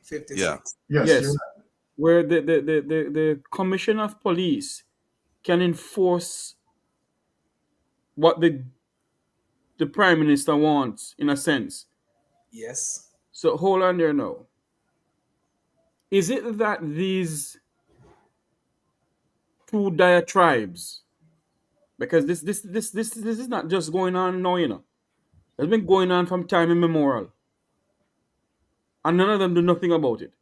56. Yeah. Yes. Where the Commission of Police can enforce what the Prime Minister wants, in a sense. Yes. So hold on there now. Is it that these two diatribes, because this is not just going on now, you know. It's been going on from time immemorial. And none of them do nothing about it.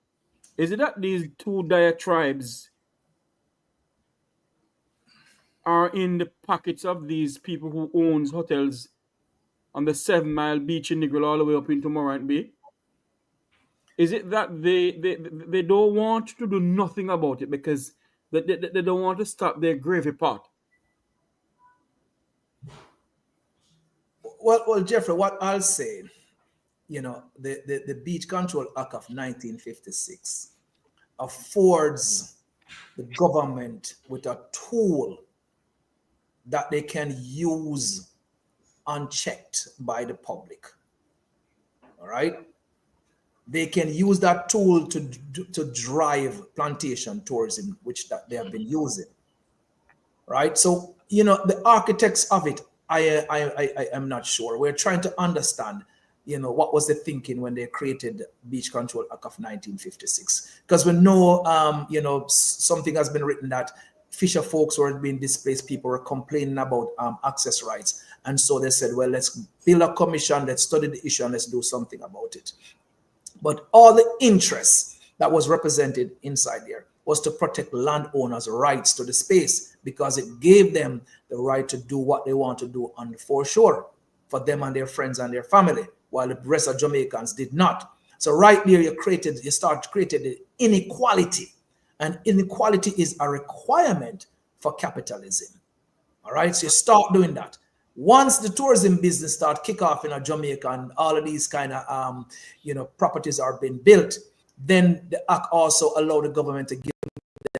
Is it that these two diatribes are in the pockets of these people who owns hotels on the 7 Mile beach in Negril all the way up into Morant Bay? Is it that they don't want to do nothing about it because they don't want to stop their gravy pot? Well, Jeffrey, what I'll say, the Beach Control Act of 1956 affords the government with a tool that they can use unchecked by the public. All right. They can use that tool to drive plantation tourism, which that they have been using. Right. So, the architects of it, I am not sure. We're trying to understand, what was the thinking when they created Beach Control Act of 1956? Because we know, something has been written that fisher folks were being displaced, people were complaining about access rights. And so they said, well, let's build a commission, let's study the issue, and let's do something about it. But all the interest that was represented inside there was to protect landowners' rights to the space, because it gave them the right to do what they want to do on the foreshore for them and their friends and their family, while the rest of Jamaicans did not. So right there, you start creating the inequality, and inequality is a requirement for capitalism. All right, so you start doing that. Once the tourism business start kick off in Jamaica and all of these kind of properties are being built, then the act also allow the government to give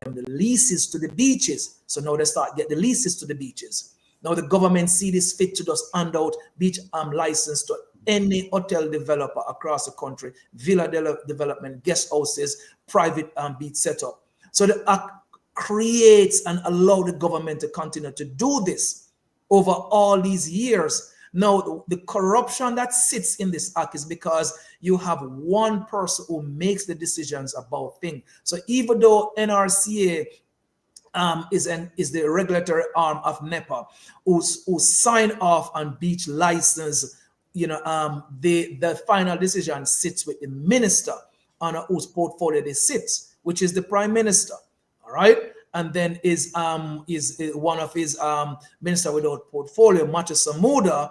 them the leases to the beaches. So now they start get the leases to the beaches. Now the government see this fit to just hand out beach license to any hotel developer across the country, villa development, guest houses, private beach setup. So the act creates and allow the government to continue to do this over all these years. Now, the corruption that sits in this act is because you have one person who makes the decisions about things. So even though NRCA is the regulatory arm of NEPA, who sign off on beach license, the final decision sits with the minister on whose portfolio they sit, which is the prime minister. All right. And then is one of his minister without portfolio, Matthew Samuda,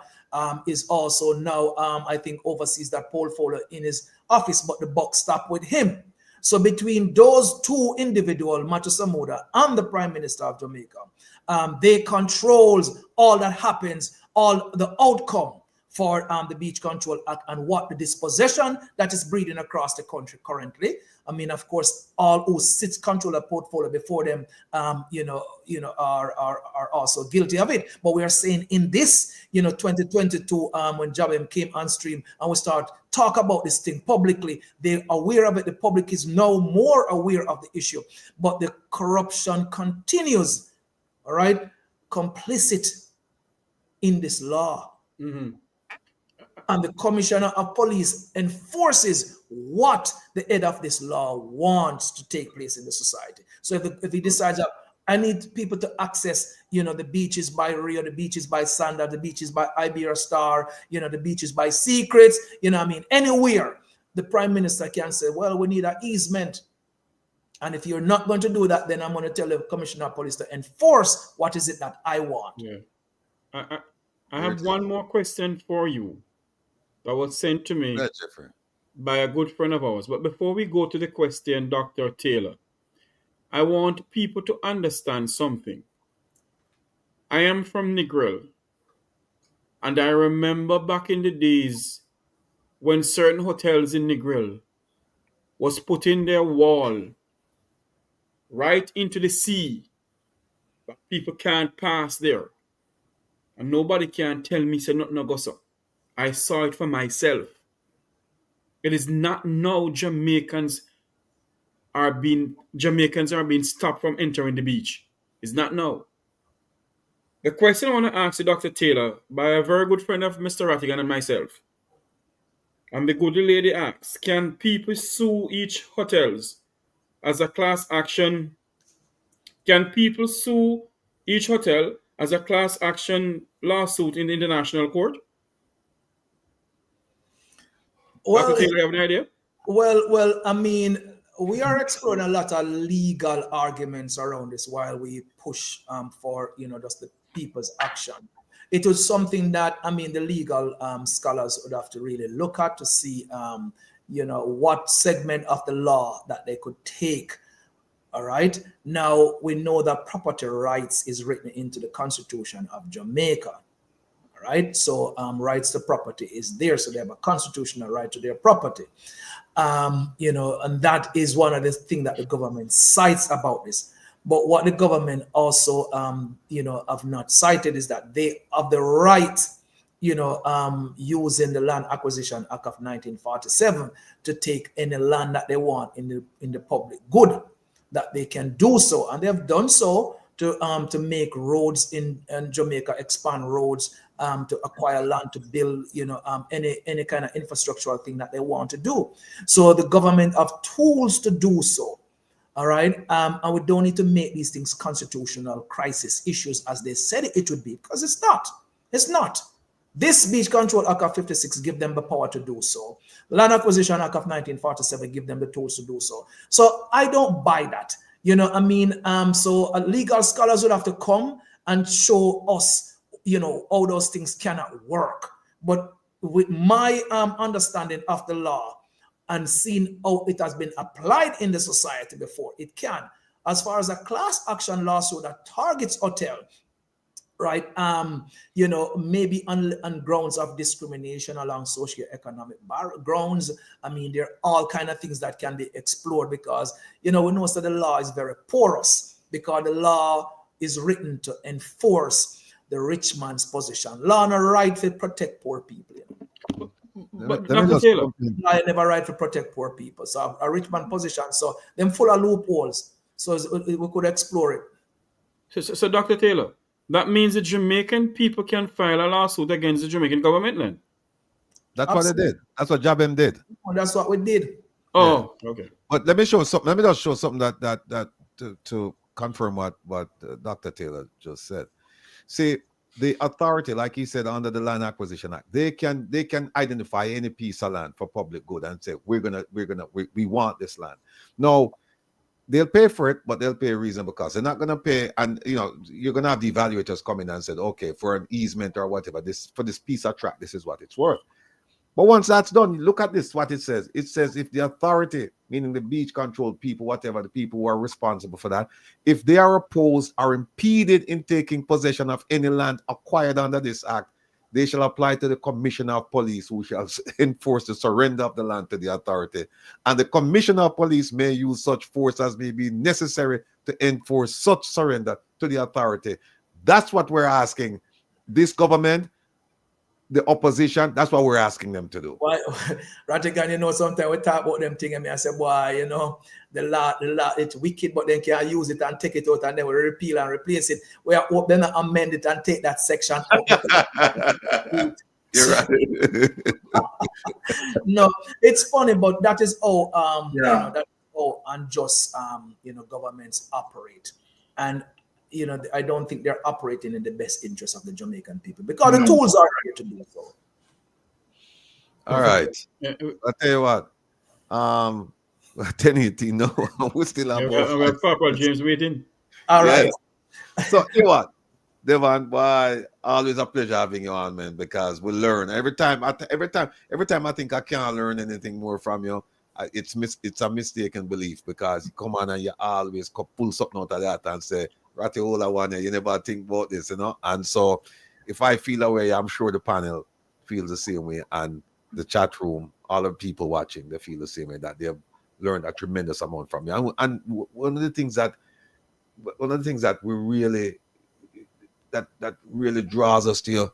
is also now, I think, oversees that portfolio in his office, but the buck stopped with him. So between those two individuals, Matthew Samuda and the Prime Minister of Jamaica, they controls all that happens, all the outcome for the Beach Control Act and what the dispossession that is breeding across the country currently. I mean, of course, all who sits control a portfolio before them, are also guilty of it. But we are saying in this, 2022, when Jabem came on stream and we start talk about this thing publicly, they're aware of it. The public is now more aware of the issue, but the corruption continues. All right, complicit in this law. Mm-hmm. And the commissioner of police enforces what the head of this law wants to take place in the society. So if he decides that I need people to access, the beaches by Rio, the beaches by Sanda, the beaches by Iberia Star, the beaches by Secrets, anywhere, the prime minister can say, well, we need an easement. And if you're not going to do that, then I'm going to tell the commissioner of police to enforce what is it that I want. Yeah. I have one more question for you that was sent to me by a good friend of ours. But before we go to the question, Dr. Taylor, I want people to understand something. I am from Negril, and I remember back in the days when certain hotels in Negril was putting their wall right into the sea, but people can't pass there. And nobody can tell me, say, nothing go so. I saw it for myself. It is not now Jamaicans are being stopped from entering the beach. It's not now. The question I want to ask you, Dr. Taylor, by a very good friend of Mr. Rattigan and myself, and the good lady asks, can people sue each hotels as a class action? Can people sue each hotel as a class action lawsuit in the international court? Well, Dr. Taylor, you have an idea? Well, I mean, we are exploring a lot of legal arguments around this while we push for, just the people's action. It was something that, the legal scholars would have to really look at to see, what segment of the law that they could take. All right. Now, we know that property rights is written into the Constitution of Jamaica. All right? So rights to property is there. So they have a constitutional right to their property. And that is one of the things that the government cites about this. But what the government also, have not cited is that they have the right, using the Land Acquisition Act of 1947 to take any land that they want in the public good, that they can do so, and they have done so to make roads in Jamaica, expand roads, to acquire land to build, any kind of infrastructural thing that they want to do. So the government have tools to do so. All right. And we don't need to make these things constitutional crisis issues as they said it would be, because it's not. It's not. This Beach Control Act of 56 give them the power to do so. Land Acquisition Act of 1947 give them the tools to do so. So I don't buy that. So legal scholars would have to come and show us, how those things cannot work. But with my understanding of the law, and seeing how it has been applied in the society before, it can. As far as a class action lawsuit that targets hotel, right, maybe on grounds of discrimination along socioeconomic grounds. There are all kind of things that can be explored, because, we know that the law is very porous, because the law is written to enforce the rich man's position. Law no right to protect poor people. But Let me Dr. just Taylor, jump in. I never right to protect poor people. So a rich man position. So them full of loopholes. So we could explore it. so Dr. Taylor, that means the Jamaican people can file a lawsuit against the Jamaican government then? That's what they did. That's what Jabem did. And that's what we did. Oh, okay. But let me show something. Let me just show something that to confirm what Dr. Taylor just said. See, the authority, like he said, under the Land Acquisition Act, they can identify any piece of land for public good and say we want this land. No, they'll pay for it, but they'll pay a reasonable cost. They're not gonna pay, and you're gonna have the evaluators come in and said, okay, for an easement or whatever, for this piece of tract, this is what it's worth. But once that's done, look at this, what it says. It says if the authority, meaning the beach control people, whatever, the people who are responsible for that, if they are opposed or impeded in taking possession of any land acquired under this act, they shall apply to the commissioner of police, who shall enforce the surrender of the land to the authority. And the commissioner of police may use such force as may be necessary to enforce such surrender to the authority. That's what we're asking this government, the opposition, that's what we're asking them to do. Why, Rattigan, sometimes we talk about them things, and I say, boy, the law, it's wicked, but then can use it and take it out, and then we repeal and replace it. We are then amend it and take that section out. You're right. No, it's funny, but that is how Yeah. unjust governments operate. And I don't think they're operating in the best interest of the Jamaican people, because the tools are here to do so. All right. Yeah, I'll tell you what. 10:18. No, we still have we have Papa James waiting. All right. So you know what, Devon, boy, always a pleasure having you on, man, because we learn every time. Every time I think I can't learn anything more from you, it's a mistaken belief, because you come on and you always pull something out of that and say, Ratty, all I want, you never think about this, And so, if I feel away, I'm sure the panel feels the same way, and the chat room, all the people watching, they feel the same way, that they have learned a tremendous amount from you. And one of the things that we really that really draws us to you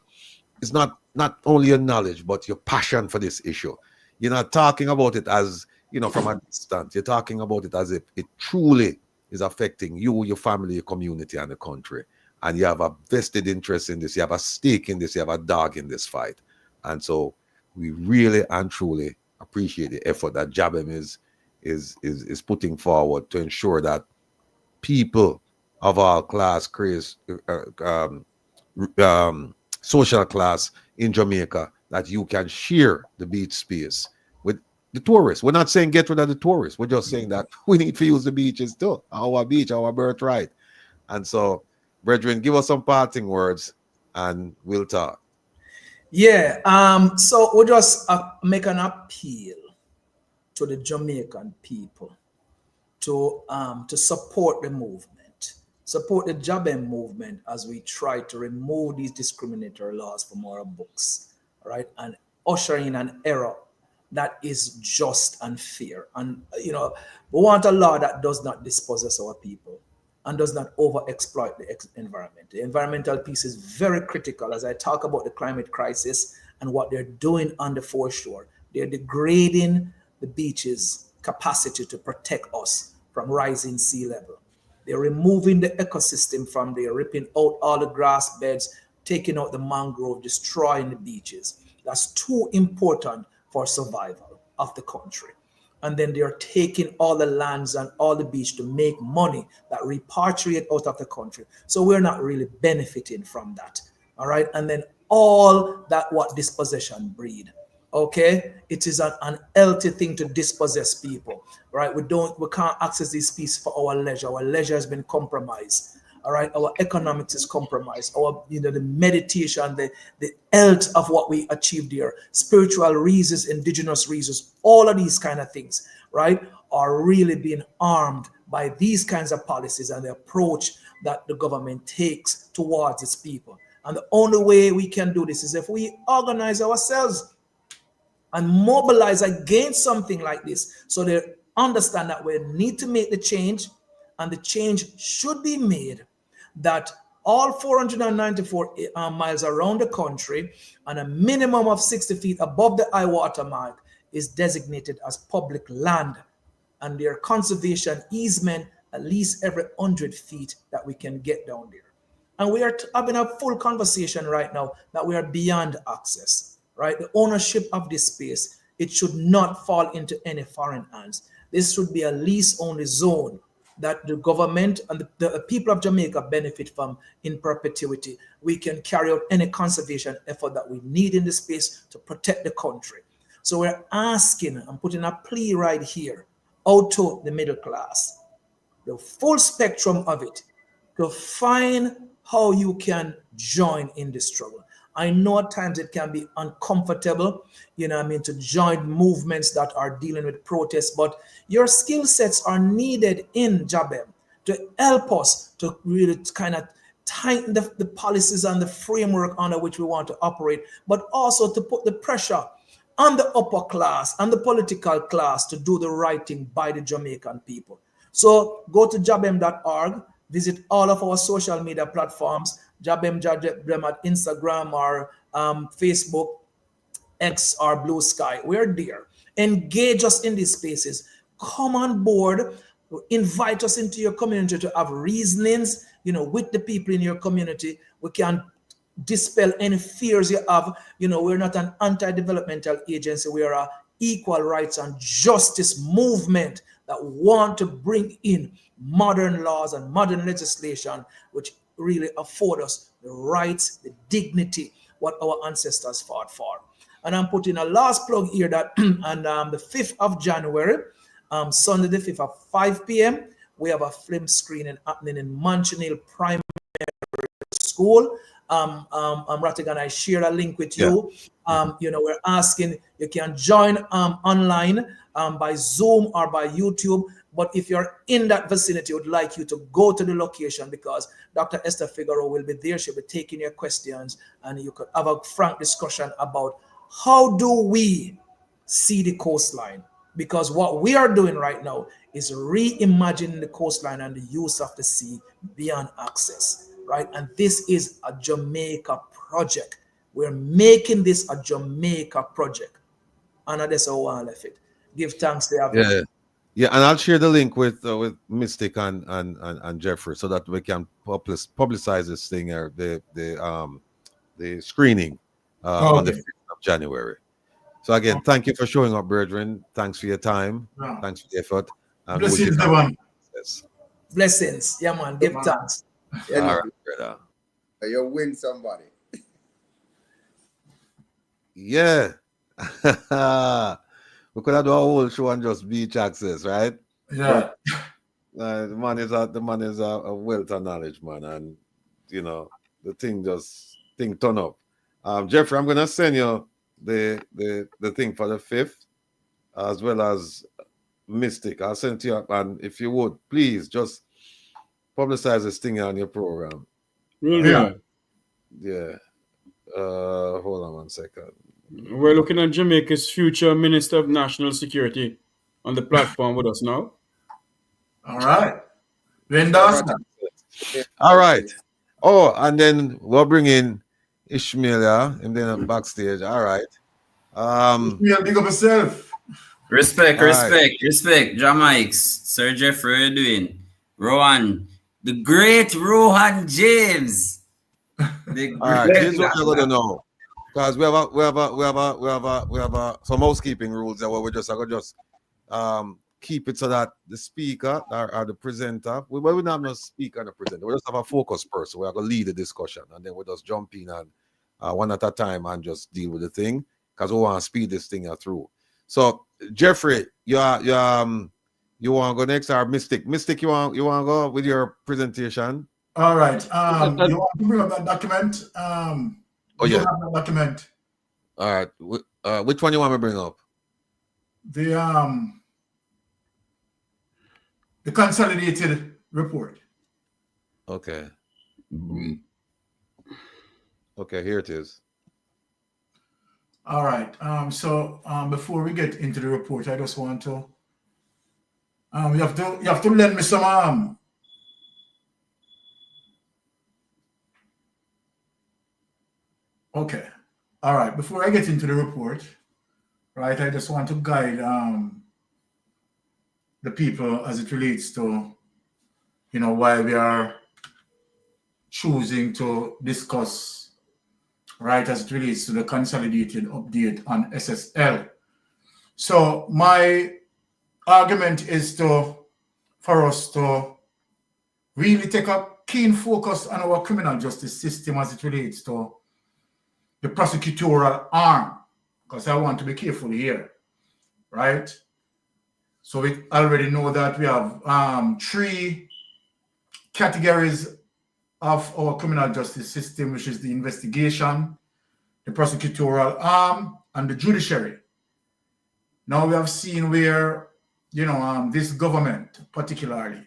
is not only your knowledge, but your passion for this issue. You're not talking about it as from a distance. You're talking about it as if it truly is affecting you, your family, your community, and the country. And you have a vested interest in this. You have a stake in this. You have a dog in this fight. And so we really and truly appreciate the effort that Jabem is putting forward to ensure that people of all class, social class in Jamaica, that you can share the beach space with the tourists. We're not saying get rid of the tourists. We're just saying that we need to use the beaches too. Our beach, our birthright. And so, brethren, give us some parting words and we'll talk. Yeah. So we just make an appeal to the Jamaican people to support the movement, support the Jabem movement as we try to remove these discriminatory laws from our books, right, and usher in an era that is just and fair. And we want a law that does not dispossess our people and does not overexploit the environment. The environmental piece is very critical as I talk about the climate crisis and what they're doing on the foreshore. They're degrading the beaches' capacity to protect us from rising sea level. They're removing the ecosystem from there, ripping out all the grass beds, taking out the mangrove, destroying the beaches. That's too important for survival of the country. And then they're taking all the lands and all the beach to make money that repatriate out of the country. So we're not really benefiting from that. All right. And then all that what dispossession breed. Okay, it is an unhealthy thing to dispossess people, right? We can't access this piece for our leisure. Our leisure has been compromised. All right, our economics is compromised. Our, the meditation, the health of what we achieved here, spiritual reasons, indigenous reasons, all of these kind of things, right, are really being harmed by these kinds of policies and the approach that the government takes towards its people. And the only way we can do this is if we organize ourselves and mobilize against something like this, so they understand that we need to make the change, and the change should be made that all 494 miles around the country and a minimum of 60 feet above the high water mark is designated as public land, and their conservation easement at least every 100 feet that we can get down there. And we are having a full conversation right now that we are beyond access, right? The ownership of this space, it should not fall into any foreign hands. This should be a lease-only zone that the government and the people of Jamaica benefit from in perpetuity. We can carry out any conservation effort that we need in the space to protect the country. So we're asking, I'm putting a plea right here, out to the middle class, the full spectrum of it, to find how you can join in the struggle. I know at times it can be uncomfortable, to join movements that are dealing with protests, but your skill sets are needed in Jabem to help us to really kind of tighten the policies and the framework under which we want to operate, but also to put the pressure on the upper class and the political class to do the right thing by the Jamaican people. So go to jabem.org, visit all of our social media platforms, Jabem at Instagram or Facebook, X or Blue Sky. We're there. Engage us in these spaces. Come on board. Invite us into your community to have reasonings, with the people in your community. We can dispel any fears you have. We're not an anti-developmental agency. We are a equal rights and justice movement that want to bring in modern laws and modern legislation, which really afford us the rights, the dignity, what our ancestors fought for. And I'm putting a last plug here that on the 5th of January, Sunday the 5th at 5 p.m., we have a film screening happening in Mansion Hill Primary School. Rattigan, I share a link with you. We're asking, you can join online by Zoom or by YouTube. But if you're in that vicinity, would like you to go to the location because Dr. Esther Figueroa will be there. She'll be taking your questions and you could have a frank discussion about how do we see the coastline? Because what we are doing right now is reimagining the coastline and the use of the sea beyond access, right? And this is a Jamaica project. We're making this a Jamaica project. And that's how I left it. Give thanks to Yeah, and I'll share the link with Mystic and Jeffrey so that we can publicize this thing here, the screening on the 5th of January. So again, thank you for showing up, brethren. Thanks for your time. Yeah. Thanks for the effort. And Blessings, everyone. Blessings. Yeah, man. Give thanks. All right, brother. You'll win somebody. Yeah. We could have done a whole show on just beach access, right? Yeah. But, the man is a wealth of knowledge, man, and the thing turn up. Jeffrey, I'm gonna send you the thing for the 5th, as well as Mystic. I'll send it to you, and if you would please just publicize this thing on your program. Really? Yeah. Yeah. Hold on 1 second. We're looking at Jamaica's future Minister of National Security on the platform with us now. All right. We endorse that. All right. Oh, and then we'll bring in Ishmael, yeah, and then backstage. All right. Yeah, big up yourself. Respect, All right. respect. Jamaics. Sir Jeffrey, how you doing? Rowan, the great Rohan James. The All right. great. Here's what you're gonna know. Because we have some housekeeping rules that we're just keep it so that the speaker or the presenter, we don't have no speaker and a presenter. We just have a focus person. We're gonna lead the discussion and then we'll just jump in and one at a time and just deal with the thing because we want to speed this thing through. So Jeffrey, you want to go next or Mystic? Mystic, you want to go with your presentation? All right. You want to bring up that document? Oh, you yeah. have that document. All right. Which one you want me to bring up? The consolidated report. Okay. Okay, here it is. All right. So before we get into the report, I just want to you have to lend me some okay. All right. Before I get into the report, right, I just want to guide the people as it relates to why we are choosing to discuss, right, as it relates to the consolidated update on SSL. So my argument is for us to really take a keen focus on our criminal justice system as it relates to the prosecutorial arm, because I want to be careful here, right? So we already know that we have 3 categories of our criminal justice system, which is the investigation, the prosecutorial arm, and the judiciary. Now we have seen where, this government particularly,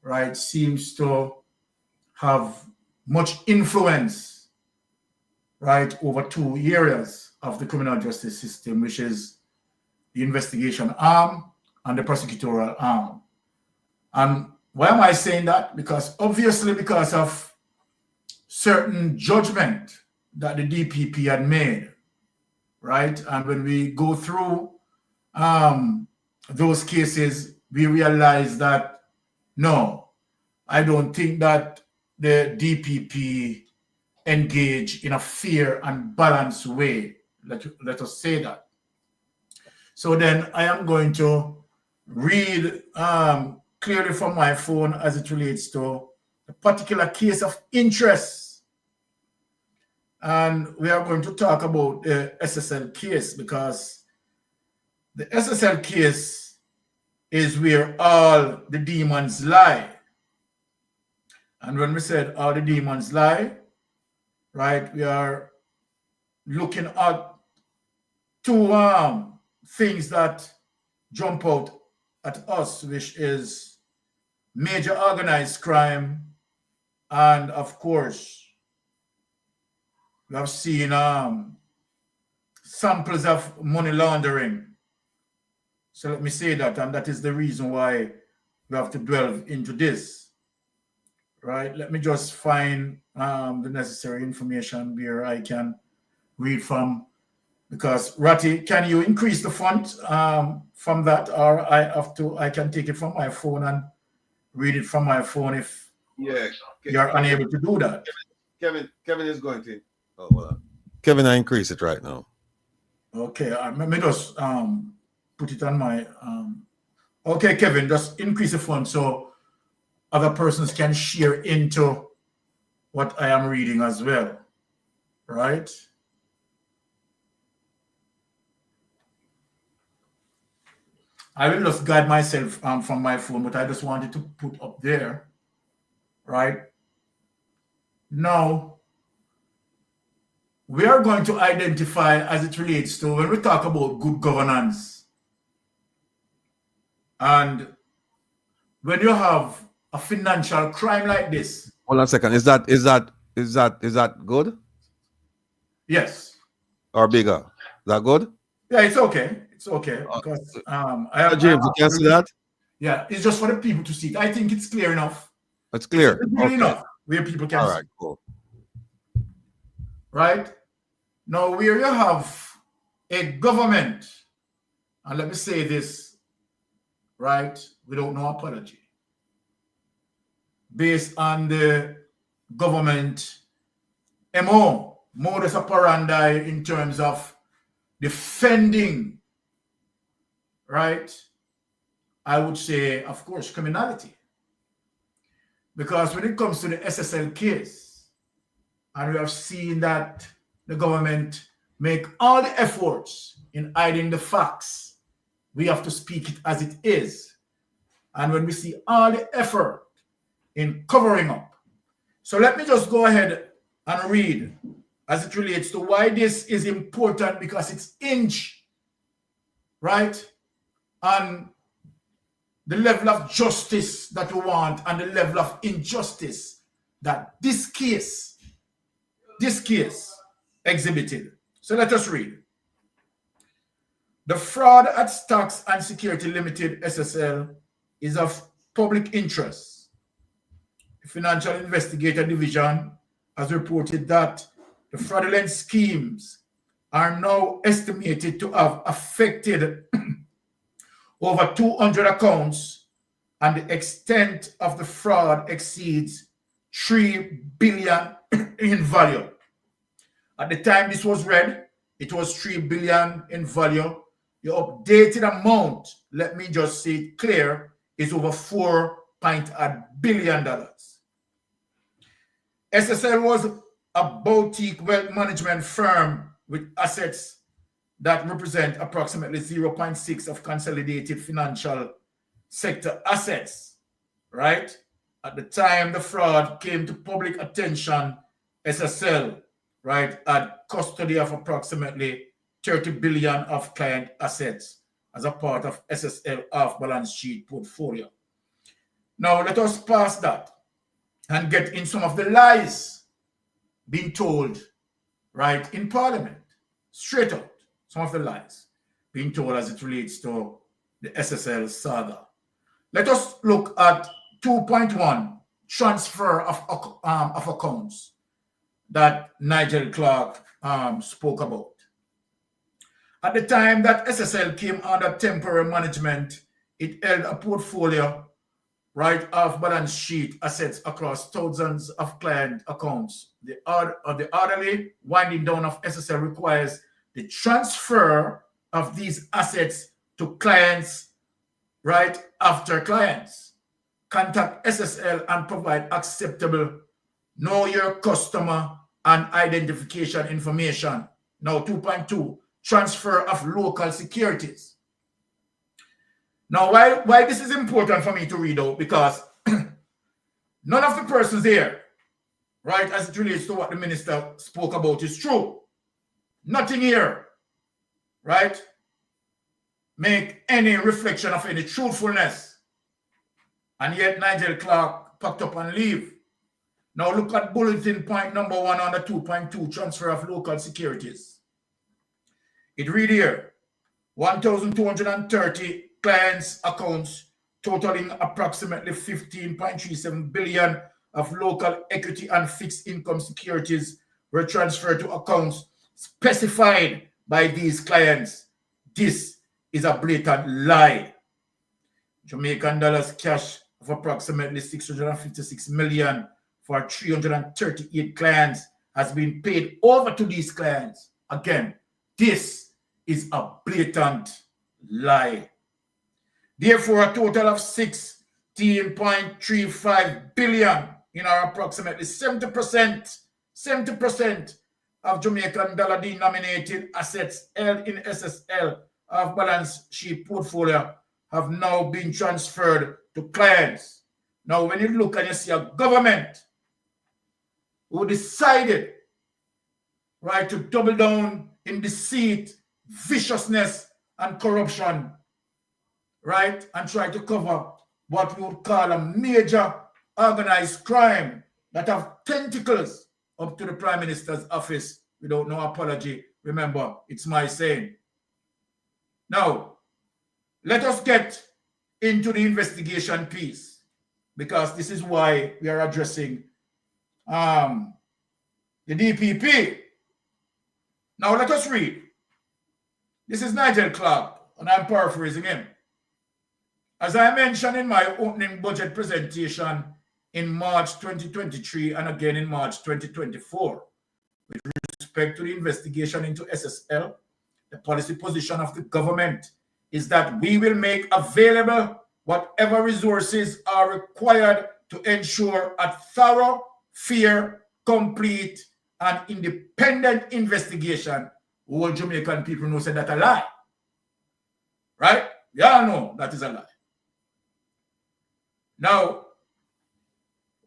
right, seems to have much influence, right, over 2 areas of the criminal justice system, which is the investigation arm and the prosecutorial arm. And why am I saying that? Because obviously because of certain judgment that the DPP had made, right? And when we go through those cases, we realize that, no, I don't think that the DPP engage in a fair and balanced way. Let us say that. So then I am going to read clearly from my phone as it relates to a particular case of interest. And we are going to talk about the SSL case, because the SSL case is where all the demons lie. And when we said all the demons lie, right, we are looking at 2 things that jump out at us, which is major organized crime, and of course, we have seen samples of money laundering. So let me say that, and that is the reason why we have to delve into this, right? Let me just find the necessary information where I can read from, because Ratty, can you increase the font from that, or I can take it from my phone and read it from my phone if you're unable to do that. Kevin is going to. Oh, hold on. Kevin, I increase it right now. Okay, let me just put it on my. Okay, Kevin, just increase the font so other persons can share into what I am reading as well, right? I will just guide myself from my phone, but I just wanted to put up there, right? Now, we are going to identify as it relates to when we talk about good governance. And when you have a financial crime like this. Hold on a second. Is that good Yes. or bigger? Is that good? Yeah, it's okay. It's okay because I have James, you can see that? Yeah, it's just for the people to see it. I think it's clear enough. It's clear. It's really Okay. enough where people can All see. right, cool. Right? Now, where you have a government, and let me say this, right, without no apology, based on the government modus operandi in terms of defending, right, I would say, of course, criminality. Because when it comes to the SSL case, and we have seen that the government make all the efforts in hiding the facts, we have to speak it as it is. And when we see all the effort in covering up. So let me just go ahead and read as it relates to why this is important, because it's hinge, right, on the level of justice that we want and the level of injustice that this case exhibited. So let us read. The fraud at Stocks and Security Limited, SSL, is of public interest. The Financial Investigator Division has reported that the fraudulent schemes are now estimated to have affected over 200 accounts, and the extent of the fraud exceeds 3 billion in value. At the time this was read, it was 3 billion in value. The updated amount, let me just say it clear, is over $4 billion. SSL was a boutique wealth management firm with assets that represent approximately 0.6 of consolidated financial sector assets, right? At the time the fraud came to public attention, SSL, right, had custody of approximately 30 billion of client assets as a part of SSL off-balance sheet portfolio. Now let us pass that and get in some of the lies being told, right, in Parliament, straight out. Some of the lies being told as it relates to the SSL saga. Let us look at 2.1, transfer of accounts that Nigel Clark spoke about. At the time that SSL came under temporary management, it held a portfolio, right, of balance sheet assets across thousands of client accounts. The orderly winding down of SSL requires the transfer of these assets to clients, right, after clients. Contact SSL and provide acceptable know your customer and identification information. Now 2.2, transfer of local securities. Now why this is important for me to read out, because none of the persons here, right, as it relates to what the minister spoke about is true. Nothing here, right, make any reflection of any truthfulness. And yet Nigel Clark packed up and leave. Now look at bulletin point number 1 under 2.2, transfer of local securities. It read here, 1,230 clients' accounts totaling approximately 15.37 billion of local equity and fixed income securities were transferred to accounts specified by these clients. This is a blatant lie. Jamaican dollars cash of approximately 656 million for 338 clients has been paid over to these clients. Again, this is a blatant lie. Therefore, a total of 16.35 billion in our approximately 70% of Jamaican dollar denominated assets held in SSL of balance sheet portfolio have now been transferred to clients. Now, when you look and you see a government who decided, right, to double down in deceit, viciousness, and corruption, right, and try to cover what we would call a major organized crime that have tentacles up to the Prime Minister's office without no apology. Remember, it's my saying. Now, let us get into the investigation piece, because this is why we are addressing the DPP. Now, let us read. This is Nigel Clark, and I'm paraphrasing him. As I mentioned in my opening budget presentation in March 2023 and again in March 2024, with respect to the investigation into SSL, the policy position of the government is that we will make available whatever resources are required to ensure a thorough, fair, complete, and independent investigation. All Jamaican people know said that a lie. Right? We all know that is a lie. Now,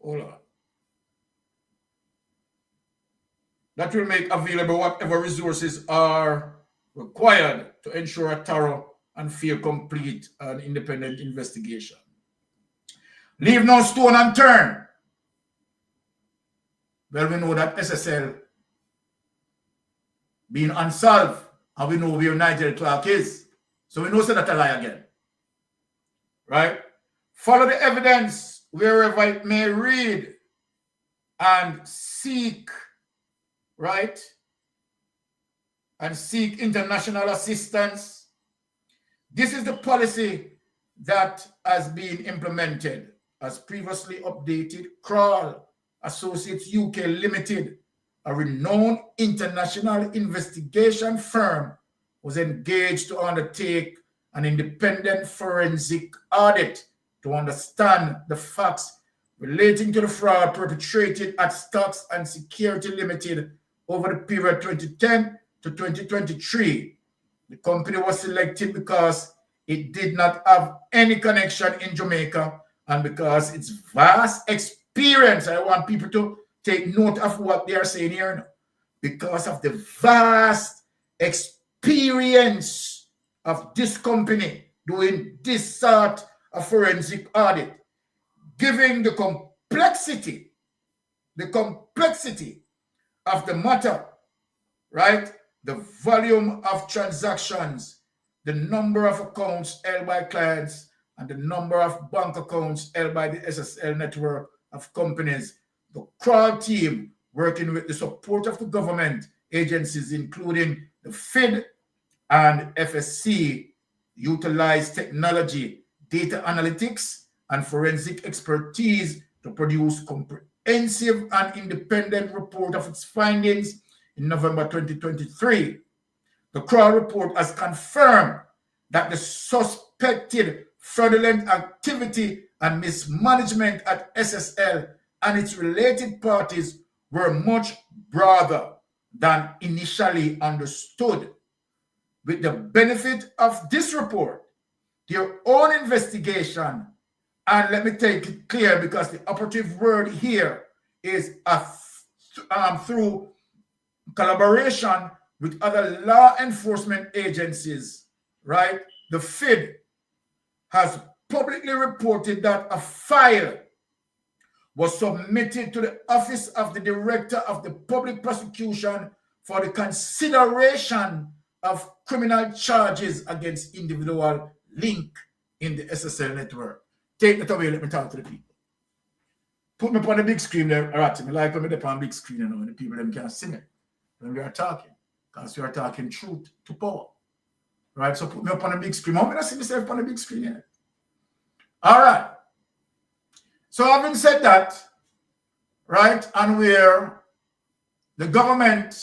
hold on. That will make available whatever resources are required to ensure a thorough and fair, complete, and independent investigation. Leave no stone unturned. Well, we know that SSL being unsolved, and we know where Nigel Clark is. So we know that a lie again. Right? Follow the evidence wherever it may read and seek, right? And seek international assistance. This is the policy that has been implemented. As previously updated, Kroll Associates UK Limited, a renowned international investigation firm, was engaged to undertake an independent forensic audit to understand the facts relating to the fraud perpetrated at Stocks and Security Limited over the period 2010 to 2023. The company was selected because it did not have any connection in Jamaica and because its vast experience, I want people to take note of what they are saying here now, because of the vast experience of this company doing this sort of forensic audit, giving the complexity of the matter, right? The volume of transactions, the number of accounts held by clients, and the number of bank accounts held by the SSL network of companies. The Kroll team, working with the support of the government agencies, including the FID and FSC, utilized technology, data analytics, and forensic expertise to produce comprehensive and independent report of its findings in November 2023. The Kroll report has confirmed that the suspected fraudulent activity and mismanagement at SSL and its related parties were much broader than initially understood. With the benefit of this report, their own investigation, and let me take it clear because the operative word here is through collaboration with other law enforcement agencies, right? The FID has publicly reported that a file was submitted to the Office of the Director of the Public Prosecution for the consideration of criminal charges against individual linked in the SSL network. Take that away, let me talk to the people. Put me up on the big screen there, Rattigan. I like when I'm on the big screen, and the people them can't see me when we are talking, because we are talking truth to power. Right? So put me up on the big screen. How many I see myself on the big screen here? All right. So having said that, right, and where the government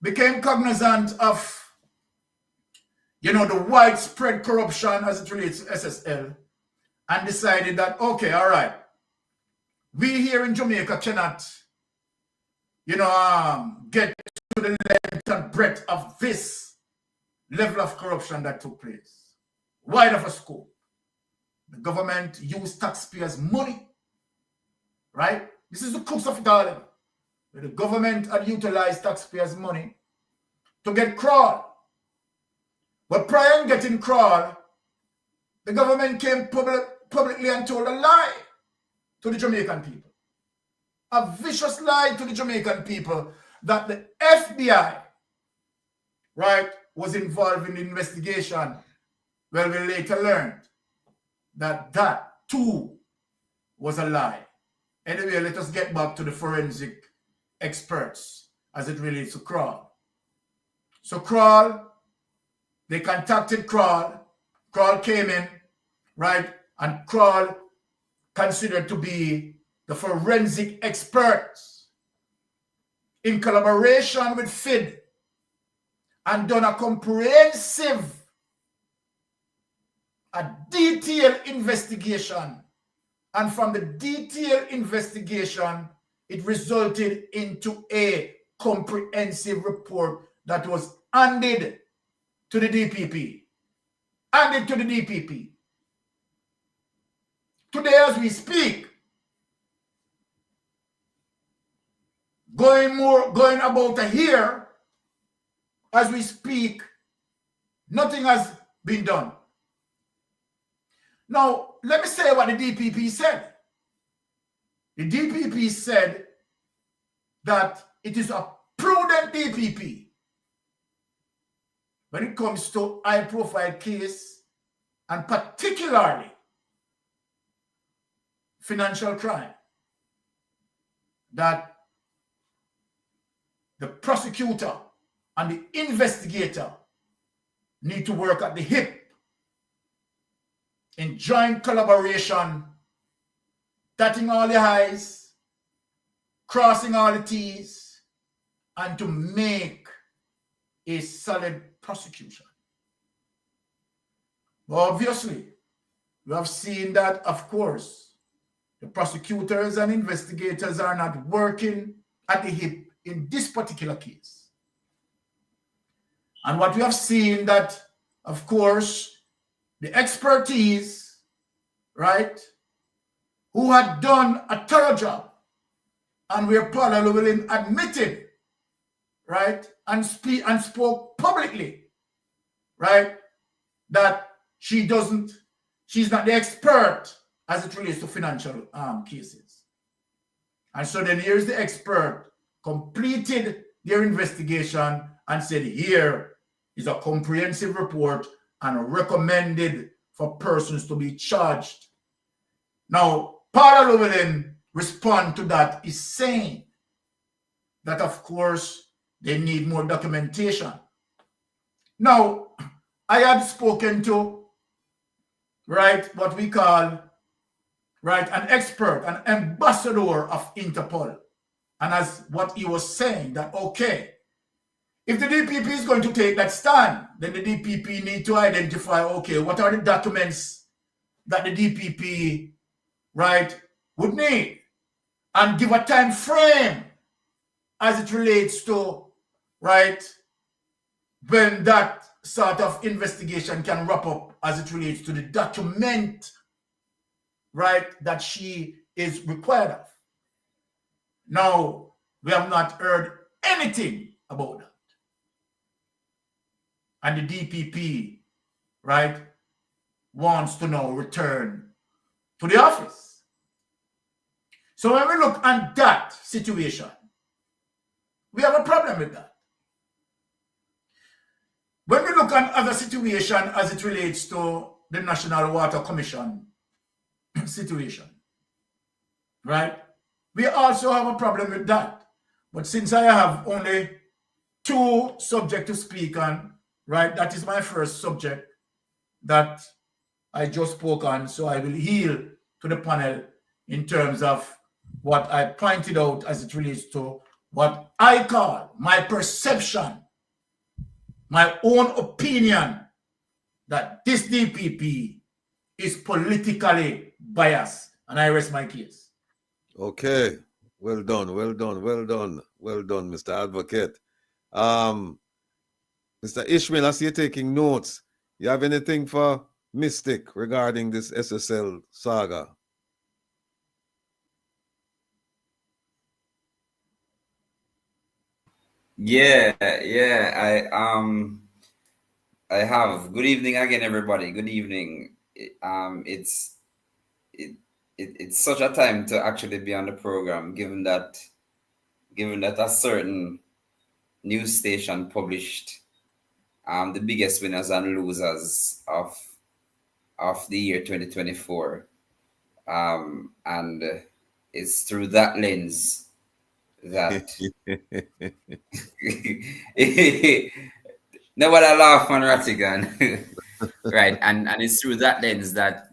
became cognizant of, the widespread corruption as it relates to SSL, and decided that, okay, all right, we here in Jamaica cannot, get to the length and breadth of this level of corruption that took place. Wide of a scope. The government used taxpayers' money, right? This is the crux of it all. The government had utilized taxpayers' money to get Kroll. But prior to getting Kroll, the government came publicly and told a lie to the Jamaican people. A vicious lie to the Jamaican people that the FBI, right, was involved in the investigation. Well, we later learned that that too was a lie. Anyway, let us get back to the forensic experts as it relates to Crawl. So Crawl, they contacted Crawl. Crawl came in, right? And Crawl considered to be the forensic experts in collaboration with FID and done a comprehensive, a detailed investigation. And from the detailed investigation, it resulted into a comprehensive report that was handed to the DPP. Handed to the DPP. Today, as we speak, going about a year, as we speak, nothing has been done. Now, let me say what the DPP said. The DPP said that it is a prudent DPP when it comes to high-profile case and particularly financial crime, that the prosecutor and the investigator need to work at the hip in joint collaboration, dotting all the I's, crossing all the T's, and to make a solid prosecution. Obviously, we have seen that, of course, the prosecutors and investigators are not working at the hip in this particular case. And what we have seen that, of course, the expertise, right, who had done a thorough job and where Paula Llewellyn admitted, right, and spoke publicly, right, that she's not the expert as it relates to financial cases. And so then here's the expert completed their investigation and said, here is a comprehensive report and recommended for persons to be charged. Now, Paula Llewellyn respond to that is saying that, of course, they need more documentation. Now, I had spoken to, right, what we call, right, an expert, an ambassador of Interpol. And as what he was saying, that, okay, if the DPP is going to take that stand, then the DPP need to identify, okay, what are the documents that the DPP, right, would need, and give a time frame as it relates to, right, when that sort of investigation can wrap up as it relates to the document, right, that she is required of. Now, we have not heard anything about that. And the DPP, right, wants to now return to the office. So when we look at that situation, we have a problem with that. When we look at other situation as it relates to the National Water Commission situation, right, we also have a problem with that. But since I have only two subjects to speak on, right, that is my first subject that I just spoke on, so I will yield to the panel in terms of what I pointed out as it relates to what I call my perception, my own opinion, that this DPP is politically biased. And I rest my case. Okay. Well done, Mr. Advocate. Mr. Ishmael, I see you taking notes. You have anything for Mystic regarding this SSL saga? Yeah. I have. Good evening again, everybody. Good evening. It's it's such a time to actually be on the program, given that a certain news station published the biggest winners and losers of the year 2024, and it's through that lens that nobody laugh on Rattigan. Right, and it's through that lens that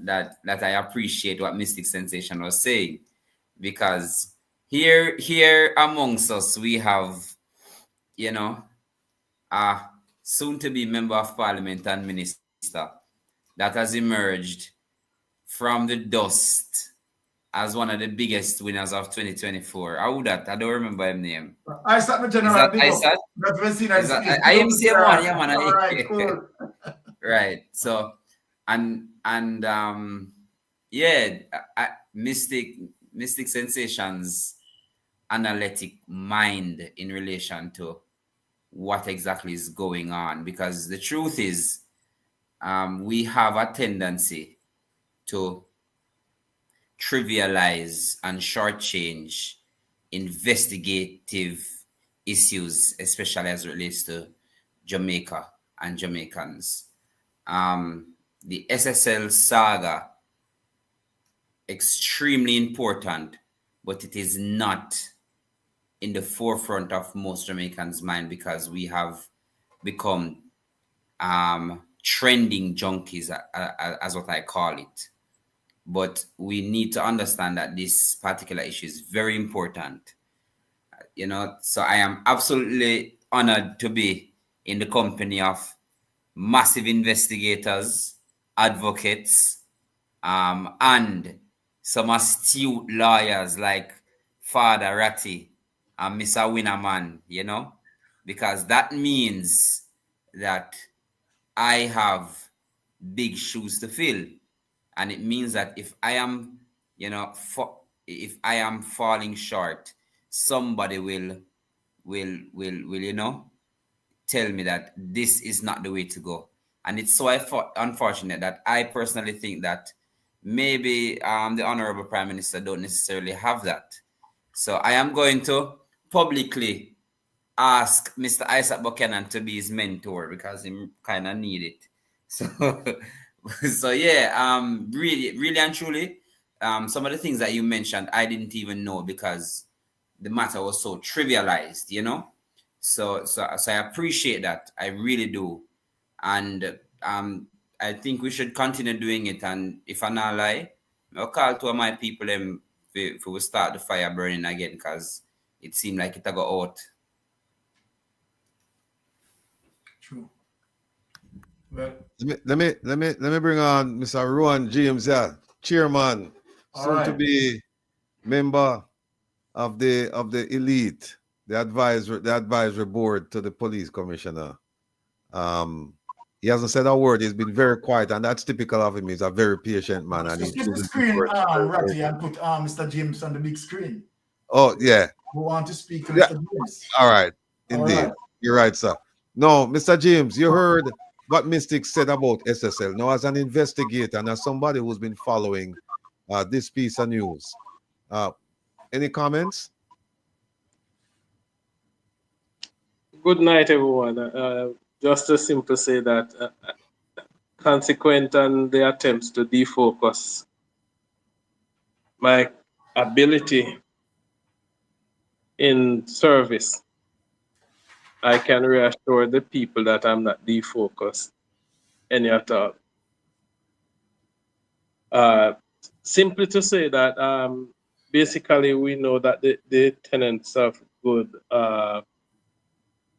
I appreciate what Mystic Sensation was saying, because here amongst us we have, you know, a soon to be member of parliament and minister that has emerged from the dust as one of the biggest winners of 2024. How would that? I don't remember his name. I start the Is general that big up. Isaac? That's Vesina Is that I am saying one, yeah, man. All right, cool. Right. So and yeah, Mystic Sensations analytic mind in relation to what exactly is going on, because the truth is we have a tendency to trivialize and shortchange investigative issues, especially as it relates to Jamaica and Jamaicans. The SSL saga, extremely important, but it is not in the forefront of most Jamaicans' mind, because we have become trending junkies, as what I call it. But we need to understand that this particular issue is very important. So I am absolutely honored to be in the company of massive investigators, advocates, and some astute lawyers like Father Ratty and Mr. Winnerman, because that means that I have big shoes to fill. And it means that if I am, if I am falling short, somebody will tell me that this is not the way to go. And it's so unfortunate that I personally think that maybe the Honorable Prime Minister don't necessarily have that. So I am going to publicly ask Mr. Isaac Buchanan to be his mentor, because he kind of need it. So, so yeah, really, really and truly, some of the things that you mentioned, I didn't even know, because the matter was so trivialized, So I appreciate that. I really do. And I think we should continue doing it. And if I not lie, I'll call two of my people if we start the fire burning again, because it seemed like it got out. True. Well, Let me bring on Mr. Rowan James, chairman, soon to be member of the elite, the advisory board to the police commissioner. He hasn't said a word. He's been very quiet, and that's typical of him. He's a very patient man. And just get the screen, Ratty, and put Mr. James on the big screen. Oh, yeah. Who want to speak to Mr. James? All right. Indeed. All right. You're right, sir. No, Mr. James, you heard what Mystic said about SSL. Now, as an investigator and as somebody who's been following this piece of news, any comments? Good night, everyone. Just to simply say that consequent on the attempts to defocus my ability in service, I can reassure the people that I'm not defocused any at all. Simply to say that basically we know that the tenets of good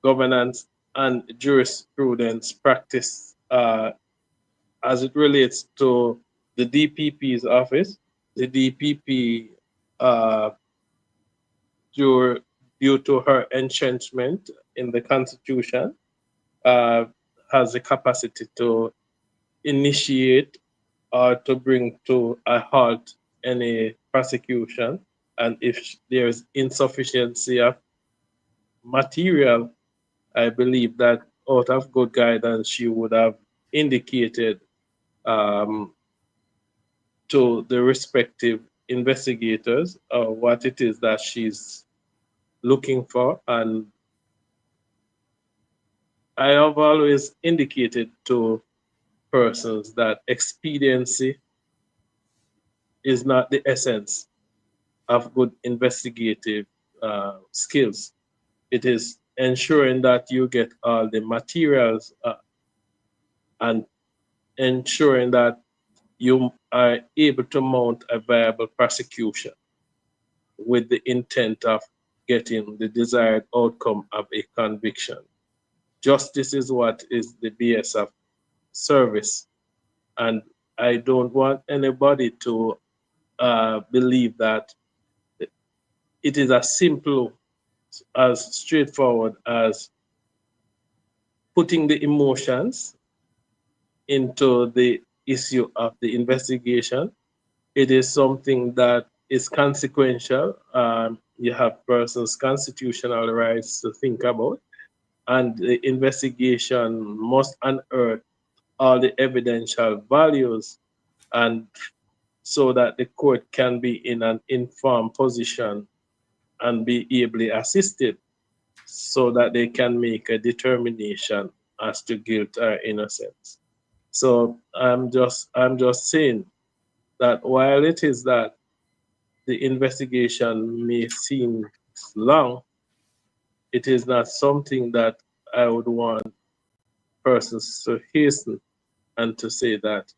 governance and jurisprudence practice as it relates to the DPP's office. The DPP, due to her entrenchment in the Constitution, has the capacity to initiate or to bring to a halt any prosecution. And if there's insufficiency of material, I believe that out of good guidance, she would have indicated to the respective investigators what it is that she's looking for. And I have always indicated to persons that expediency is not the essence of good investigative skills. It is ensuring that you get all the materials and ensuring that you are able to mount a viable prosecution with the intent of getting the desired outcome of a conviction. Justice is what is the base of service. And I don't want anybody to believe that it is as simple, as straightforward as putting the emotions into the issue of the investigation. It is something that is consequential. You have persons' constitutional rights to think about, and the investigation must unearth all the evidential values, and so that the court can be in an informed position and be ably assisted so that they can make a determination as to guilt or innocence. So I'm just saying that while it is that the investigation may seem long, it is not something that I would want persons to hasten and to say that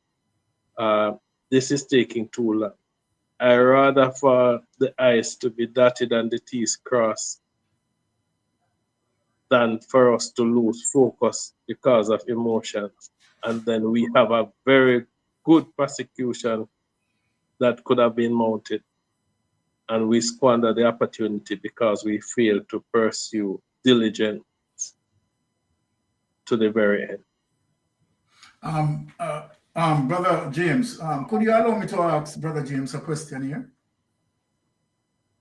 this is taking too long. I rather for the I's to be dotted and the T's crossed than for us to lose focus because of emotions. And then we have a very good prosecution that could have been mounted, and we squander the opportunity because we fail to pursue diligence to the very end. Brother James, could you allow me to ask Brother James a question here?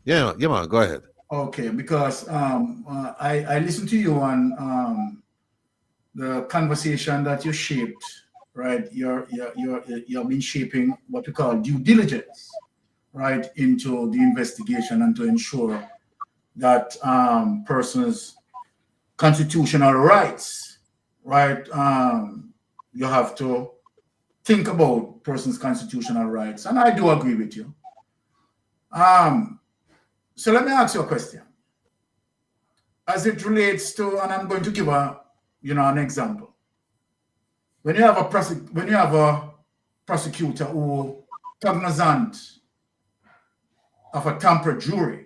Yeah, man, go ahead. Okay, because I listened to you on the conversation that you shaped, right? You've been shaping what we call due diligence, right, into the investigation and to ensure that persons' constitutional rights, right? You have to think about persons' constitutional rights, and I do agree with you. So let me ask you a question. As it relates to, and I'm going to give an example. When you have a prosecutor who cognizant of a tampered jury,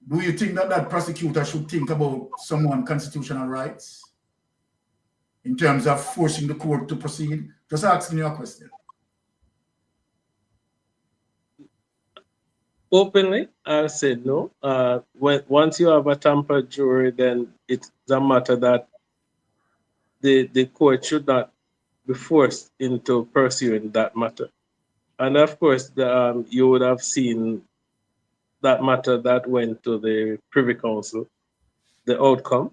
do you think that prosecutor should think about someone's constitutional rights in terms of forcing the court to proceed? Just asking you a question. Openly, I said no. Once you have a tampered jury, then it's a matter that the court should not be forced into pursuing that matter. And of course, you would have seen that matter that went to the Privy Council, the outcome.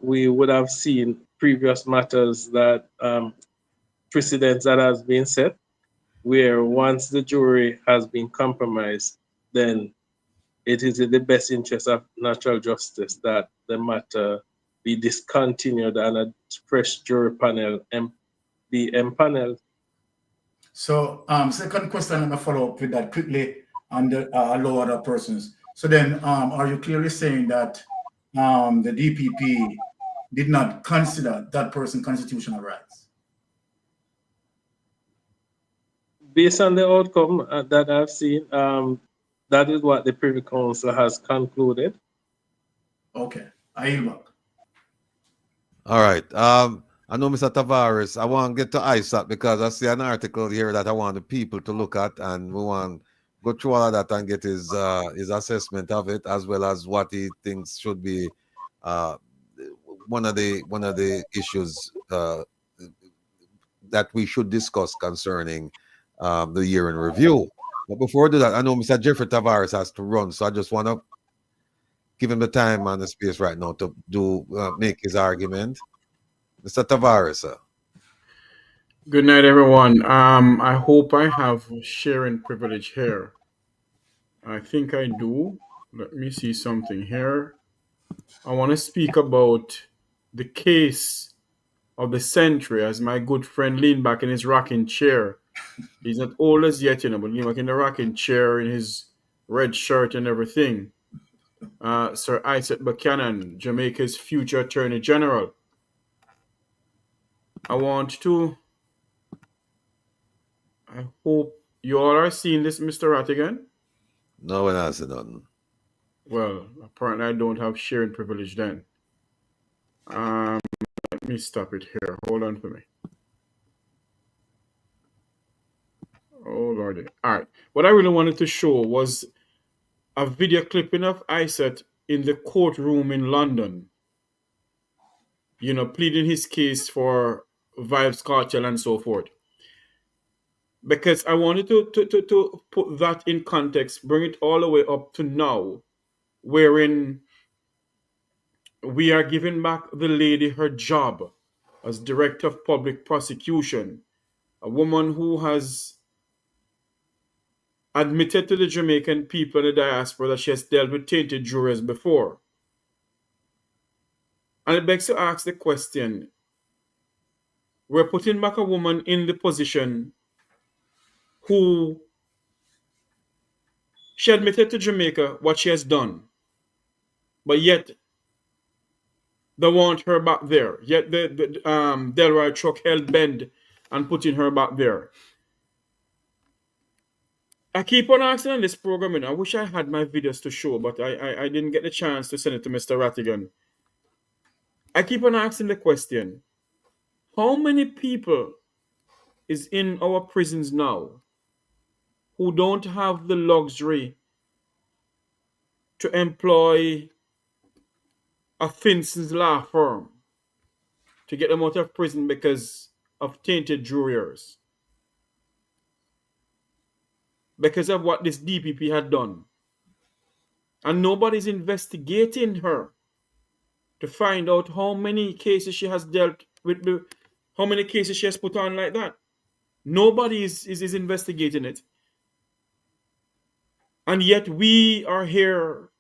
We would have seen previous matters that precedents that has been set, where once the jury has been compromised, then it is in the best interest of natural justice that the matter be discontinued and a fresh jury panel be empaneled. So, second question, I'm gonna follow up with that quickly and allow other persons. So then, are you clearly saying that the DPP did not consider that person's constitutional rights? Based on the outcome that I've seen, that is what the Privy Council has concluded. Okay, I yield back. All right. I know Mr. Tavares, I want to get to ISAP because I see an article here that I want the people to look at, and we want to go through all of that and get his assessment of it, as well as what he thinks should be one of the issues that we should discuss concerning the year in review. But before I do that, I know Mr. Jeffrey Tavares has to run, so I just want to give him the time and the space right now to make his argument. Mr. Tavares, sir. Good night, everyone. I hope I have sharing privilege here. I think I do. Let me see something here. I want to speak about the case of the century as my good friend leaned back in his rocking chair. He's not old as yet, but leaned back in the rocking chair in his red shirt and everything. Sir Isaac Buchanan, Jamaica's future Attorney General. I hope you all are seeing this, Mr. Rattigan. No one has nothing. Well, apparently I don't have sharing privilege then. Let me stop it here. Hold on for me. Oh, Lordy. All right. What I really wanted to show was a video clipping of Isaac in the courtroom in London, pleading his case for Vibes Cartel and so forth. Because I wanted to put that in context, bring it all the way up to now, wherein we are giving back the lady her job as Director of Public Prosecution, a woman who has admitted to the Jamaican people in the diaspora that she has dealt with tainted jurors before. And it begs to ask the question, we're putting back a woman in the position who she admitted to Jamaica what she has done, but yet they want her back there. Yet the Delroy truck held bend and putting her back there. I keep on asking on this program, and I wish I had my videos to show, but I didn't get the chance to send it to Mr. Rattigan. I keep on asking the question, how many people is in our prisons now who don't have the luxury to employ a Finson's law firm to get them out of prison because of tainted jurors? Because of what this DPP had done. And nobody's investigating her to find out how many cases she has dealt with, how many cases she has put on like that. Nobody is investigating it. And yet we are here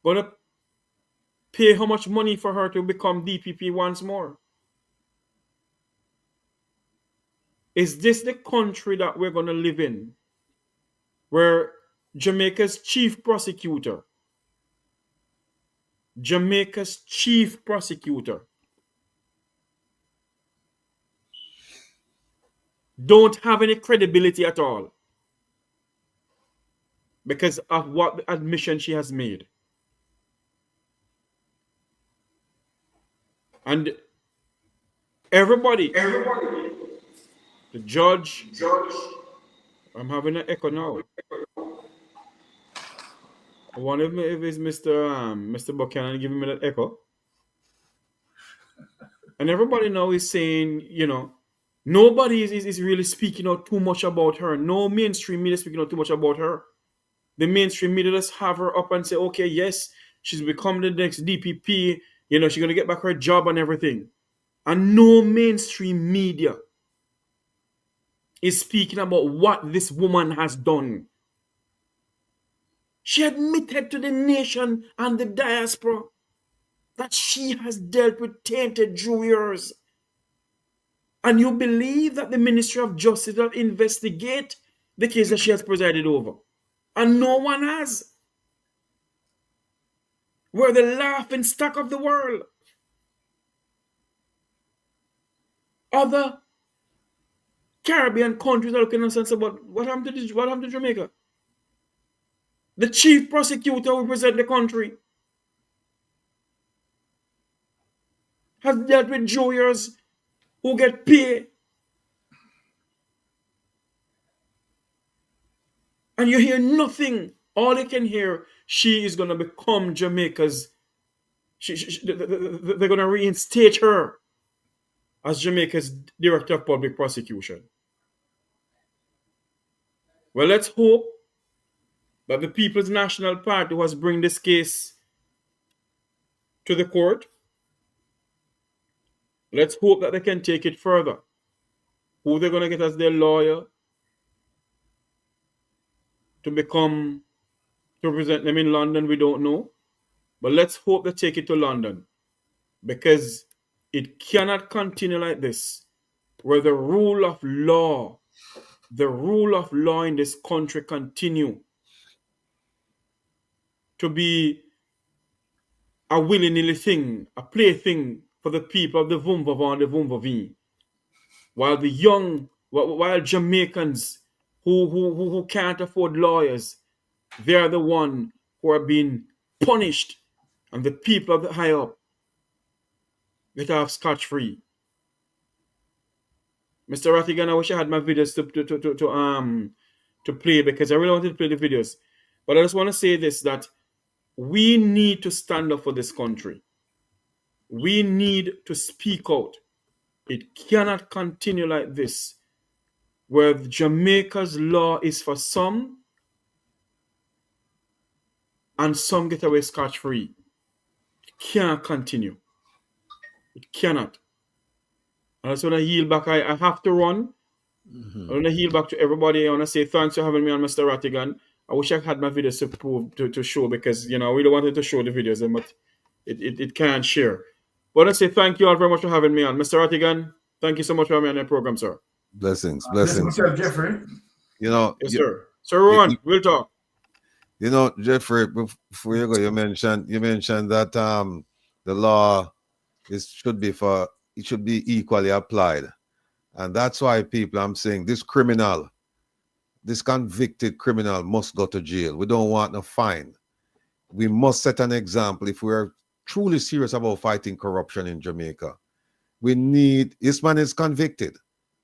going to pay how much money for her to become DPP once more. Is this the country that we're going to live in, where Jamaica's chief prosecutor don't have any credibility at all because of what the admission she has made? And everybody, the judge, I'm having an echo now. I wonder if it's Mr. Buchanan giving me that echo. And everybody now is saying, nobody is really speaking out too much about her. No mainstream media speaking out too much about her. The mainstream media just have her up and say, okay, yes, she's become the next DPP. She's going to get back her job and everything. And no mainstream media is speaking about what this woman has done. She admitted to the nation and the diaspora that she has dealt with tainted jurors. And you believe that the Ministry of Justice will investigate the case that she has presided over. And no one has. We're the laughing stock of the world. Other Caribbean countries are looking at us and say, but what happened to Jamaica? The chief prosecutor who represents the country has dealt with jurors who get paid. And you hear nothing. All you can hear, she is going to become Jamaica's, they're going to reinstate her as Jamaica's Director of Public Prosecution. Well, let's hope that the People's National Party, who has bring this case to the court, let's hope that they can take it further. Who they're going to get as their lawyer to represent them in London, we don't know. But let's hope they take it to London, because it cannot continue like this, where the rule of law in this country continue to be a willy-nilly thing, a plaything for the people of the Vumvava and the Vumvavi. While Jamaicans who can't afford lawyers, they are the one who are being punished, and the people of the high up get off scotch-free. Mr. Rattigan, I wish I had my videos to play, because I really wanted to play the videos. But I just want to say this, that we need to stand up for this country. We need to speak out. It cannot continue like this, where Jamaica's law is for some and some get away scotch-free. It can't continue. It cannot. I just want to yield back. I have to run. I want to yield back to everybody. I want to say thanks for having me on, Mr. Rattigan. I wish I had my videos to show, because, I really wanted to show the videos, but it can't share. But I say thank you all very much for having me on. Mr. Rattigan, thank you so much for having me on the program, sir. Blessings. Mr. Jeffrey. Yes, sir. Sir Rowan, we'll talk. Jeffrey, before you go, you mentioned that the law should be equally applied. And that's why I'm saying this convicted criminal must go to jail. We don't want no fine. We must set an example if we're truly serious about fighting corruption in Jamaica. This man is convicted.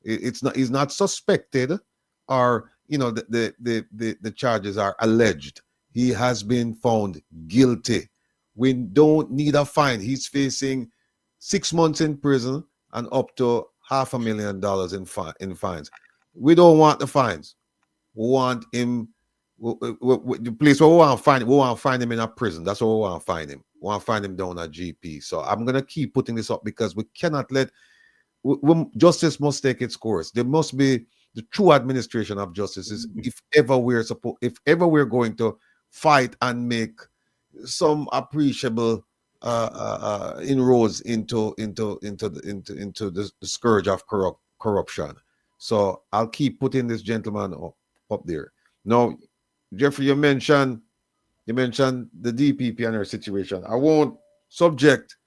He's not suspected, or the charges are alleged. He has been found guilty. We don't need a fine. He's facing 6 months in prison and up to $500,000 in fines. We don't want the fines. We want him. The place where we want to find him in a prison. That's where we want to find him. We want to find him down at GP. So I'm gonna keep putting this up, because we cannot let justice must take its course. There must be the true administration of justice. If ever we're going to fight and make some appreciable inroads into the scourge of corruption. So I'll keep putting this gentleman up there. Now, Jeffrey, you mentioned the DPP and her situation. I won't subject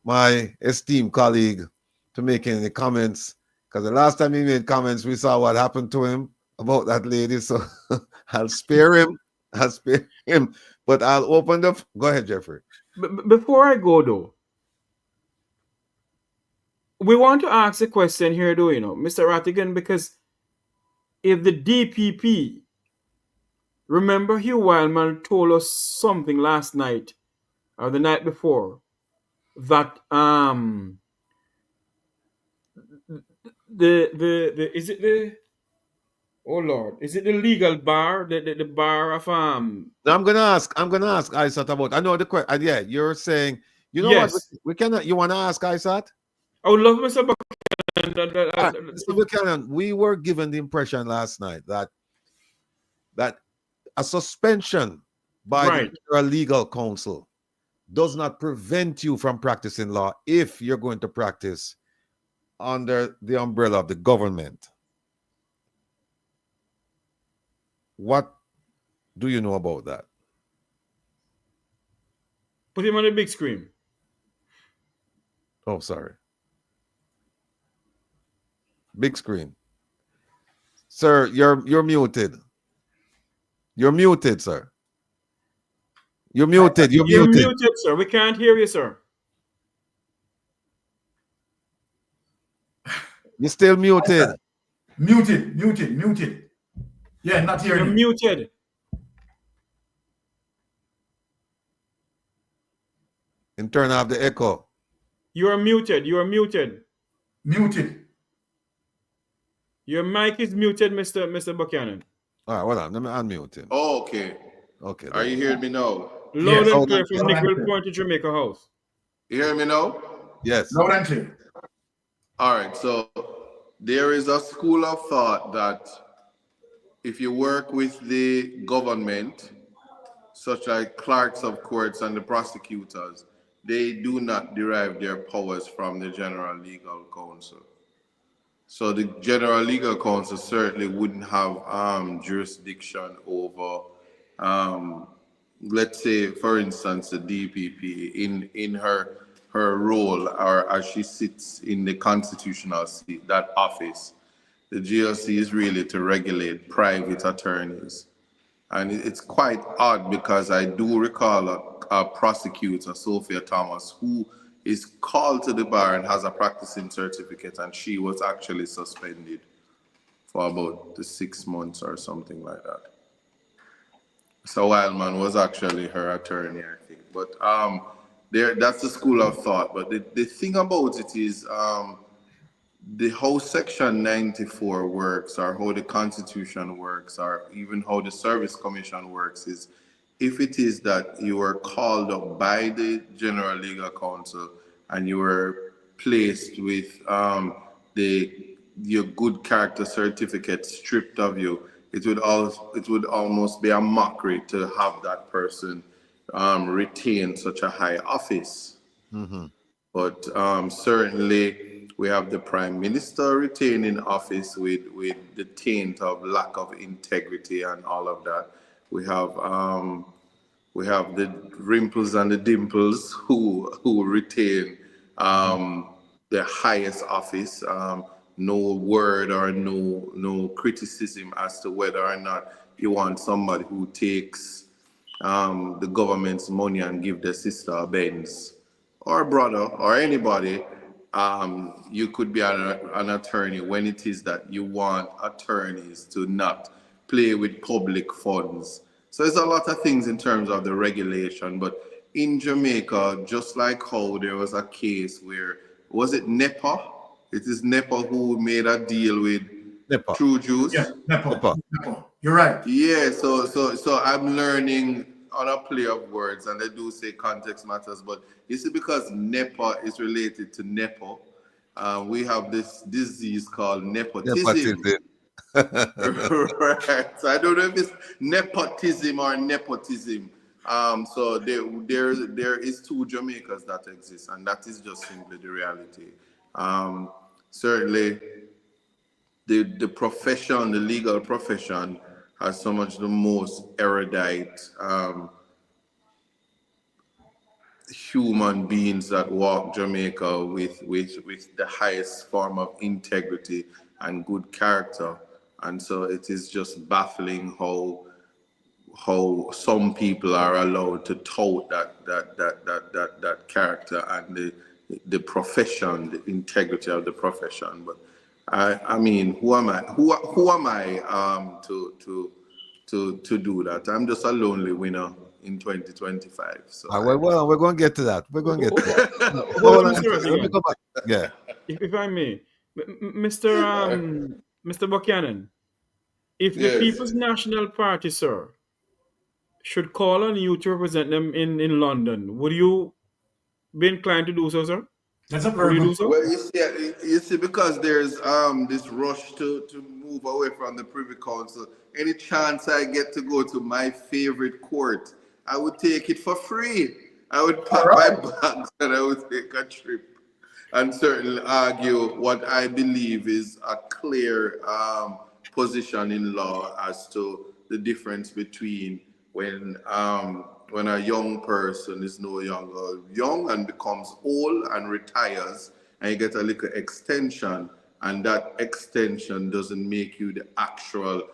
my esteemed colleague to making any comments, because the last time he made comments, we saw what happened to him about that lady. So I'll spare him. But I'll open the. Go ahead, Jeffrey. Before I go, though, we want to ask a question here, though, Mr. Rattigan, because if the DPP, remember Hugh Wildman told us something last night or the night before, that is it the legal bar, the bar of No, I'm gonna ask Isat about. I know the question. Yeah, you're saying, yes. what? We cannot. You wanna ask Isat? I would love Mr. Mr. Buchanan, we were given the impression last night that a suspension by the Federal Legal Council does not prevent you from practicing law if you're going to practice under the umbrella of the government. What do you know about that? Put him on the big screen. Oh, sorry. Big screen. Sir, you're muted. You're muted, sir. You're muted. You're muted, sir. We can't hear you, sir. You're still muted. Muted. Yeah, not hearing you. You're muted. And turn off the echo. You are muted. Muted. Your mic is muted, Mr. Buchanan. All right, hold on. Let me unmute him. Oh, okay. Okay. Are you hearing me now? Loud and clear from Nickel Point to Jamaica House. You hear me now? Yes. Loud and clear. All right. So there is a school of thought that if you work with the government, such as clerks of courts and the prosecutors, they do not derive their powers from the General Legal Counsel. So the General Legal Counsel certainly wouldn't have jurisdiction over, let's say, for instance, the DPP in her role, or as she sits in the constitutional seat, that office. The GLC is really to regulate private attorneys. And it's quite odd because I do recall a prosecutor, Sophia Thomas, who is called to the bar and has a practicing certificate, and she was actually suspended for about 6 months or something like that. So Wildman was actually her attorney, I think. But that's the school of thought. But the thing about it is the whole Section 94 works, or how the Constitution works, or even how the Service Commission works, is if it is that you were called up by the General Legal Counsel and you were placed with your good character certificate stripped of you, it would almost be a mockery to have that person retain such a high office. Mm-hmm. But certainly we have the Prime Minister retaining office with the taint of lack of integrity and all of that. We have the Rimples and the Dimples who retain the highest office. No word or no criticism as to whether or not you want somebody who takes the government's money and give their sister a Benz, or brother, or anybody. You could be an attorney when it is that you want attorneys to not play with public funds. So there's a lot of things in terms of the regulation. But in Jamaica, just like how there was a case where, was it NEPA? It is NEPA who made a deal with NEPA. True Juice. Yeah, NEPA. You're right. Yeah, so I'm learning on a play of words, and they do say context matters, but you see, because NEPA is related to Nepo, we have this disease called nepotism. Right. So I don't know if it's nepotism or nepotism. So there is two Jamaicas that exist, and that is just simply the reality. Certainly, the profession, the legal profession, has so much the most erudite human beings that walk Jamaica with the highest form of integrity and good character. And so it is just baffling how some people are allowed to tout that character and the profession, the integrity of the profession. But I mean, who am I? Who am I to do that? I'm just a lonely winner in 2025. So well, we're going to get to that. We're going to get to that. Hold on, Mr. Let me go back. Yeah. If I may, Mr. Buchanan, if the Yes. People's National Party, sir, should call on you to represent them in London, would you be inclined to do so, sir? That's a Would very you do good. so? Well, you see, because there's this rush to move away from the Privy Council. Any chance I get to go to my favorite court, I would take it for free. I would pack my bags and I would take a trip and certainly argue what I believe is a clear position in law as to the difference between when a young person is no longer young and becomes old and retires, and you get a little extension, and that extension doesn't make you the actual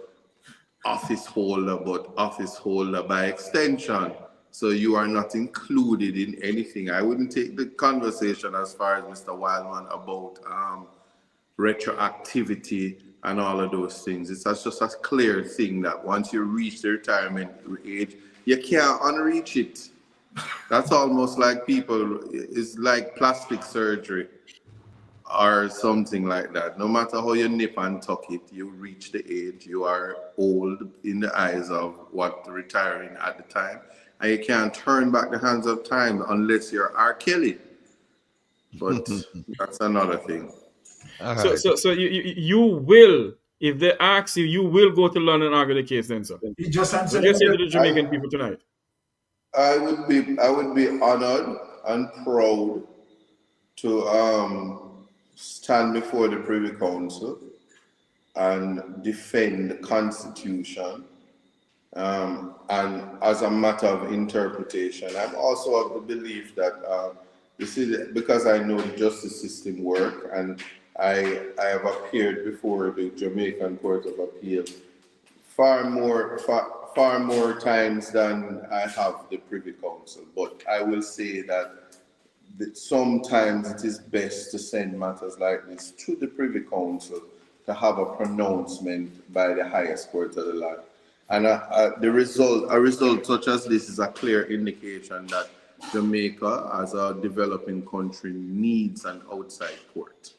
office holder, but office holder by extension. So you are not included in anything. I wouldn't take the conversation as far as Mr. Wildman about retroactivity and all of those things. It's just a clear thing that once you reach the retirement age, you can't unreach it. That's almost like it's like plastic surgery or something like that. No matter how you nip and tuck it, you reach the age, you are old in the eyes of what retiring at the time. And you can't turn back the hands of time unless you're R. Kelly. But that's another thing. All So right. you will, if they ask you, you will go to London and argue the case then, sir. He just What answered do you the say to question. the Jamaican people tonight? I would be honored and proud to stand before the Privy Council and defend the Constitution. And as a matter of interpretation, I'm also of the belief that this is because I know the justice system work, and I have appeared before the Jamaican Court of Appeal far more times than I have the Privy Council. But I will say that sometimes it is best to send matters like this to the Privy Council to have a pronouncement by the highest court of the land. And a result such as this is a clear indication that Jamaica, as a developing country, needs an outside court.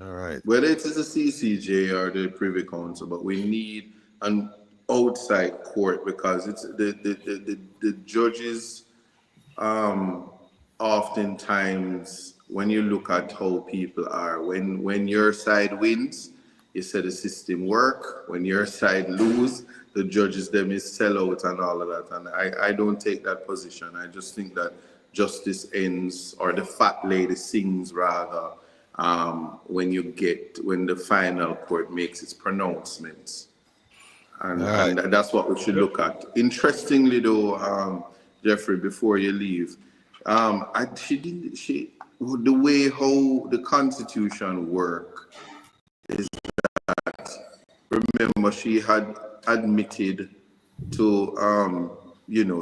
All right. Whether it is the CCJ or the Privy Council, but we need an outside court because it's the judges oftentimes when you look at how people are, when your side wins, you say the system work. When your side lose, the judges them is sell out and all of that. And I don't take that position. I just think that justice ends, or the fat lady sings rather, when the final court makes its pronouncements. And that's what we should look at. Interestingly, though, Jeffrey, before you leave, the way how the Constitution work is that, remember, she had admitted to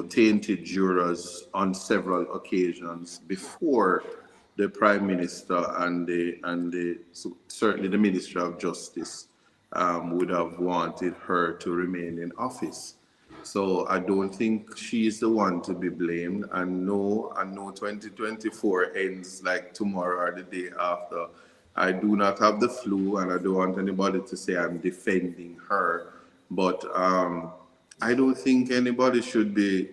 tainted jurors on several occasions before the Prime Minister and certainly the Minister of Justice would have wanted her to remain in office. So I don't think she's the one to be blamed. And no 2024 ends like tomorrow or the day after. I do not have the flu, and I don't want anybody to say I'm defending her. But I don't think anybody should be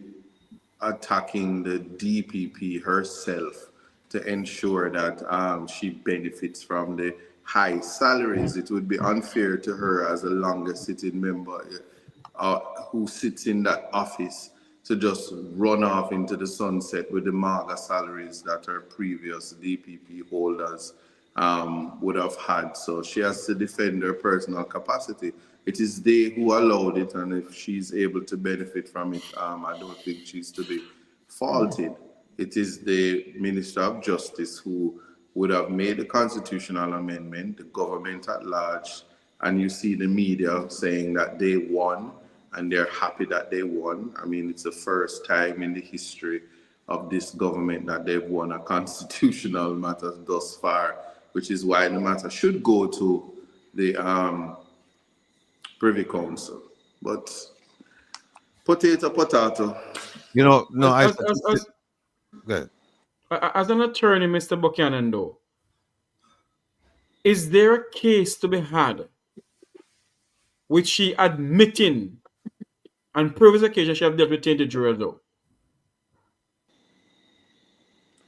attacking the DPP herself to ensure that she benefits from the high salaries. It would be unfair to her as a longest sitting member who sits in that office to just run off into the sunset with the MAGA salaries that her previous DPP holders would have had. So she has to defend her personal capacity. It is they who allowed it, and if she's able to benefit from it, I don't think she's to be faulted. It is the Minister of Justice who would have made the constitutional amendment, the government at large, and you see the media saying that they won and they're happy that they won. I mean, it's the first time in the history of this government that they've won a constitutional matter thus far, which is why the matter should go to the Privy Council. But potato. No, as an attorney, Mr. Buchanan, though, is there a case to be had which she admitting, and previous occasion she have dealt with tainted jurors, though?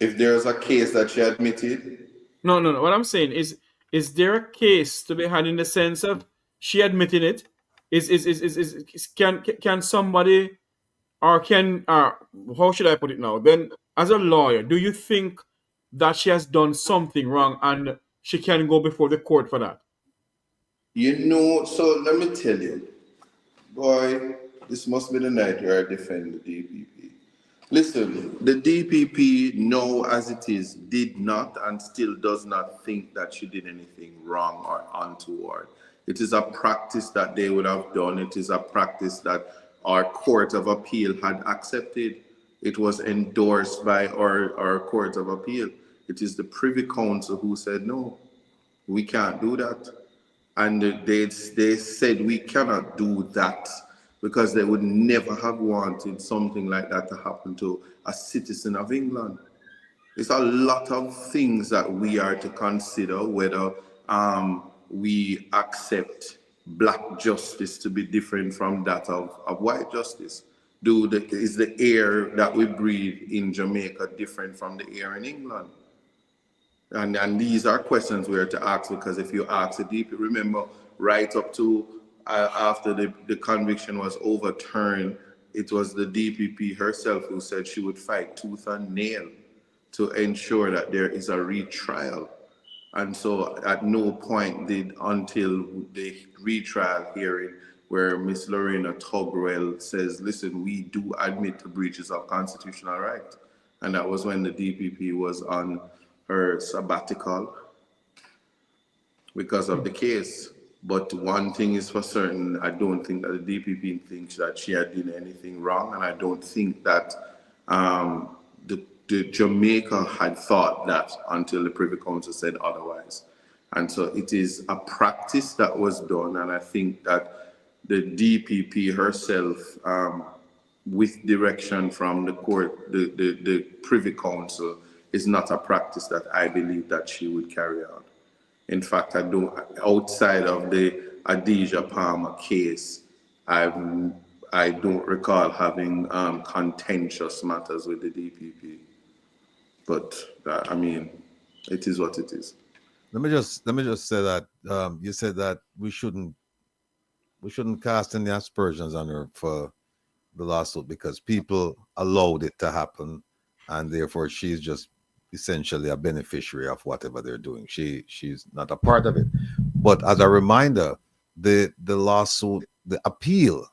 If there's a case that she admitted? No. What I'm saying is there a case to be had in the sense of she admitting it? Can somebody, or how should I put it now? Then, as a lawyer, do you think that she has done something wrong and she can go before the court for that? So let me tell you, boy, this must be the night where I defend the DPP. Listen, the DPP, now as it is, did not and still does not think that she did anything wrong or untoward. It is a practice that they would have done. It is a practice that our Court of Appeal had accepted. It was endorsed by our Court of Appeal. It is the Privy Council who said, no, we can't do that. And they said we cannot do that because they would never have wanted something like that to happen to a citizen of England. It's a lot of things that we are to consider, whether we accept black justice to be different from that of white justice. Is the air that we breathe in Jamaica different from the air in England? And these are questions we are to ask, because if you ask the DP, remember, right up to after the conviction was overturned, it was the DPP herself who said she would fight tooth and nail to ensure that there is a retrial. And so at no point did, until the retrial hearing where Miss Lorena Tugwell says, listen, we do admit to breaches of constitutional right. And that was when the DPP was on her sabbatical because of the case. But one thing is for certain, I don't think that the DPP thinks that she had done anything wrong, and I don't think that the Jamaica had thought that until the Privy Council said otherwise. And so it is a practice that was done, and I think that the DPP herself, with direction from the court, the Privy Council, is not a practice that I believe that she would carry out. In fact, I don't. Outside of the Adidja Palmer case, I don't recall having contentious matters with the DPP. But I mean, it is what it is. Let me just say that you said that we shouldn't cast any aspersions on her for the lawsuit because people allowed it to happen, and therefore she's just essentially a beneficiary of whatever they're doing. She's not a part of it. But as a reminder, the lawsuit, the appeal,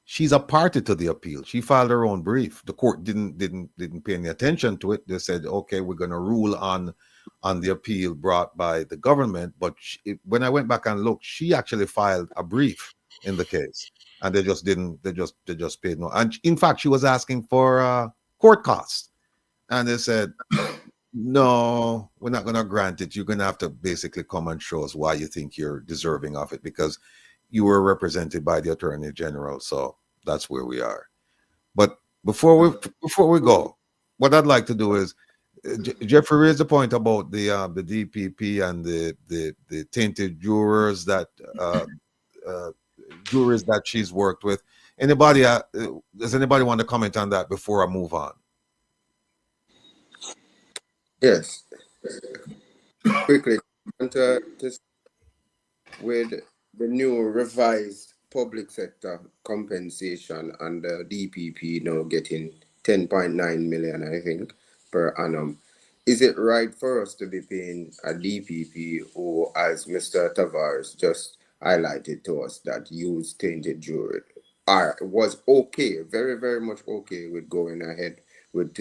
she's a party to the appeal. She filed her own brief. The court didn't pay any attention to it. They said, okay, we're going to rule on the appeal brought by the government. But when I went back and looked, she actually filed a brief in the case, and they just didn't. They just paid no. And in fact, she was asking for court costs, and they said, no, we're not going to grant it. You're going to have to basically come and show us why you think you're deserving of it, because you were represented by the Attorney General. So that's where we are. But before we go, what I'd like to do is, Jeffrey raised the point about the DPP and the tainted jurors that she's worked with. Anybody? Does anybody want to comment on that before I move on? Yes. Quickly, with the new revised public sector compensation and the DPP now getting 10.9 million, I think, per annum, is it right for us to be paying a DPP who, as Mr. Tavares just highlighted to us, that used tainted jewelry, was okay, very, very much okay with going ahead with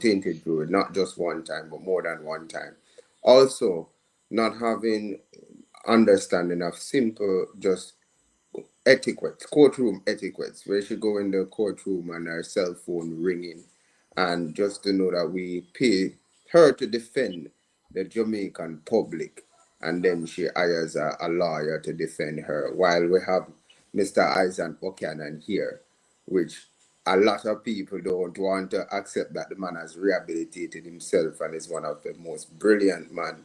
tainted jewelry, not just one time, but more than one time? Also, not having understanding of simple, just etiquette, courtroom etiquettes, where she go in the courtroom and her cell phone ringing, and just to know that we pay her to defend the Jamaican public, and then she hires a lawyer to defend her, while we have Mr. Isaac Buchanan here, which a lot of people don't want to accept that the man has rehabilitated himself and is one of the most brilliant men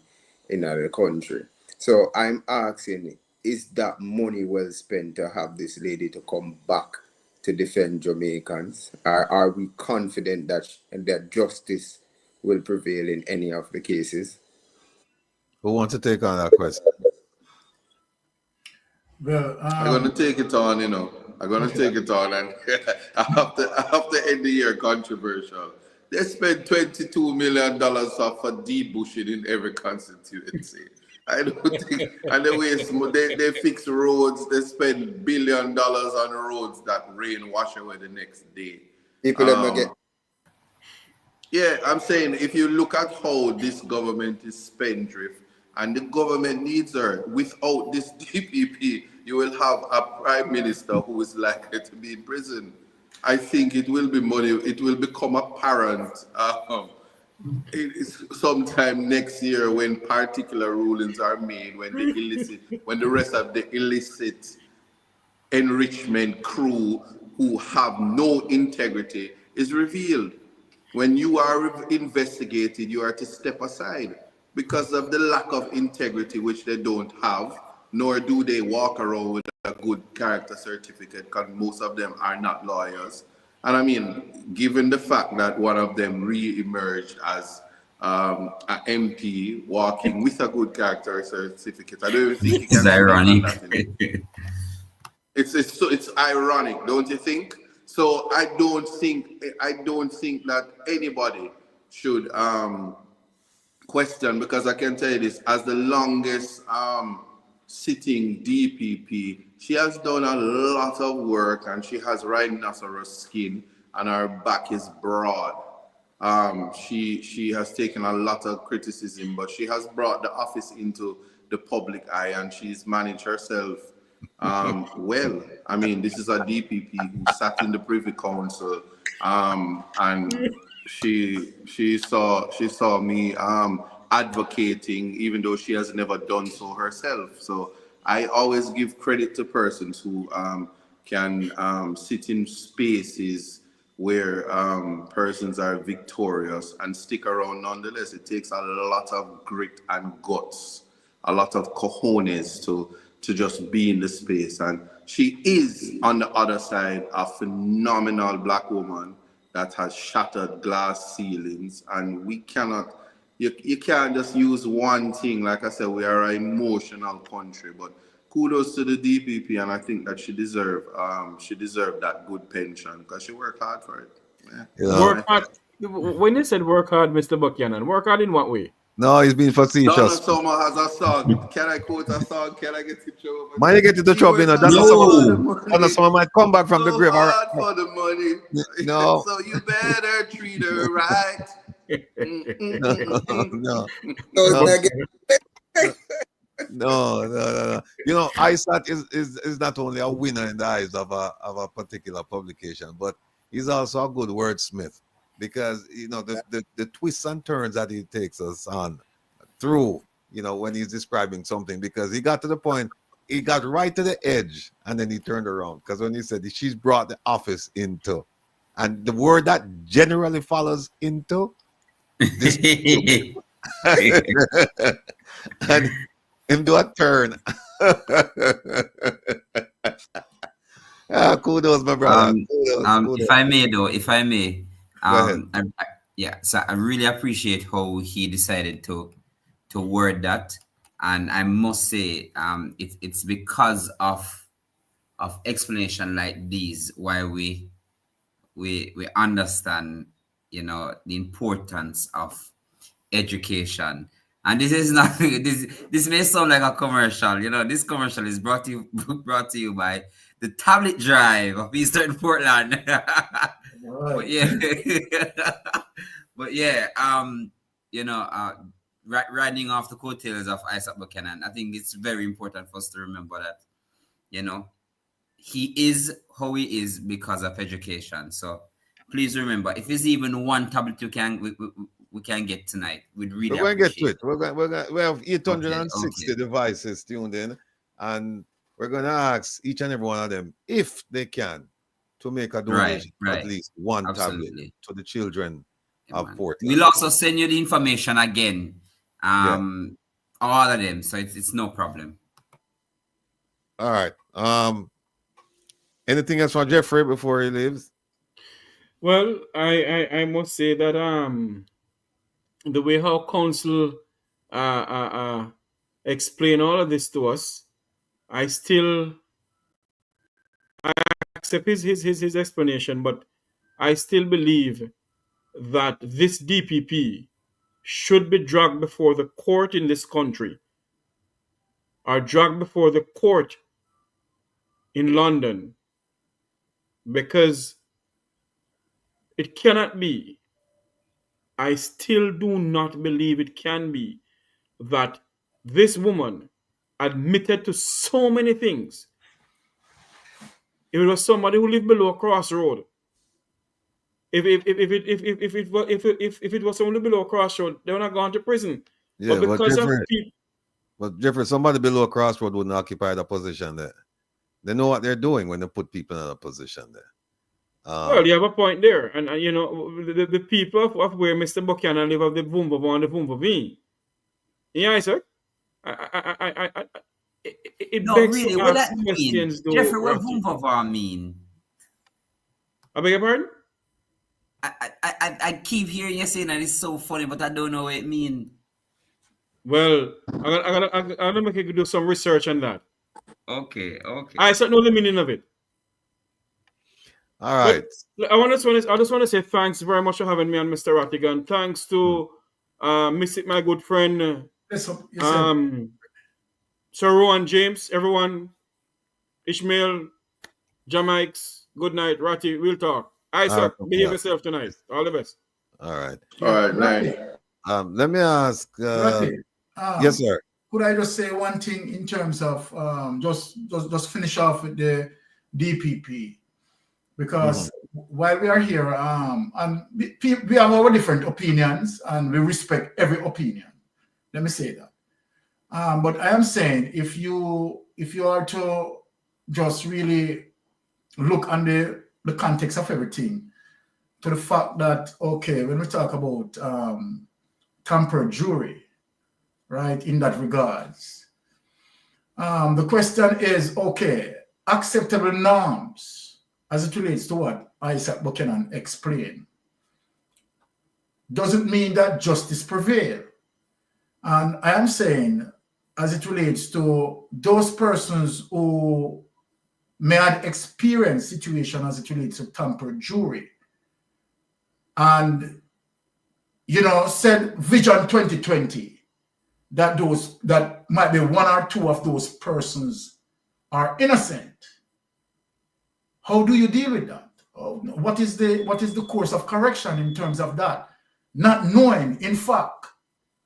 in the country. So I'm asking, is that money well spent to have this lady to come back to defend Jamaicans? Are we confident that justice will prevail in any of the cases? Who wants to take on that question? Well, I'm going to take it on, I'm going to take it on, and I have to end the year controversial. They spent $22 million for debushing in every constituency. I don't think, and they fix roads. They spend $1 billion on roads that rain wash away the next day. People never get. Yeah, I'm saying if you look at how this government is spendthrift, and the government needs her, without this DPP, you will have a prime minister who is likely to be in prison. I think it will be money. It will become apparent sometime next year when particular rulings are made, when the rest of the illicit enrichment crew who have no integrity is revealed. When you are investigated, you are to step aside because of the lack of integrity, which they don't have, nor do they walk around with a good character certificate, because most of them are not lawyers. And I mean, given the fact that one of them re-emerged as an MP walking with a good character certificate. I don't even think he It's can speak on ironic. that anymore. It's ironic, don't you think? So I don't think that anybody should question, because I can tell you this, as the longest sitting DPP, she has done a lot of work and she has rhinoceros skin and her back is broad. She has taken a lot of criticism, but she has brought the office into the public eye and she's managed herself well. I mean, this is a DPP who sat in the Privy Council, and she saw me advocating, even though she has never done so herself. So I always give credit to persons who can sit in spaces where persons are victorious and stick around nonetheless. It takes a lot of grit and guts, a lot of cojones to just be in the space. And she is, on the other side, a phenomenal black woman that has shattered glass ceilings. And we cannot, you can't just use one thing. Like I said, we are an emotional country, but kudos to the DPP, and I think that she deserved that good pension because she worked hard for it. Yeah. You know? Work hard. When you said work hard, Mr. Buchanan, work hard in what way? No, he's being Donna facetious. Summer has a song. Can I quote a song? Can I get it trouble? Might you get into She trouble, you know. worked hard for the Donna money. Summer might come back from the So grave. hard for the money. No. So you better treat her right. No. So No. again, No. You know, ISAT is not only a winner in the eyes of a particular publication, but he's also a good wordsmith, because you know the twists and turns that he takes us on through, you know, when he's describing something, because he got to the point, he got right to the edge and then he turned around, because when he said she's brought the office into, and the word that generally follows into this and him do a turn. Kudos, my brother. Kudos. If I may, though, if I may, Go ahead. so I really appreciate how he decided to word that, and I must say, it's because of explanation like these why we understand, you know, the importance of education. And this is not this may sound like a commercial, you know. This commercial is brought to you by the Tablet Drive of Eastern Portland. But yeah, you know, riding off the coattails of Isaac Buchanan, I think it's very important for us to remember that, you know, he is how he is because of education. So please remember, if there's even one tablet we can get tonight, we'd really We're going to get to appreciate it. We have 860 Okay. devices tuned in, and we're going to ask each and every one of them, if they can, to make a donation of Right. at least one Absolutely. tablet to the children of Man. Portland. We'll also send you the information again. Yeah. All of them. So it's no problem. All right. Anything else from Jeffrey before he leaves? Well, I must say that the way how council explain all of this to us, I accept his explanation, but I still believe that this DPP should be dragged before the court in this country, or dragged before the court in London, because it cannot be. I still do not believe it can be that this woman admitted to so many things. If it was somebody who lived below a crossroad, if it was someone below a crossroad, they would not gone to prison. Yeah, but because of people, but Jeffrey, somebody below a crossroad wouldn't occupy the position there. They know what they're doing when they put people in a position there. well, you have a point there, and you know the people of where Mr. Buchanan live of the Vumva and the Vumva. Yeah, Isaac. It No, begs really, to what ask that mean? questions, though. Jeffrey, what Ratty. Vumva mean? I beg your pardon? I keep hearing you saying that it's so funny, but I don't know what it means. Well, I'm gonna make you do some research on that. Okay. I certainly know the meaning of it. All right. But I just want to say thanks very much for having me on, Mr. Rattigan. Thanks to my good friend Yes, sir. Sir Rowan James, everyone, Ishmael, Jamaics, good night, Ratty, we'll talk. All right, sir. Behave Yeah. yourself tonight. All the best. All right. All right, Ratty, nice. Let me ask. Ratty, Yes, sir. could I just say one thing in terms of just finish off with the DPP? Because while we are here, and we have our different opinions and we respect every opinion. Let me say that. But I am saying if you are to just really look on the context of everything, to the fact that, okay, when we talk about tamper jury, right, in that regards, the question is, okay, acceptable norms as it relates to what Isaac Buchanan explained. Doesn't mean that justice prevail. And I am saying, as it relates to those persons who may have experienced situation as it relates to tamper jury, and said Vision 2020 that might be one or two of those persons are innocent. How do you deal with that? What is the course of correction in terms of that? Not knowing, in fact,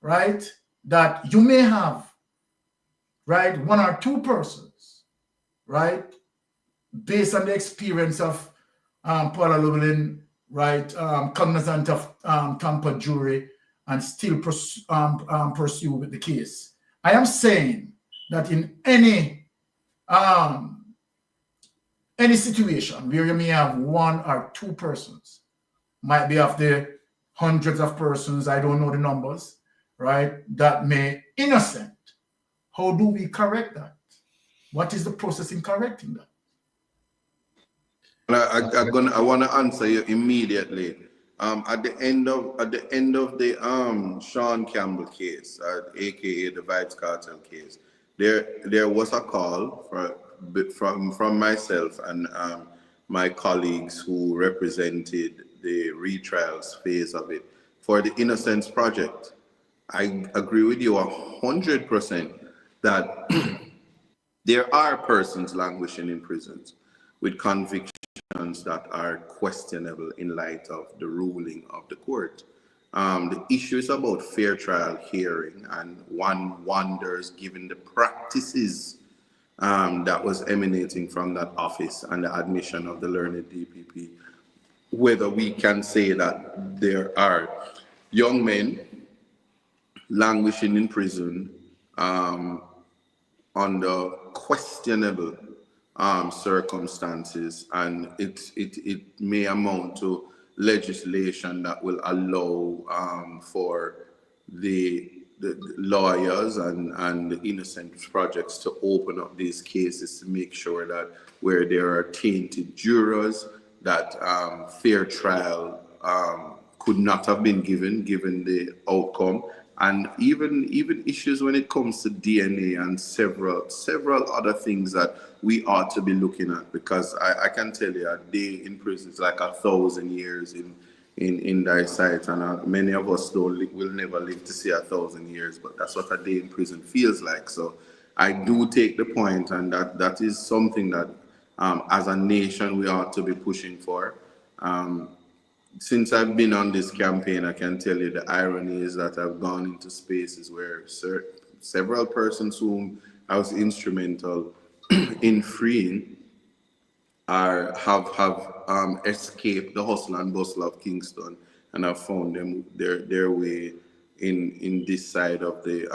right, that you may have, right, one or two persons, right, based on the experience of Paula Llewellyn, right, cognizant of tamper jury, and still pursue with the case. I am saying that in any situation where you may have one or two persons, might be of the hundreds of persons, I don't know the numbers, right, that may innocent. How do we correct that? What is the process in correcting that? I want to answer you immediately. At the end of the Sean Campbell case, aka the Vibes Cartel case, there was a call from myself and my colleagues who represented the retrials phase of it for the Innocence Project. I agree with you 100% that there are persons languishing in prisons with convictions that are questionable in light of the ruling of the court. The issue is about fair trial hearing, and one wonders, given the practices that was emanating from that office and the admission of the learned DPP, whether we can say that there are young men languishing in prison under questionable circumstances, and it may amount to legislation that will allow for the lawyers and the innocent projects to open up these cases to make sure that where there are tainted jurors, that fair trial could not have been given the outcome, and even issues when it comes to DNA and several other things that we ought to be looking at, because I can tell you a day in prison is like 1,000 years in thy sight, and many of us will never live to see 1,000 years, but that's what a day in prison feels like. So I do take the point, and that is something that as a nation we ought to be pushing for. Since I've been on this campaign, I can tell you the irony is that I've gone into spaces where several persons whom I was instrumental in freeing have escaped the hustle and bustle of Kingston, and have found their way in this side of the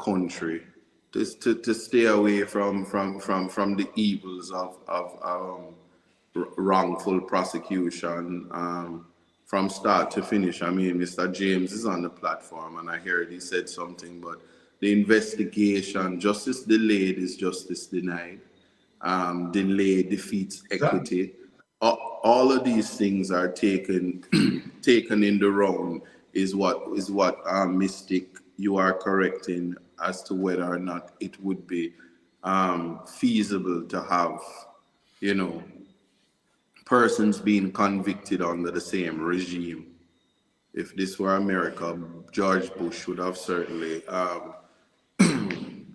country to stay away from the evils of wrongful prosecution from start to finish. I mean, Mr. James is on the platform, and I heard he said something, but the investigation, justice delayed is justice denied. Delay defeats equity. all of these things are taken taken in the round is what Mystic, you are correcting as to whether or not it would be feasible to have, you know, persons being convicted under the same regime. If this were America, George Bush would have certainly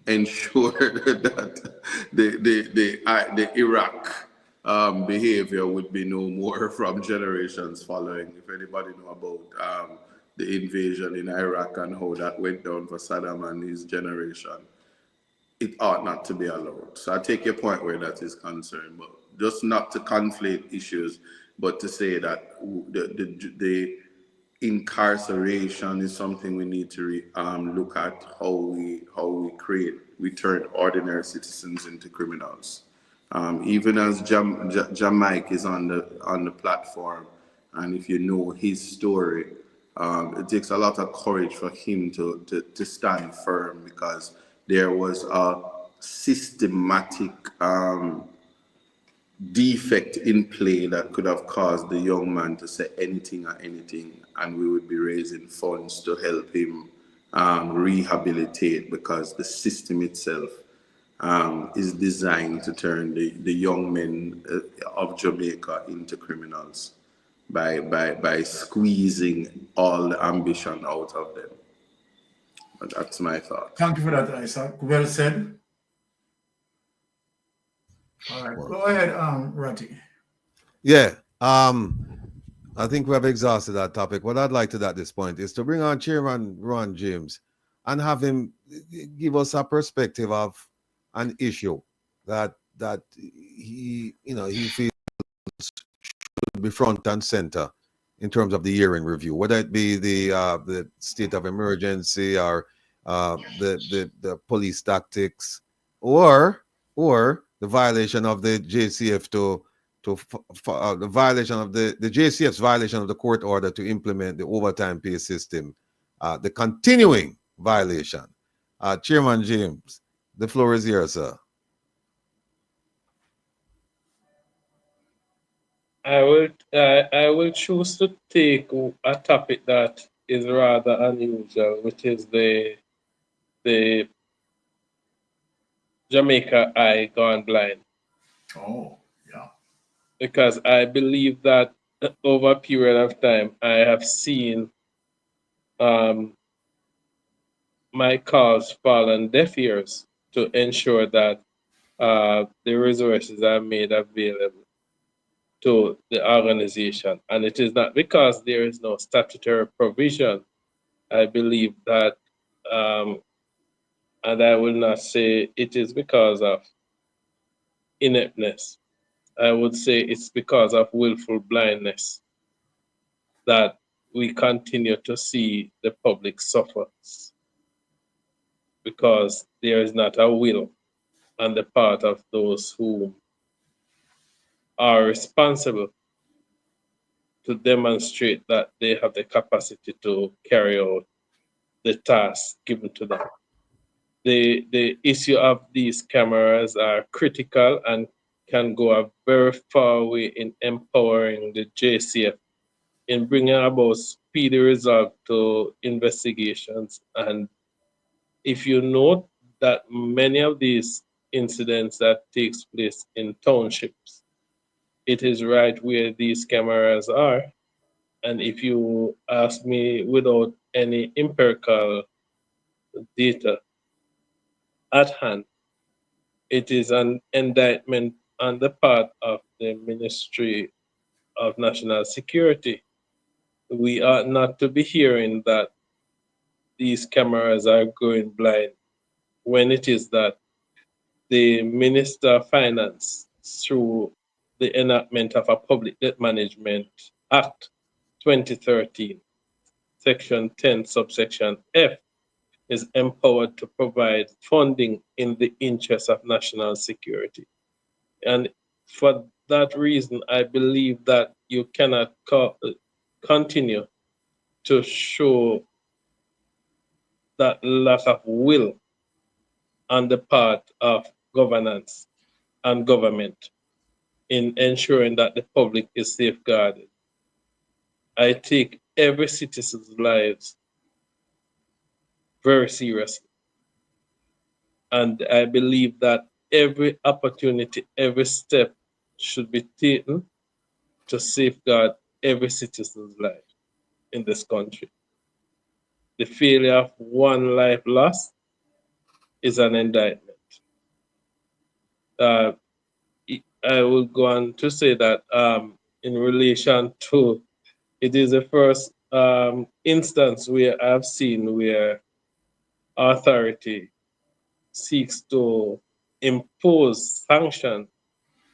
ensured that the Iraq behavior would be no more from generations following. If anybody know about the invasion in Iraq and how that went down for Saddam and his generation, it ought not to be allowed. So I take your point where that is concerned, but just not to conflate issues, but to say that the incarceration is something we need to look at, how we turn ordinary citizens into criminals. Even as Jamaica is on the platform, and if you know his story, it takes a lot of courage for him to stand firm, because there was a systematic defect in play that could have caused the young man to say anything or anything, and we would be raising funds to help him rehabilitate, because the system itself is designed to turn the young men of Jamaica into criminals by squeezing all the ambition out of them. But that's my thought. Thank you for that, Isaac. Well said. All right, go ahead, Ratty. Yeah. I think we have exhausted that topic. What I'd like to do at this point is to bring on Chairman Ron James and have him give us a perspective of an issue that he feels should be front and center in terms of the year-end review, whether it be the state of emergency or the police tactics, or the violation of the JCF the violation of the JCF's violation of the court order to implement the overtime pay system, the continuing violation. Chairman James, the floor is yours, sir. I will choose to take a topic that is rather unusual, which is the Jamaica eye gone blind. Oh, yeah. Because I believe that over a period of time, I have seen my cause fall on deaf ears to ensure that the resources are made available to the organization. And it is not because there is no statutory provision. I believe that, and I will not say it is because of ineptness. I would say it's because of willful blindness that we continue to see the public suffer, because there is not a will on the part of those who are responsible to demonstrate that they have the capacity to carry out the task given to them. The issue of these cameras are critical and can go a very far way in empowering the JCF in bringing about speedy result to investigations. And if you note that many of these incidents that takes place in townships, it is right where these cameras are. And if you ask me, without any empirical data at hand, it is an indictment on the part of the Ministry of National Security. We ought not to be hearing that these cameras are going blind, when it is that the Minister of Finance, through the enactment of a Public Debt Management Act 2013, Section 10, subsection F, is empowered to provide funding in the interest of national security. And for that reason, I believe that you cannot continue to show that lack of will on the part of governance and government in ensuring that the public is safeguarded. I take every citizen's lives very seriously. And I believe that every opportunity, every step should be taken to safeguard every citizen's life in this country. The failure of one life lost is an indictment. I will go on to say that in relation to, it is the first instance where I've seen where authority seeks to impose sanction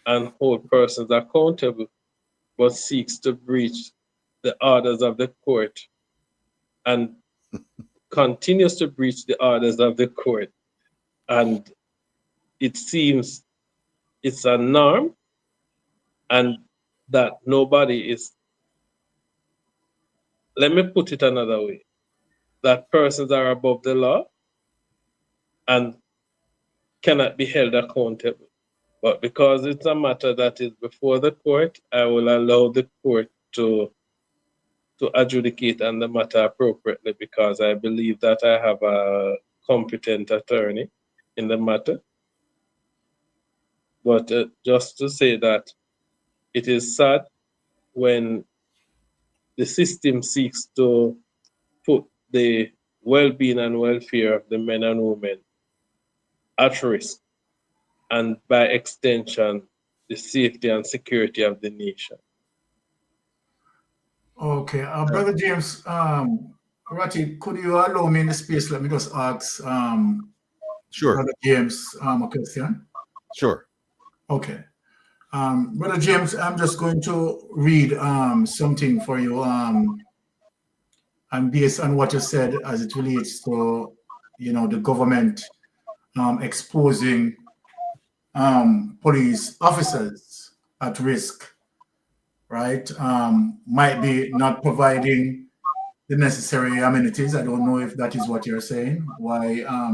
and hold persons accountable, but seeks to breach the orders of the court and continues to breach the orders of the court. And it seems it's a norm, and that nobody is, let me put it another way, that persons are above the law and cannot be held accountable. But because it's a matter that is before the court, I will allow the court to adjudicate on the matter appropriately, because I believe that I have a competent attorney in the matter. But just to say that it is sad when the system seeks to put the well-being and welfare of the men and women at risk, and by extension, the safety and security of the nation. Okay, Brother James, Ratty, could you allow me in the space? Let me just ask Sure. Brother James a question. Sure. Okay. Brother James, I'm just going to read something for you, and based on what you said as it relates to, the government exposing police officers at risk, right? Might be not providing the necessary amenities. I don't know if that is what you're saying, why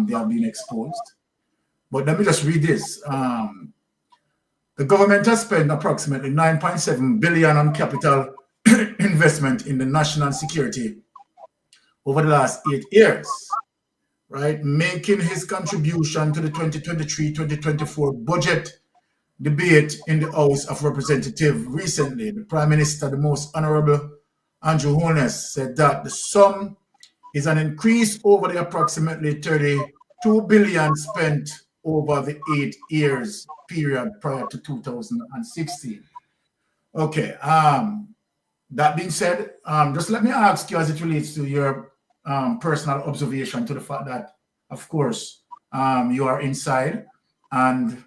they have been exposed. But let me just read this. The government has spent approximately 9.7 billion on capital investment in the national security over the last 8 years, right? Making his contribution to the 2023-2024 budget debate in the House of Representatives recently. The Prime Minister, the Most Honorable Andrew Holness, said that the sum is an increase over the approximately 32 billion spent over the 8 years period prior to 2016. Okay. That being said, just let me ask you as it relates to your personal observation to the fact that, of course, you are inside, and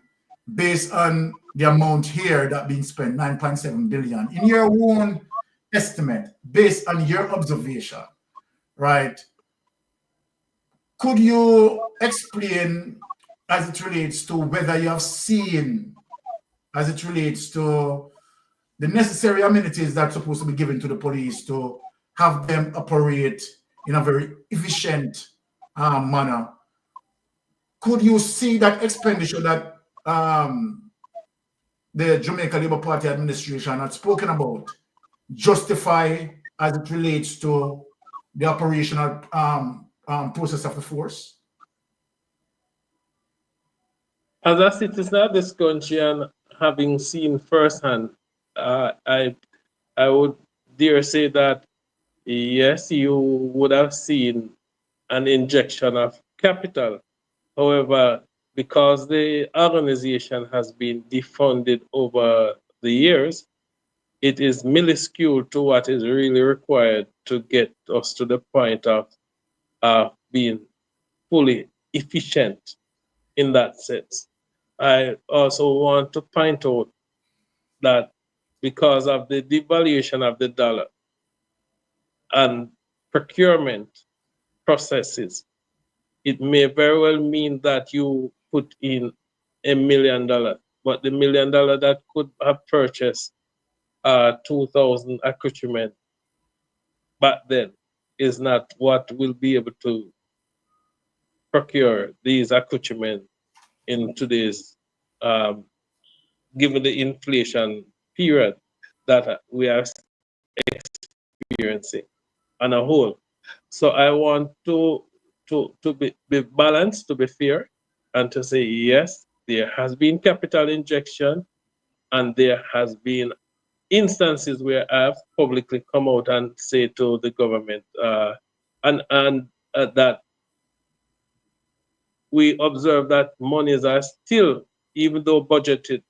based on the amount here that being spent, 9.7 billion, in your own estimate, based on your observation, right? Could you explain as it relates to whether you have seen, as it relates to the necessary amenities that's supposed to be given to the police to have them operate in a very efficient manner? Could you see that expenditure that the Jamaica Labour Party administration had spoken about justify as it relates to the operational process of the force? As a citizen of this country and having seen firsthand, I would dare say that yes, you would have seen an injection of capital. However, because the organization has been defunded over the years, it is minuscule to what is really required to get us to the point of being fully efficient in that sense. I also want to point out that because of the devaluation of the dollar and procurement processes, it may very well mean that you put in $1 million, but the $1 million that could have purchased 2,000 accoutrement back then is not what will be able to procure these accoutrement in today's given the inflation period that we are experiencing on a whole. So I want to be balanced, to be fair, and to say yes, there has been capital injection, and there has been instances where I've publicly come out and say to the government, that we observe that monies are still, even though budgeted,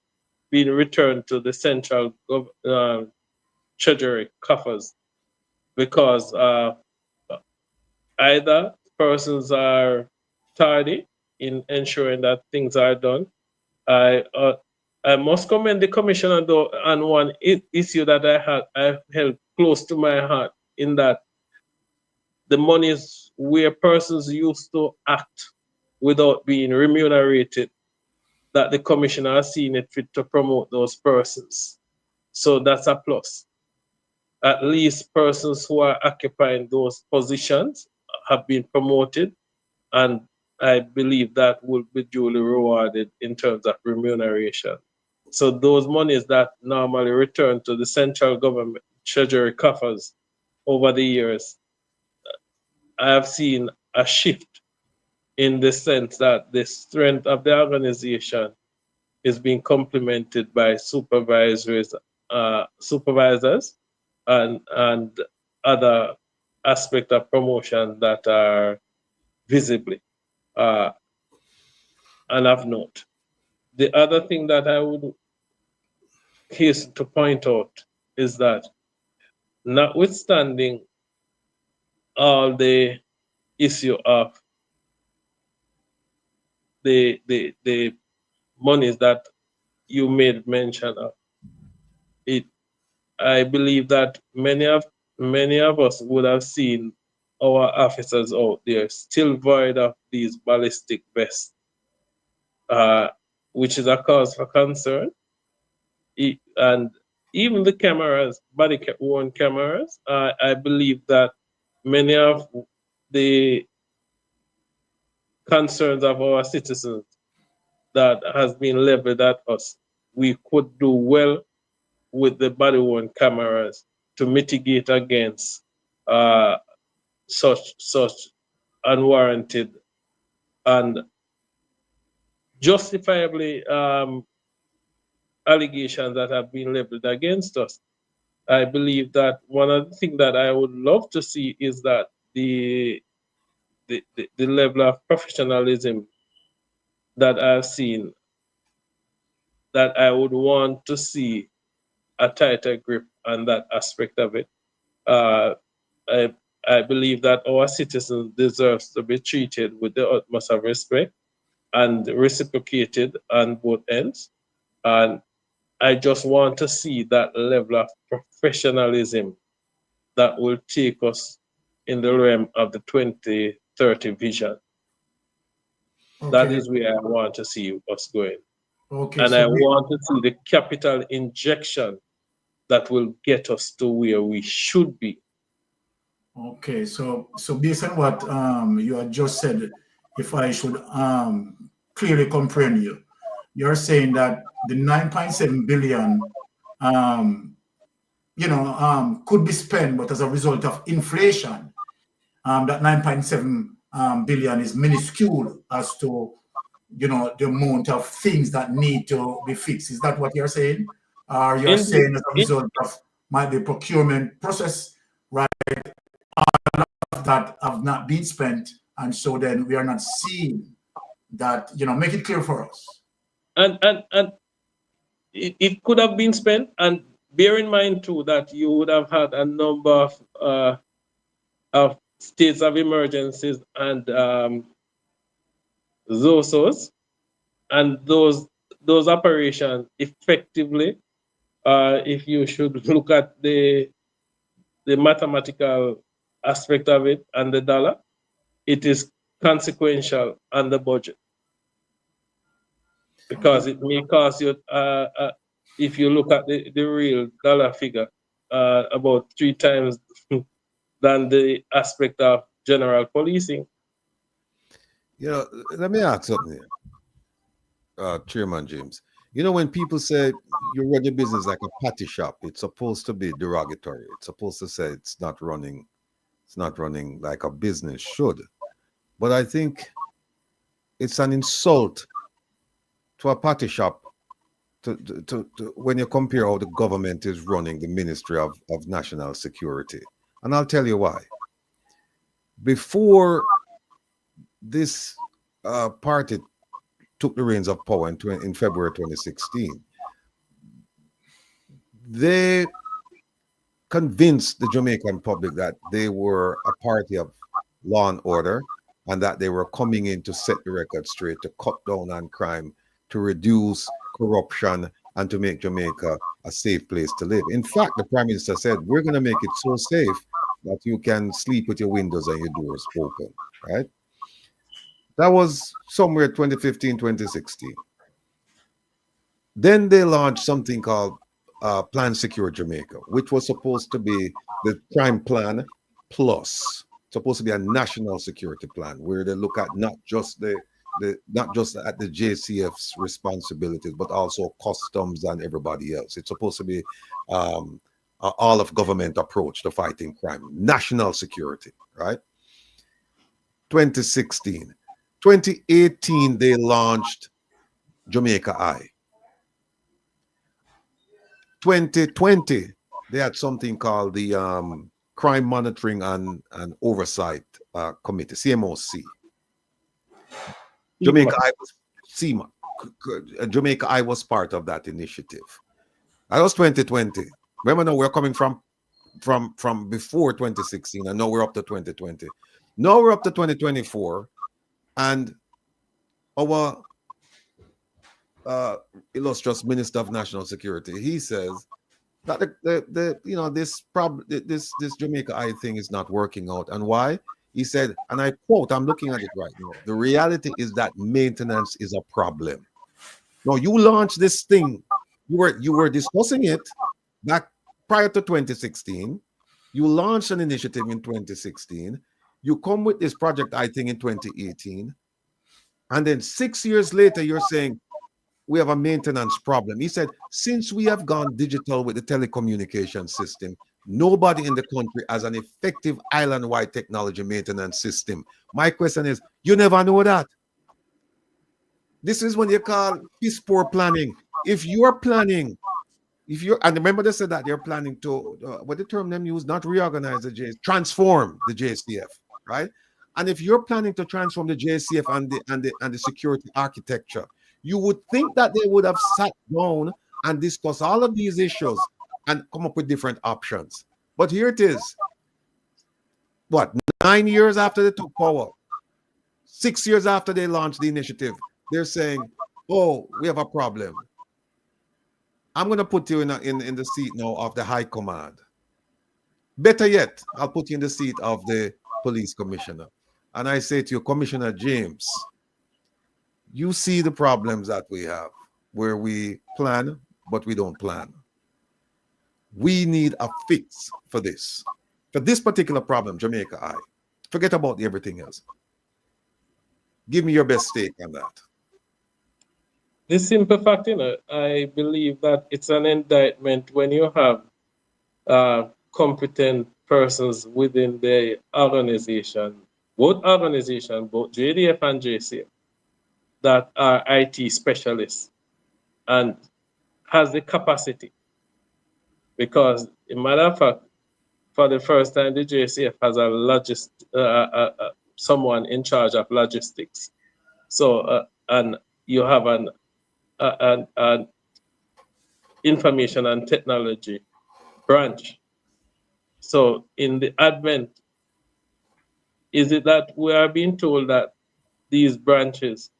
being returned to the central treasury coffers, because either persons are tardy in ensuring that things are done. I must commend the commissioner though on one issue that I held close to my heart, in that the monies where persons used to act without being remunerated, that the commissioner has seen it fit to promote those persons. So that's a plus. At least persons who are occupying those positions have been promoted, and I believe that will be duly rewarded in terms of remuneration. So those monies that normally return to the central government treasury coffers over the years, I have seen a shift in the sense that the strength of the organization is being complemented by supervisors and other aspects of promotion that are visibly and of note. The other thing that I would hasten to point out is that, notwithstanding all the issue of the monies that you made mention of, I believe that many of us would have seen our officers out there still void of these ballistic vests, which is a cause for concern. And even the cameras, body-worn cameras, I believe that many of the concerns of our citizens that has been leveled at us, we could do well with the body-worn cameras to mitigate against such unwarranted and justifiably allegations that have been leveled against us. I believe that one of the things that I would love to see is that the level of professionalism that I've seen, that I would want to see a tighter grip on that aspect of it. I believe that our citizens deserve to be treated with the utmost of respect and reciprocated on both ends. And I just want to see that level of professionalism that will take us in the realm of the 2030 vision. Okay. That is where I want to see us going. Okay. And So I want to see the capital injection that will get us to where we should be. okay. So based on what you had just said, if I should clearly comprehend you, you're saying that the 9.7 billion could be spent, but as a result of inflation, that 9.7 billion is minuscule as to the amount of things that need to be fixed. Is that what you're saying? Or you're saying as a result of the procurement process, right, that have not been spent, and so then we are not seeing that, make it clear for us. And it could have been spent, and bear in mind too that you would have had a number of states of emergencies and ZOSOs, and those operations effectively, if you should look at the mathematical aspect of it and the dollar, it is consequential on the budget, because it may cost you, if you look at the real dollar figure, about 3 times than the aspect of general policing. Let me ask something here, Chairman James. You know, when people say you run your business like a patty shop, it's supposed to be derogatory. It's supposed to say it's not running like a business should. But I think it's an insult to a patty shop to when you compare how the government is running the Ministry of National Security. And I'll tell you why. Before this party took the reins of power in February 2016, they convinced the Jamaican public that they were a party of law and order and that they were coming in to set the record straight, to cut down on crime, to reduce corruption, and to make Jamaica a safe place to live. In fact, the Prime Minister said, we're going to make it so safe that you can sleep with your windows and your doors open, right? That was somewhere 2015, 2016. Then they launched something called Plan Secure Jamaica, which was supposed to be the crime plan plus, supposed to be a national security plan where they look at not just not just at the JCF's responsibilities, but also customs and everybody else. It's supposed to be a all of government approach to fighting crime, national security, right? 2016. 2018, they launched Jamaica Eye. 2020, they had something called the Crime Monitoring and Oversight Committee, CMOC. Jamaica Eye was CMA. Jamaica Eye was part of that initiative. That was 2020. Remember, now we're coming from before 2016, and now we're up to 2020. Now we're up to 2024, and our illustrious Minister of National Security, he says that this Jamaica Eye thing is not working out. And why? He said, and I quote, I'm looking at it right now, the reality is that maintenance is a problem. Now, you launched this thing, you were discussing it back prior to 2016. You launched an initiative in 2016. You come with this project, I think, in 2018. And then 6 years later, you're saying, we have a maintenance problem. He said, since we have gone digital with the telecommunication system, nobody in the country has an effective island-wide technology maintenance system. My question is, you never know that. This is when you call piss poor planning. If you're planning, and remember they said that they're planning to, what the term them use, not reorganize the JCF, transform the JCF, right? And if you're planning to transform the JCF and the security architecture, you would think that they would have sat down and discussed all of these issues and come up with different options. But here it is. What, 9 years after they took power, 6 years after they launched the initiative, they're saying, oh, we have a problem. I'm going to put you in the seat now of the high command. Better yet, I'll put you in the seat of the police commissioner. And I say to you, Commissioner James, you see the problems that we have where we plan, but we don't plan. We need a fix for this. For this particular problem, Jamaica Eye. Forget about everything else. Give me your best take on that. The simple fact, I believe that it's an indictment when you have competent persons within the organization, both JDF and JCF, that are IT specialists and has the capacity. Because, in matter of fact, for the first time, the JCF has someone in charge of logistics. So, and you have an information and technology branch. So, in the advent, is it that we are being told that these branches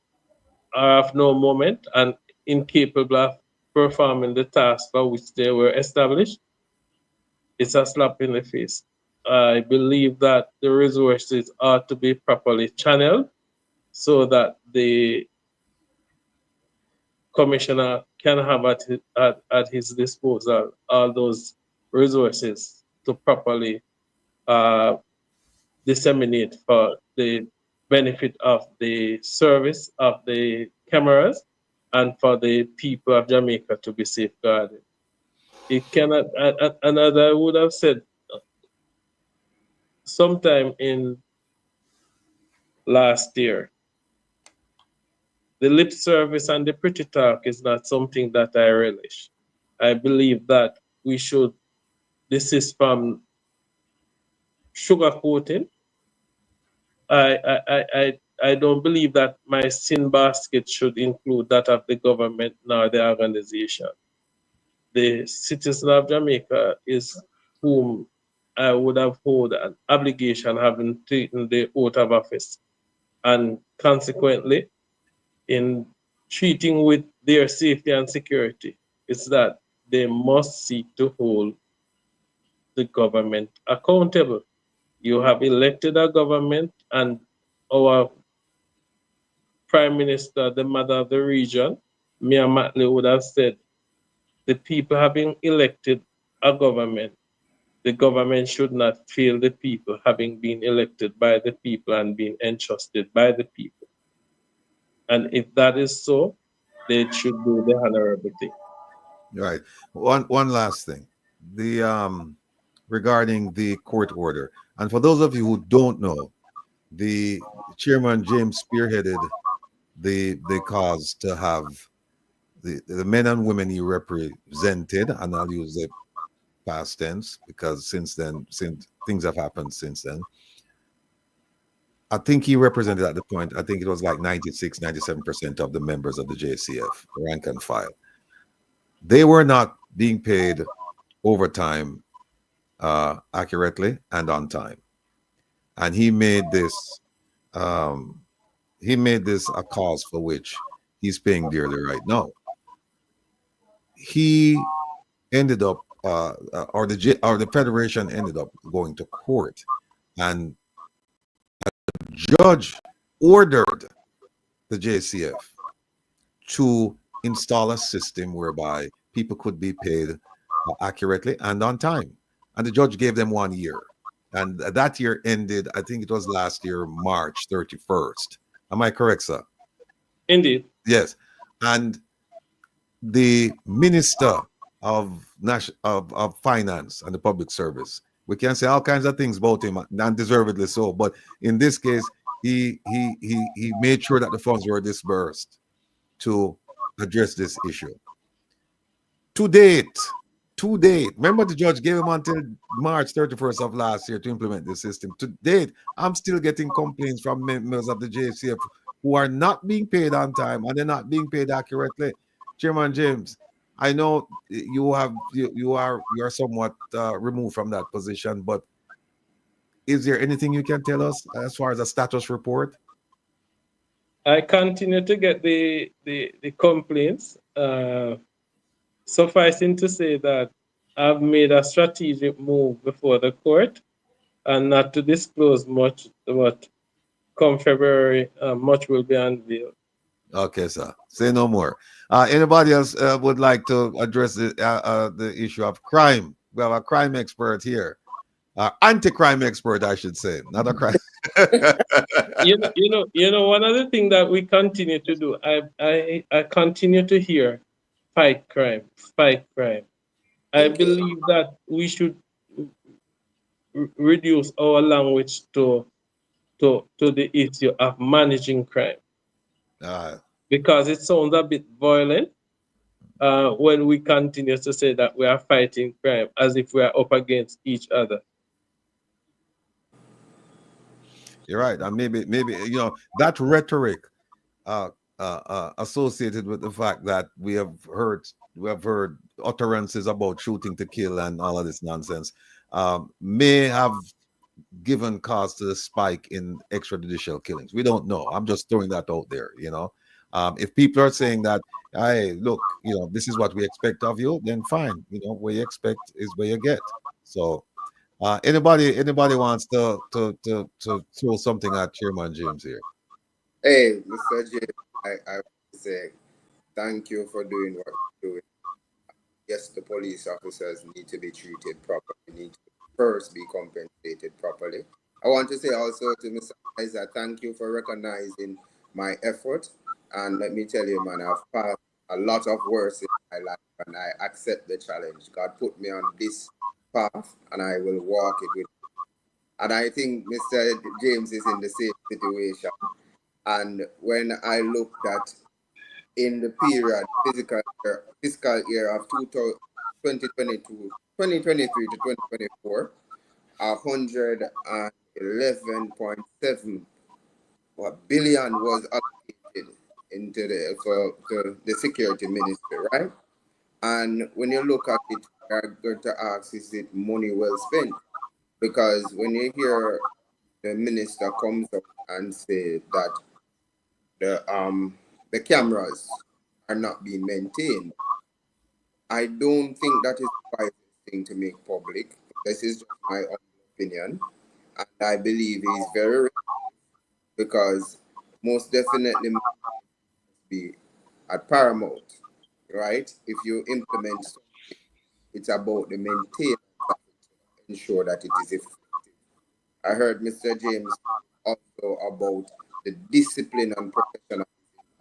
are of no moment and incapable of performing the task for which they were established? It's a slap in the face. I believe that the resources are to be properly channeled so that the commissioner can have at his disposal all those resources to properly disseminate for the benefit of the service of the cameras and for the people of Jamaica to be safeguarded. It cannot, and as I would have said sometime in last year, the lip service and the pretty talk is not something that I relish. I believe that we should desist from sugarcoating. I don't believe that my sin basket should include that of the government nor the organization. The citizen of Jamaica is whom I would have hold an obligation having taken the oath of office. And consequently, in treating with their safety and security, is that they must seek to hold the government accountable. You have elected a government, and our Prime Minister, the mother of the region, Mia Matley, would have said, the people having elected a government, the government should not fail the people having been elected by the people and been entrusted by the people. And if that is so, they should do the honorable thing. Right. One last thing. The regarding the court order. And for those of you who don't know, the chairman James spearheaded the cause to have the men and women he represented, and I'll use the past tense because since then, since things have happened since then. I think he represented at the point, I think it was like 96, 97% of the members of the JCF, rank and file. They were not being paid overtime accurately and on time. And he made this a cause for which he's paying dearly right now. He ended up or the federation ended up going to court, and a judge ordered the JCF to install a system whereby people could be paid accurately and on time. And the judge gave them 1 year. And that year ended, I think it was last year, March 31st. Am I correct, sir? Indeed. Yes. And the Minister of Finance and the Public Service, we can say all kinds of things about him, undeservedly so. But in this case, he made sure that the funds were disbursed to address this issue. To date, remember the judge gave him until March 31st of last year to implement the system. To date, I'm still getting complaints from members of the JCF who are not being paid on time and they're not being paid accurately. Chairman James, I know you are somewhat removed from that position, but is there anything you can tell us as far as a status report? I continue to get the complaints. Sufficing to say that I've made a strategic move before the court and not to disclose much, but come February, much will be unveiled. Okay, sir. Say no more. Anybody else would like to address the issue of crime? We have a crime expert here. Anti-crime expert, I should say, not a crime. you know, one other thing that we continue to do, I continue to hear fight crime. I believe that we should reduce our language to the issue of managing crime. Because it sounds a bit violent when we continue to say that we are fighting crime as if we are up against each other. You're right. And maybe that rhetoric associated with the fact that we have heard utterances about shooting to kill and all of this nonsense may have given cause to the spike in extrajudicial killings. We don't know. I'm just throwing that out there. If people are saying that, hey, look, this is what we expect of you, then fine. What you expect is what you get. So anybody wants to throw something at Chairman James here? Hey, Mr. James, I want to say thank you for doing what you're doing. Yes, the police officers need to be treated properly, need to first be compensated properly. I want to say also to Mr. Isaac, thank you for recognizing my effort. And let me tell you, man, I've passed a lot of worse in my life, and I accept the challenge. God put me on this path, and I will walk it with. And I think Mr. James is in the same situation. And when I looked at in the period fiscal year of 2022, 2023 to 2024, 111.7 billion was allocated into the security ministry, right? And when you look at it, you're going to ask, is it money well spent? Because when you hear the minister comes up and say that the cameras are not being maintained, I don't think that is the wisest thing to make public. This is just my own opinion, and I believe he's very right, because most definitely must be at paramount, right? If you implement something, it's about the maintenance of it to ensure that it is effective. I heard Mr. James also about the discipline and professionalism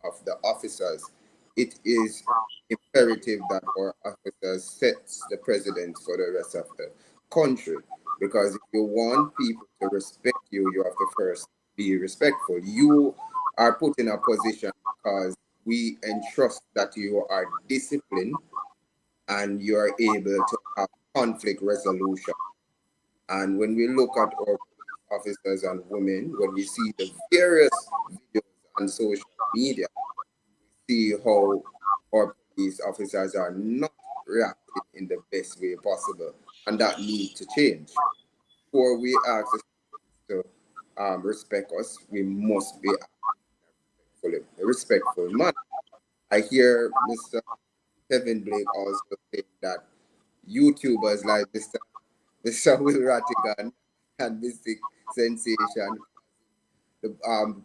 of the officers. It is imperative that our officers sets the precedent for the rest of the country. Because if you want people to respect you, you have to first be respectful. You are put in a position because we entrust that you are disciplined and you are able to have conflict resolution. And when we look at our officers and women, when we see the various videos on social media, see how our police officers are not reacting in the best way possible, and that needs to change. Before we ask the to respect us, we must be a respectful man. I hear Mr. Kevin Blake also saying that YouTubers like Mr. Will Rattigan and Mystic Sensation, the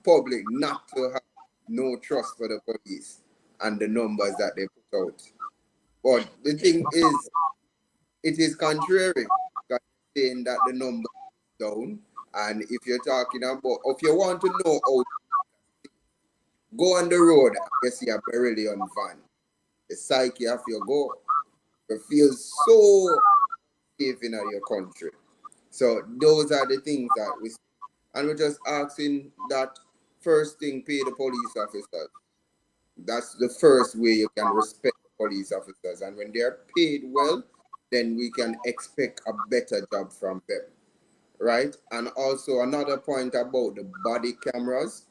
public not to have no trust for the police and the numbers that they put out. But the thing is, it is contrary, because saying that the number is down. And if you're talking about, if you want to know how, go on the road and you see a Beryllion van, the psyche of your go, you feel so safe in your country. So those are the things that we see. And we're just asking that first thing, pay the police officers. That's the first way you can respect police officers. And when they're paid well, then we can expect a better job from them, right? And also another point about the body cameras.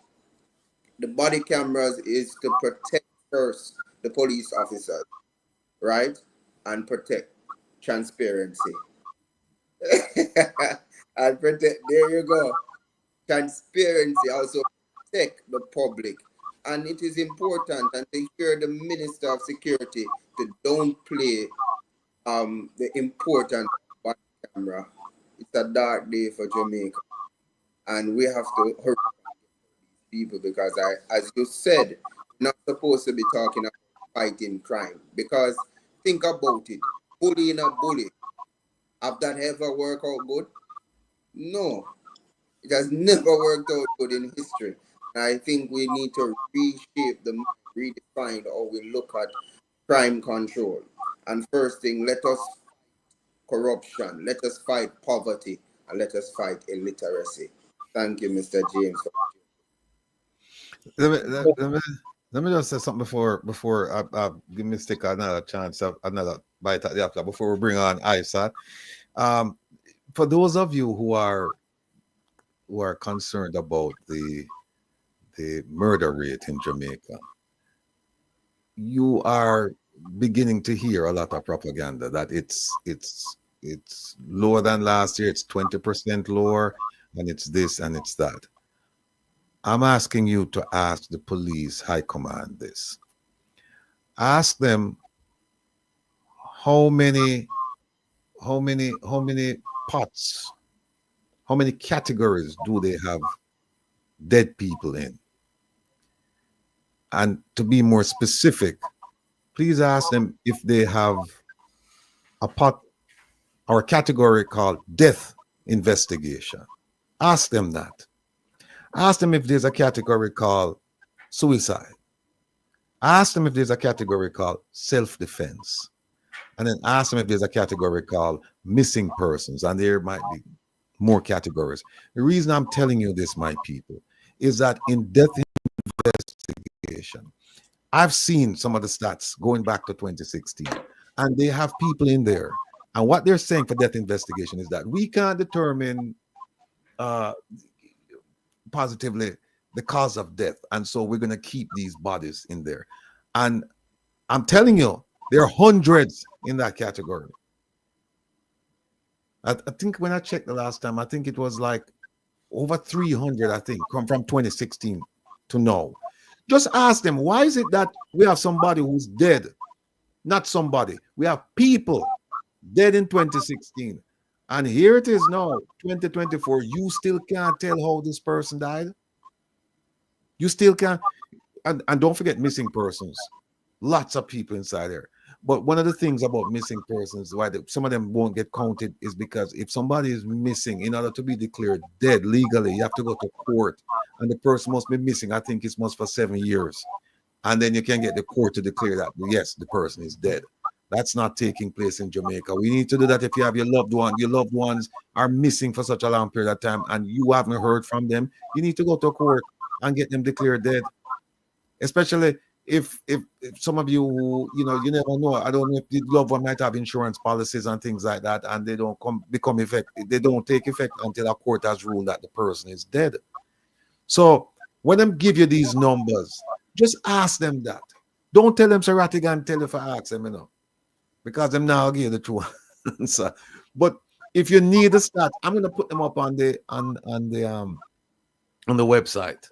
The body cameras is to protect first the police officers, right? And protect transparency. And protect, there you go. Transparency also protect the public. And it is important, and to hear the Minister of Security to downplay the importance of body camera. It's a dark day for Jamaica, and we have to hurry these people, because as you said, we're not supposed to be talking about fighting crime, because think about it, bullying a bully, have that ever worked out good? No, it has never worked out good in history. And I think we need to reshape redefine how we look at crime control. And first thing, let us corruption, let us fight poverty, and let us fight illiteracy. Thank you, Mr. James. Let me just say something before I give Mystic another chance, another bite at the apple before we bring on Isa. For those of you who are concerned about the murder rate in Jamaica, you are beginning to hear a lot of propaganda that it's lower than last year, it's 20% lower, and it's this and it's that. I'm asking you to ask the police high command this. Ask them how many pots, how many categories do they have dead people in? And to be more specific, please ask them if they have a pot or a category called death investigation. Ask them that. Ask them if there's a category called suicide. Ask them if there's a category called self-defense. And then ask them if there's a category called missing persons. And there might be more categories. The reason I'm telling you this, my people, is that in death investigation, I've seen some of the stats going back to 2016, and they have people in there. And what they're saying for death investigation is that we can't determine positively the cause of death. And so we're going to keep these bodies in there. And I'm telling you, there are hundreds in that category. I think when I checked the last time, I think it was like over 300, I think, from 2016 to now. Just ask them, why is it that we have somebody who's dead? Not somebody. We have people dead in 2016. And here it is now, 2024. You still can't tell how this person died. You still can't. And don't forget missing persons. Lots of people inside there. But one of the things about missing persons, why some of them won't get counted, is because if somebody is missing, in order to be declared dead legally, you have to go to court. And the person must be missing, I think it's must for 7 years. And then you can get the court to declare that, yes, the person is dead. That's not taking place in Jamaica. We need to do that if you have your loved ones are missing for such a long period of time and you haven't heard from them. You need to go to court and get them declared dead. Especially if some of you who, you never know. I don't know if the loved one might have insurance policies and things like that, and they don't become effective. They don't take effect until a court has ruled that the person is dead. So when them give you these numbers, just ask them that. Don't tell them Sir Rattigan tell you for ask them, because them now give you the true answer. But if you need the stats, I'm gonna put them up on the website,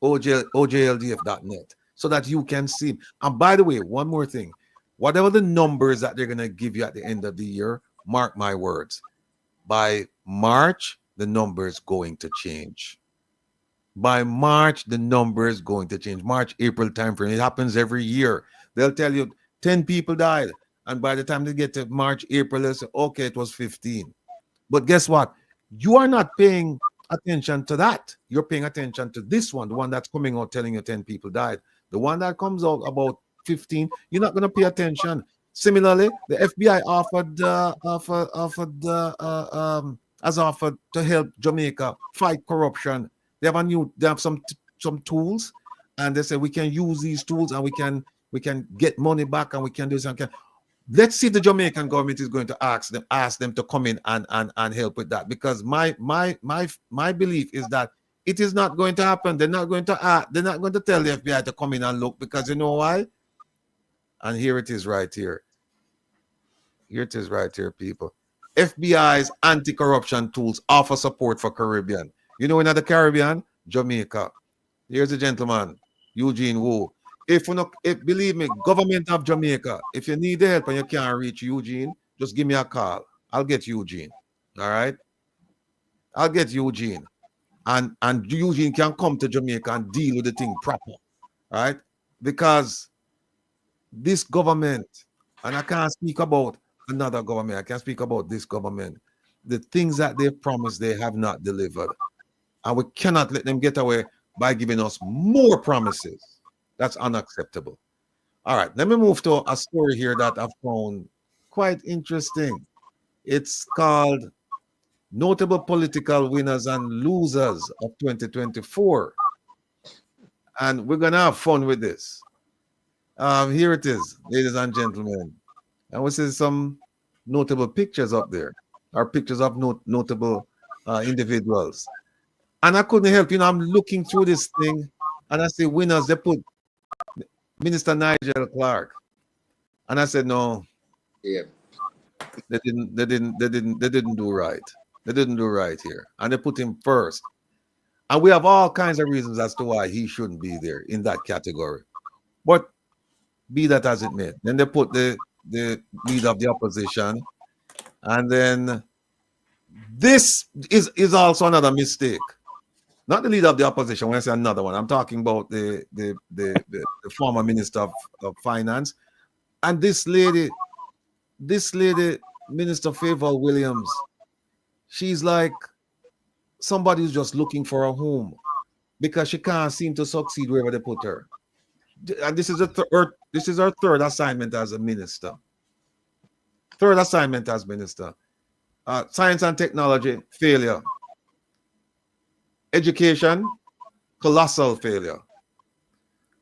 ojldf.net, so that you can see. And by the way, one more thing, whatever the numbers that they're gonna give you at the end of the year, mark my words, by March, the number is going to change. By March, the number is going to change. March, April timeframe. It happens every year. They'll tell you 10 people died. And by the time they get to March, April, they'll say, okay, it was 15. But guess what? You are not paying attention to that. You're paying attention to this one, the one that's coming out telling you 10 people died. The one that comes out about 15, you're not going to pay attention. Similarly, the FBI has offered to help Jamaica fight corruption. They have some tools, and they say we can use these tools and we can get money back and we can do something. Let's see if the Jamaican government is going to ask them to come in and help with that, because my belief is that it is not going to happen. They're not going to tell the FBI to come in and look, because you know why? And here it is right here. Here it is right here, people. FBI's anti-corruption tools offer support for Caribbean. You know, in the Caribbean, Jamaica. Here's a gentleman, Eugene Wu. Believe me, government of Jamaica, if you need help and you can't reach Eugene, just give me a call. I'll get Eugene. All right? I'll get Eugene. And Eugene can come to Jamaica and deal with the thing proper. All right? Because this government, and I can't speak about another government, I can't speak about this government. The things that they promised, they have not delivered. And we cannot let them get away by giving us more promises. That's unacceptable. All right, let me move to a story here that I've found quite interesting. It's called Notable Political Winners and Losers of 2024. And we're going to have fun with this. Here it is, ladies and gentlemen. And we see some notable pictures up there, or pictures of notable individuals. And I couldn't help, I'm looking through this thing and I see winners. They put Minister Nigel Clark. And I said, no. Yeah. They didn't do right. They didn't do right here. And they put him first. And we have all kinds of reasons as to why he shouldn't be there in that category. But be that as it may. Then they put the leader of the opposition. And then this is also another mistake. Not the leader of the opposition. When I say another one, I'm talking about the former minister of finance, and this lady, Minister Favor Williams. She's like somebody who's just looking for a home, because she can't seem to succeed wherever they put her. and this is this is her third assignment as a minister. Third assignment as minister. Science and technology, failure. Education, colossal failure.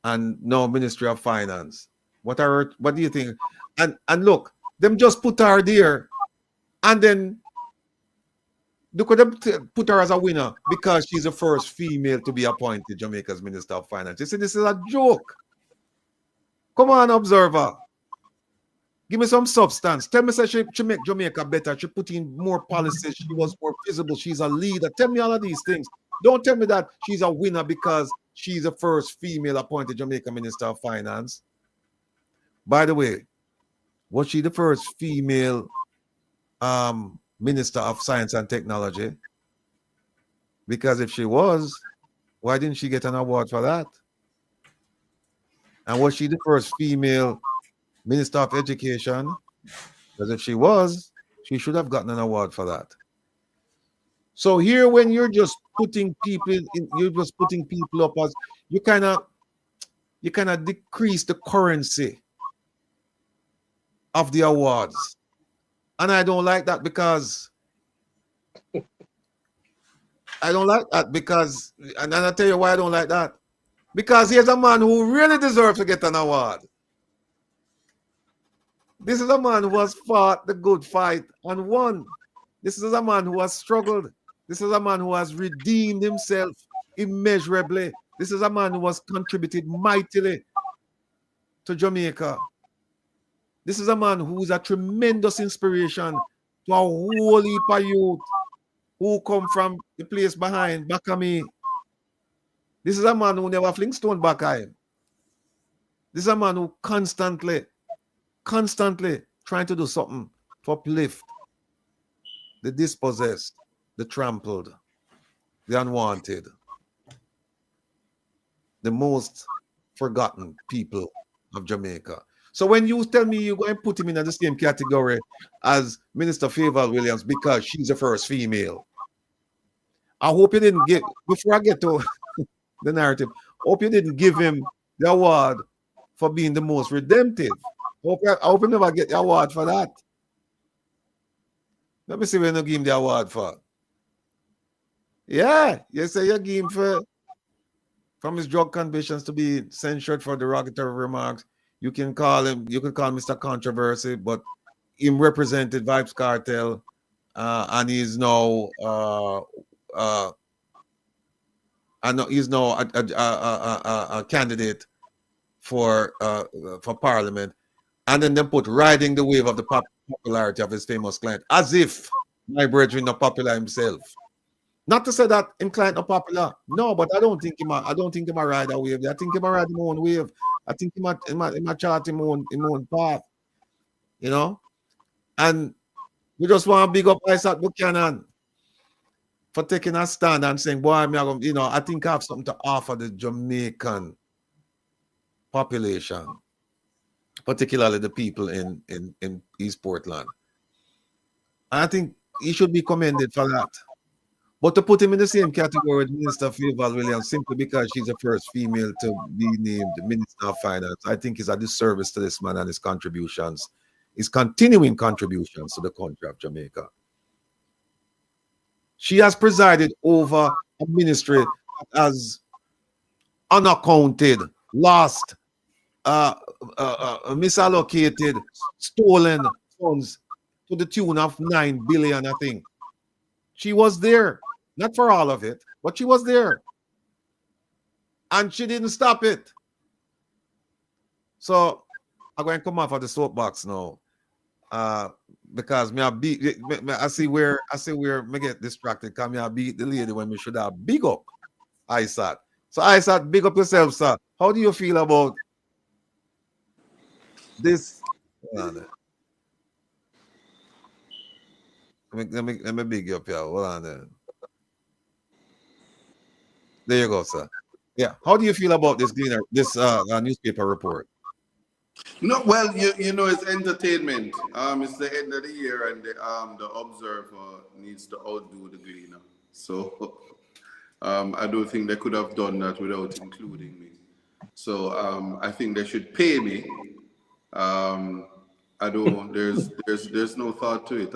And no Ministry of Finance. What do you think? And look, them just put her there, and then look at them put her as a winner because she's the first female to be appointed Jamaica's Minister of Finance. You see, this is a joke. Come on, observer. Give me some substance. Tell me that she make Jamaica better. She put in more policies. She was more visible. She's a leader. Tell me all of these things. Don't tell me that she's a winner because she's the first female appointed Jamaica Minister of Finance. By the way, was she the first female Minister of Science and Technology? Because if she was, why didn't she get an award for that? And was she the first female Minister of Education? Because if she was, she should have gotten an award for that. So here, when you're just putting people in, you're just putting people up as you kind of decrease the currency of the awards, and I don't like that because and I'll tell you why I don't like that. Because here's a man who really deserves to get an award. This is a man who has fought the good fight and won. This is a man who has struggled. This is a man who has redeemed himself immeasurably. This is a man who has contributed mightily to Jamaica. This is a man who is a tremendous inspiration to a whole heap of youth who come from the place behind Bakami. This is a man who never fling stone back at him. This is a man who constantly trying to do something to uplift the dispossessed, the trampled, the unwanted, the most forgotten people of Jamaica. So when you tell me you're going to put him in the same category as Minister Favour Williams because she's the first female, I hope you didn't give, before I get to the narrative, I hope you didn't give him the award for being the most redemptive. I hope you never get the award for that. Let me see when you give him the award for. Yeah, you say you give him from his drug convictions to be censured for derogatory remarks. You can call him Mr. Controversy, but him represented Vibes Cartel, and he's now a candidate for Parliament, and then they put riding the wave of the popularity of his famous client, as if my brethren not popular himself. Not to say that him client not popular, no, but I don't think him a ride a wave. I think him a ride him own wave. I think him a chart him own path, you know. And we just want to big up Isaac Buchanan for taking a stand and saying, boy, I think I have something to offer the Jamaican population, particularly the people in East Portland. And I think he should be commended for that. But to put him in the same category with Minister Favour Williams simply because she's the first female to be named Minister of Finance, I think is a disservice to this man and his contributions, his continuing contributions to the country of Jamaica. She has presided over a ministry that has unaccounted, lost, misallocated, stolen funds to the tune of 9 billion, I think. She was there, not for all of it, but she was there. And she didn't stop it. So I'm going to come off of the soapbox now. Because I see where me get distracted. Because I beat the lady when we should have big up Isaac. So Isaac, big up yourself, sir. How do you feel about this? Let me big you up here. Hold on there. There you go, sir. Yeah. How do you feel about this newspaper report? No, well, you know, it's entertainment. It's the end of the year, and the observer needs to outdo the gleaner. So, I don't think they could have done that without including me. So I think they should pay me. I don't. There's no thought to it.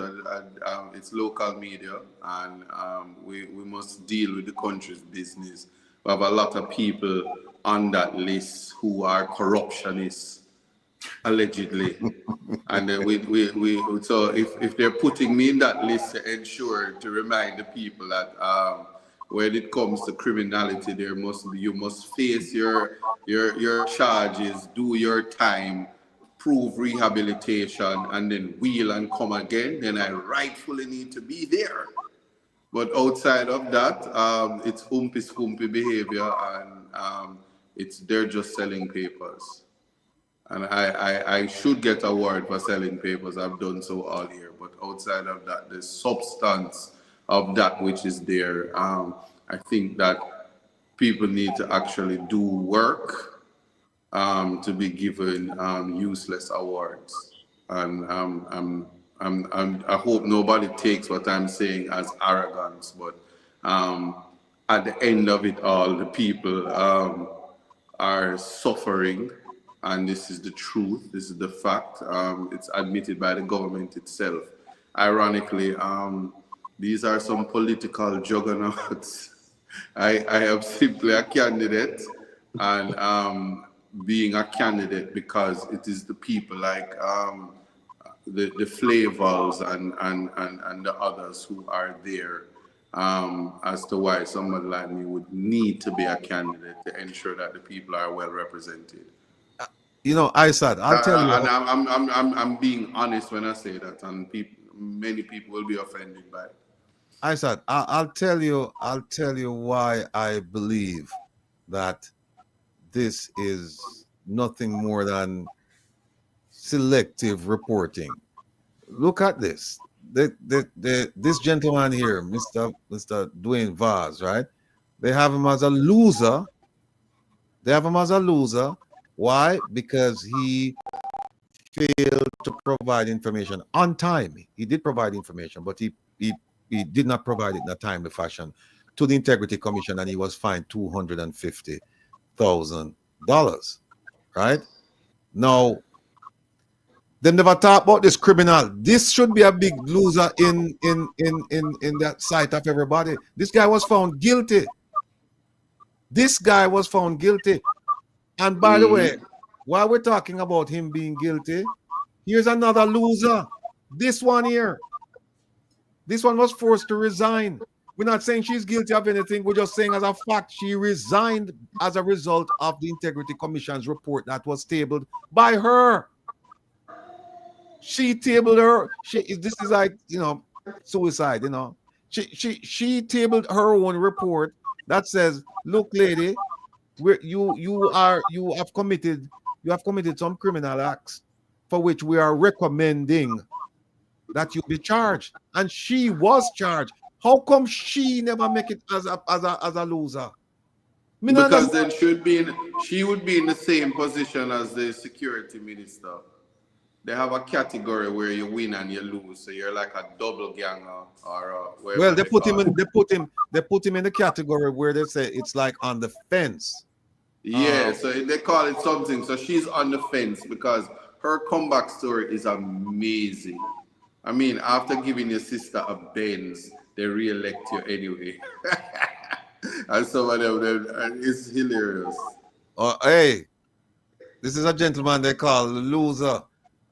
It's local media, and we must deal with the country's business. We have a lot of people on that list who are corruptionists, allegedly. And so if they're putting me in that list to ensure, to remind the people that when it comes to criminality, you must face your charges, do your time, prove rehabilitation, and then wheel and come again, then I rightfully need to be there. But outside of that, it's humpy behavior, and they're just selling papers. And I should get a award for selling papers. I've done so all year. But outside of that, the substance of that which is there, I think that people need to actually do work to be given useless awards. And I hope nobody takes what I'm saying as arrogance. But at the end of it all, the people are suffering. And this is the truth. This is the fact. It's admitted by the government itself. Ironically, these are some political juggernauts. I am simply a candidate, and being a candidate because it is the people like the Flavors and the others who are there as to why somebody like me would need to be a candidate to ensure that the people are well represented. You know, Isaac, I'll tell you. And I'm being honest when I say that, and many people will be offended by it. Isaac, I'll tell you why I believe that this is nothing more than selective reporting. Look at this. This gentleman here, Mr. Dwayne Vaz, right? They have him as a loser. Why? Because he failed to provide information on time. He did provide information, but he did not provide it in a timely fashion to the Integrity Commission, and he was fined $250,000. Right? Now, they never talk about this criminal. This should be a big loser in that sight of everybody. This guy was found guilty. And by the way, while we're talking about him being guilty, here's another loser. This one here. This one was forced to resign. We're not saying she's guilty of anything. We're just saying as a fact, she resigned as a result of the Integrity Commission's report that was tabled by her. She tabled her. This is like, suicide, She tabled her own report that says, look, lady, you have committed some criminal acts for which we are recommending that you be charged. And she was charged. How come she never make it as a loser? Because then she would be in the same position as the security minister. They have a category where you win and you lose, so you're like a double ganger or well, they put him in the category where they say it's like on the fence. Yeah, so they call it something. So she's on the fence because her comeback story is amazing. I mean, after giving your sister a Benz, they re-elect you anyway. And some of them, it's hilarious. Hey, this is a gentleman they call loser.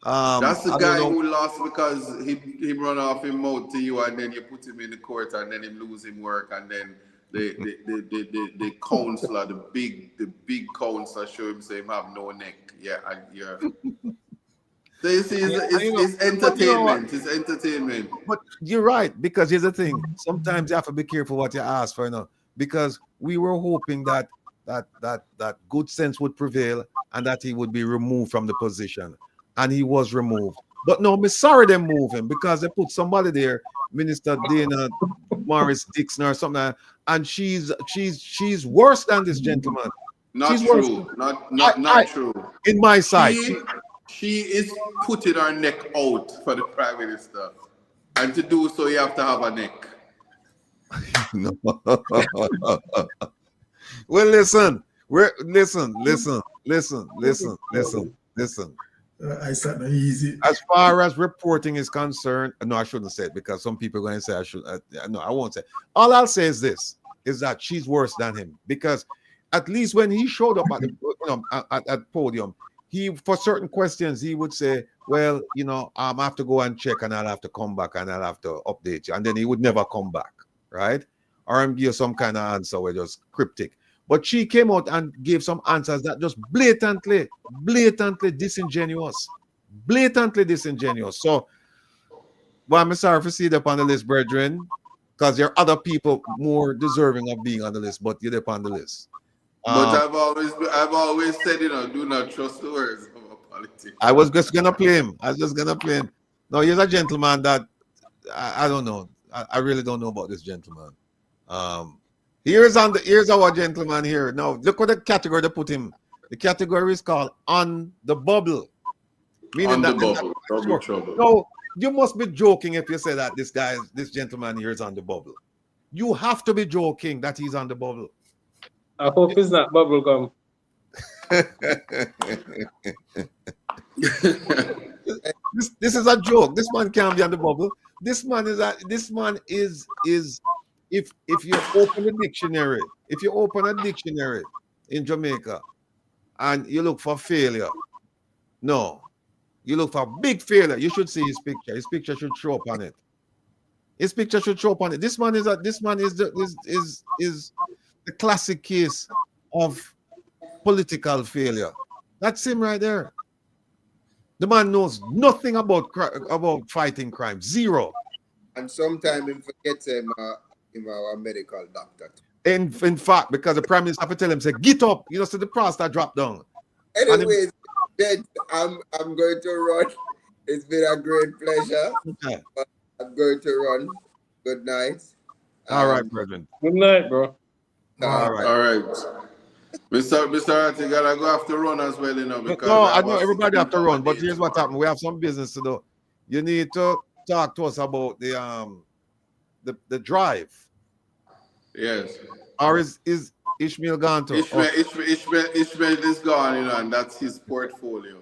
That's the guy who lost because he run off his mouth to you, and then you put him in the court, and then him lose him work, and then the counselor, the big counselor, show him say him have no neck. Yeah, and yeah. So you see, it's entertainment. It's entertainment. But you're right, because here's the thing. Sometimes you have to be careful what you ask for, because we were hoping that good sense would prevail and that he would be removed from the position. And he was removed. But no, I'm sorry they move him because they put somebody there, Minister Dana Morris Dixon or something, and she's worse than this gentleman. Not true. Not true. In my sight. She is putting her neck out for the Prime Minister. And to do so, you have to have a neck. No. Well, listen, Listen. I said no easy. As far as reporting is concerned, no, I shouldn't say it because some people are going to say I should. No, I won't say. All I'll say is this: is that she's worse than him because at least when he showed up at the at podium, he for certain questions he would say, "Well, I have to go and check, and I'll have to come back, and I'll have to update you," and then he would never come back, right? Or give you some kind of answer where just cryptic. But she came out and gave some answers that just blatantly disingenuous. So, well, I'm sorry for seeing up on the list, brethren, because there are other people more deserving of being on the list, but you're up on the list. But I've always said, do not trust the words of a politician. I was just gonna play him. No, he's a gentleman that I don't know. I really don't know about this gentleman. Here's our gentleman here. Now, look what the category they put him. The category is called On the Bubble. Meaning on the bubble, double trouble. No, you must be joking if you say that this gentleman here is on the bubble. You have to be joking that he's on the bubble. I hope it's not bubble gum. This is a joke. This man can't be on the bubble. This man is if you open a dictionary in Jamaica and you look for failure, no, you look for big failure, you should see his picture. His picture should show up on it. This man is the classic case of political failure. That's him right there. The man knows nothing about fighting crime. Zero. And sometimes he forgets him a medical doctor. In fact, because the prime minister have to tell him, say, get up, so the prostate drop down. Anyways, I'm going to run. It's been a great pleasure. Okay. I'm going to run. Good night. All right, brethren. Good night, bro. All right. All right. Mr. Rattigan, I go have to run as well, because I know everybody have to run, but here's what happened. We have some business to do. You need to talk to us about the drive. Yes. Or is Ishmael gone to? Ishmael is gone, and that's his portfolio.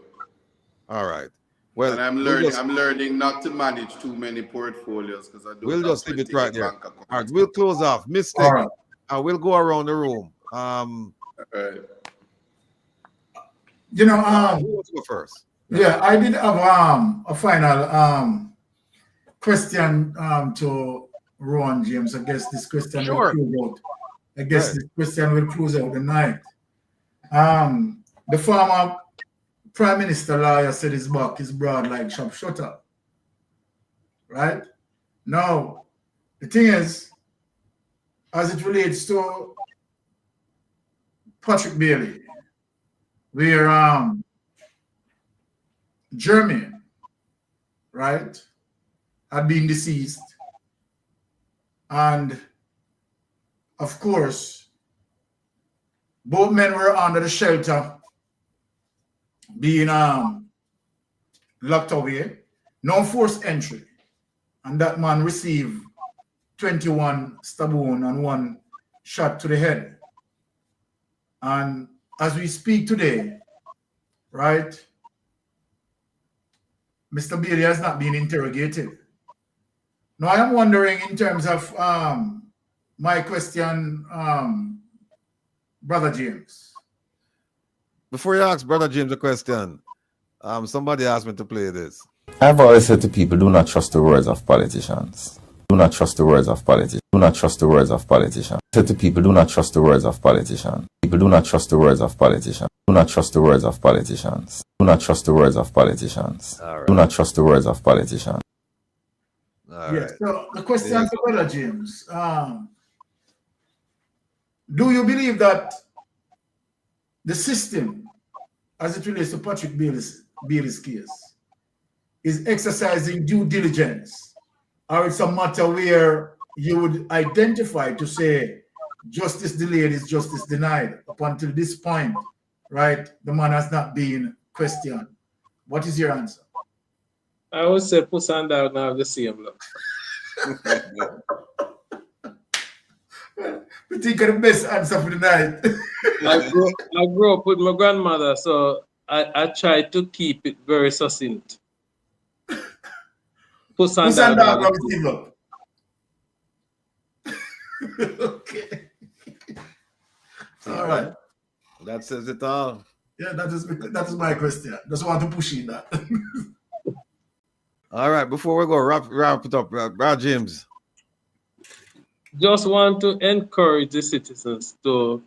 All right. Well, and I'm learning not to manage too many portfolios because I don't. We'll just leave it right there. All right, we'll close off. Mistake. Right. We'll go around the room. All right. Who wants to go first? Yeah, I did have a final question to Ron James. I guess this question will close out. This question will close out the night. The former Prime Minister lawyer said his back is broad like sharpshooter. Right? Now, the thing is, as it relates to Patrick Bailey, where Jeremy, right, had been deceased, and of course, both men were under the shelter, being locked away, no forced entry, and that man received 21 stab wounds and 1 shot to the head. And as we speak today, right, Mr. Bailey has not been interrogated. Now I am wondering, in terms of my question, Brother James. Before you ask Brother James a question, somebody asked me to play this. I've always said to people, do not trust the words of politicians. Do not trust the words of politicians. Do not trust the words of politicians. I said to people, do not trust the words of politicians. People, do not trust the words of politicians. Do not trust the words of politicians. Do not trust the words of politicians. Right. Do not trust the words of politicians. Yes. So the question to Brother James, do you believe that the system, as it relates to Patrick Bailey's case, is exercising due diligence, or it's a matter where you would identify to say justice delayed is justice denied? Up until this point, right, the man has not been questioned. What is your answer? I would say Puss and Dog now the same look. We think of the best answer for the night. I grew up with my grandmother, so I try to keep it very succinct. Puss and Puss and dog. dog, we team up. Okay. All right. That says it all. Yeah, that is my question. Just want to push in that. All right, before we go, wrap it up, Brad James. Just want to encourage the citizens to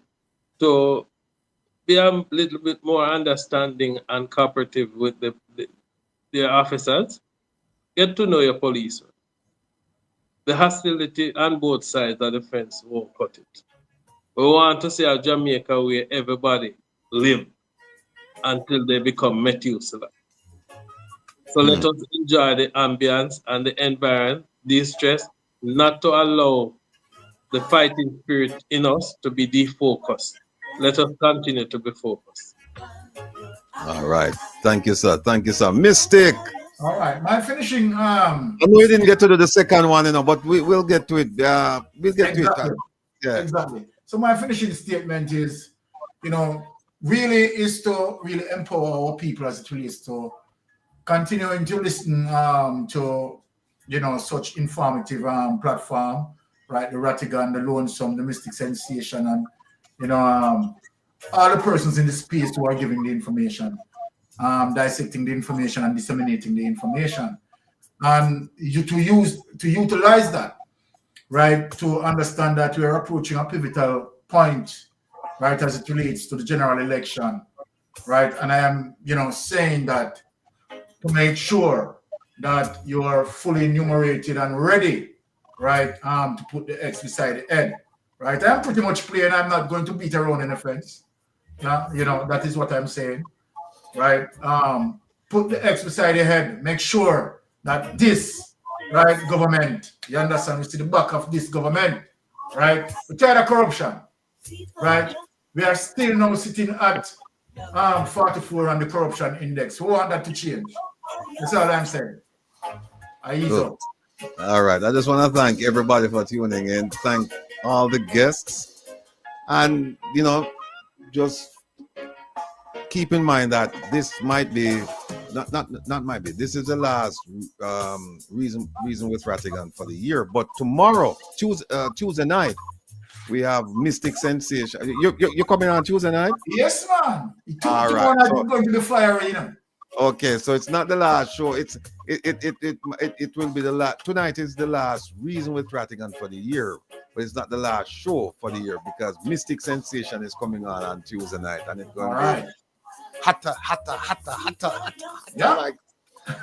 be a little bit more understanding and cooperative with their officers. Get to know your police. The hostility on both sides of the fence won't cut it. We want to see a Jamaica where everybody live until they become Methuselah. So let us enjoy the ambience and the environment, de-stress, not to allow the fighting spirit in us to be defocused. Let us continue to be focused. All right. Thank you, sir. Thank you, sir. Mystic. All right. My finishing I know you didn't get to do the second one, but we'll get to it. We'll get to it. Yeah. Exactly. So my finishing statement is, really is to really empower our people as it relates to continuing to listen to, such informative platform, right? The Rattigan, the Lonesome, the Mystic Sensation, and, all the persons in the space who are giving the information, dissecting the information and disseminating the information. And to utilize that, right, to understand that we are approaching a pivotal point, right, as it relates to the general election, right? And I am, saying that to make sure that you are fully enumerated and ready, right, to put the X beside the N, right? I'm pretty much playing. I'm not going to beat around in the fence. Yeah, that is what I'm saying, right? Put the X beside your head. Make sure that this, right, government, you understand, we see the back of this government, right? We're tired of corruption, right? We are still now sitting at 44 on the corruption index. We want that to change. That's all I'm saying. I ease up. All right. I just want to thank everybody for tuning in. Thank all the guests. And, just keep in mind that this might be, not might be, this is the last reason with Rattigan for the year. But tomorrow, Tuesday night, we have Mystic Sensation. You're coming on Tuesday night? Yes, man. All right. So, going to the fire arena. Okay, so it's not the last show. It will be the last. Tonight is the last reason with Rattigan for the year, but it's not the last show for the year because Mystic Sensation is coming on Tuesday night, and it's going to be hotter. Yeah,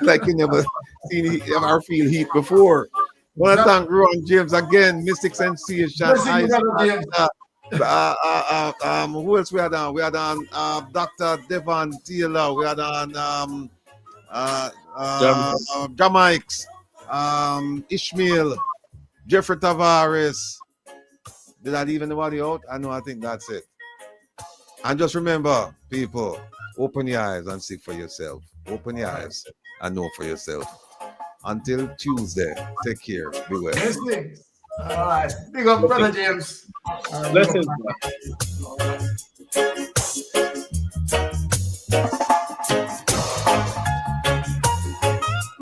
like you never seen or feel heat before. Want to thank Ron James again, Mystic Sensation. Who else we had on? We had on Dr. Devon Taylor. We had on Jamaics, Ishmael, Jeffrey Tavares. Did I leave anybody out? I think that's it. And just remember, people, open your eyes and see for yourself. Open your eyes and know for yourself. Until Tuesday, take care. Be well. All right. Big up, Brother James. Blessings.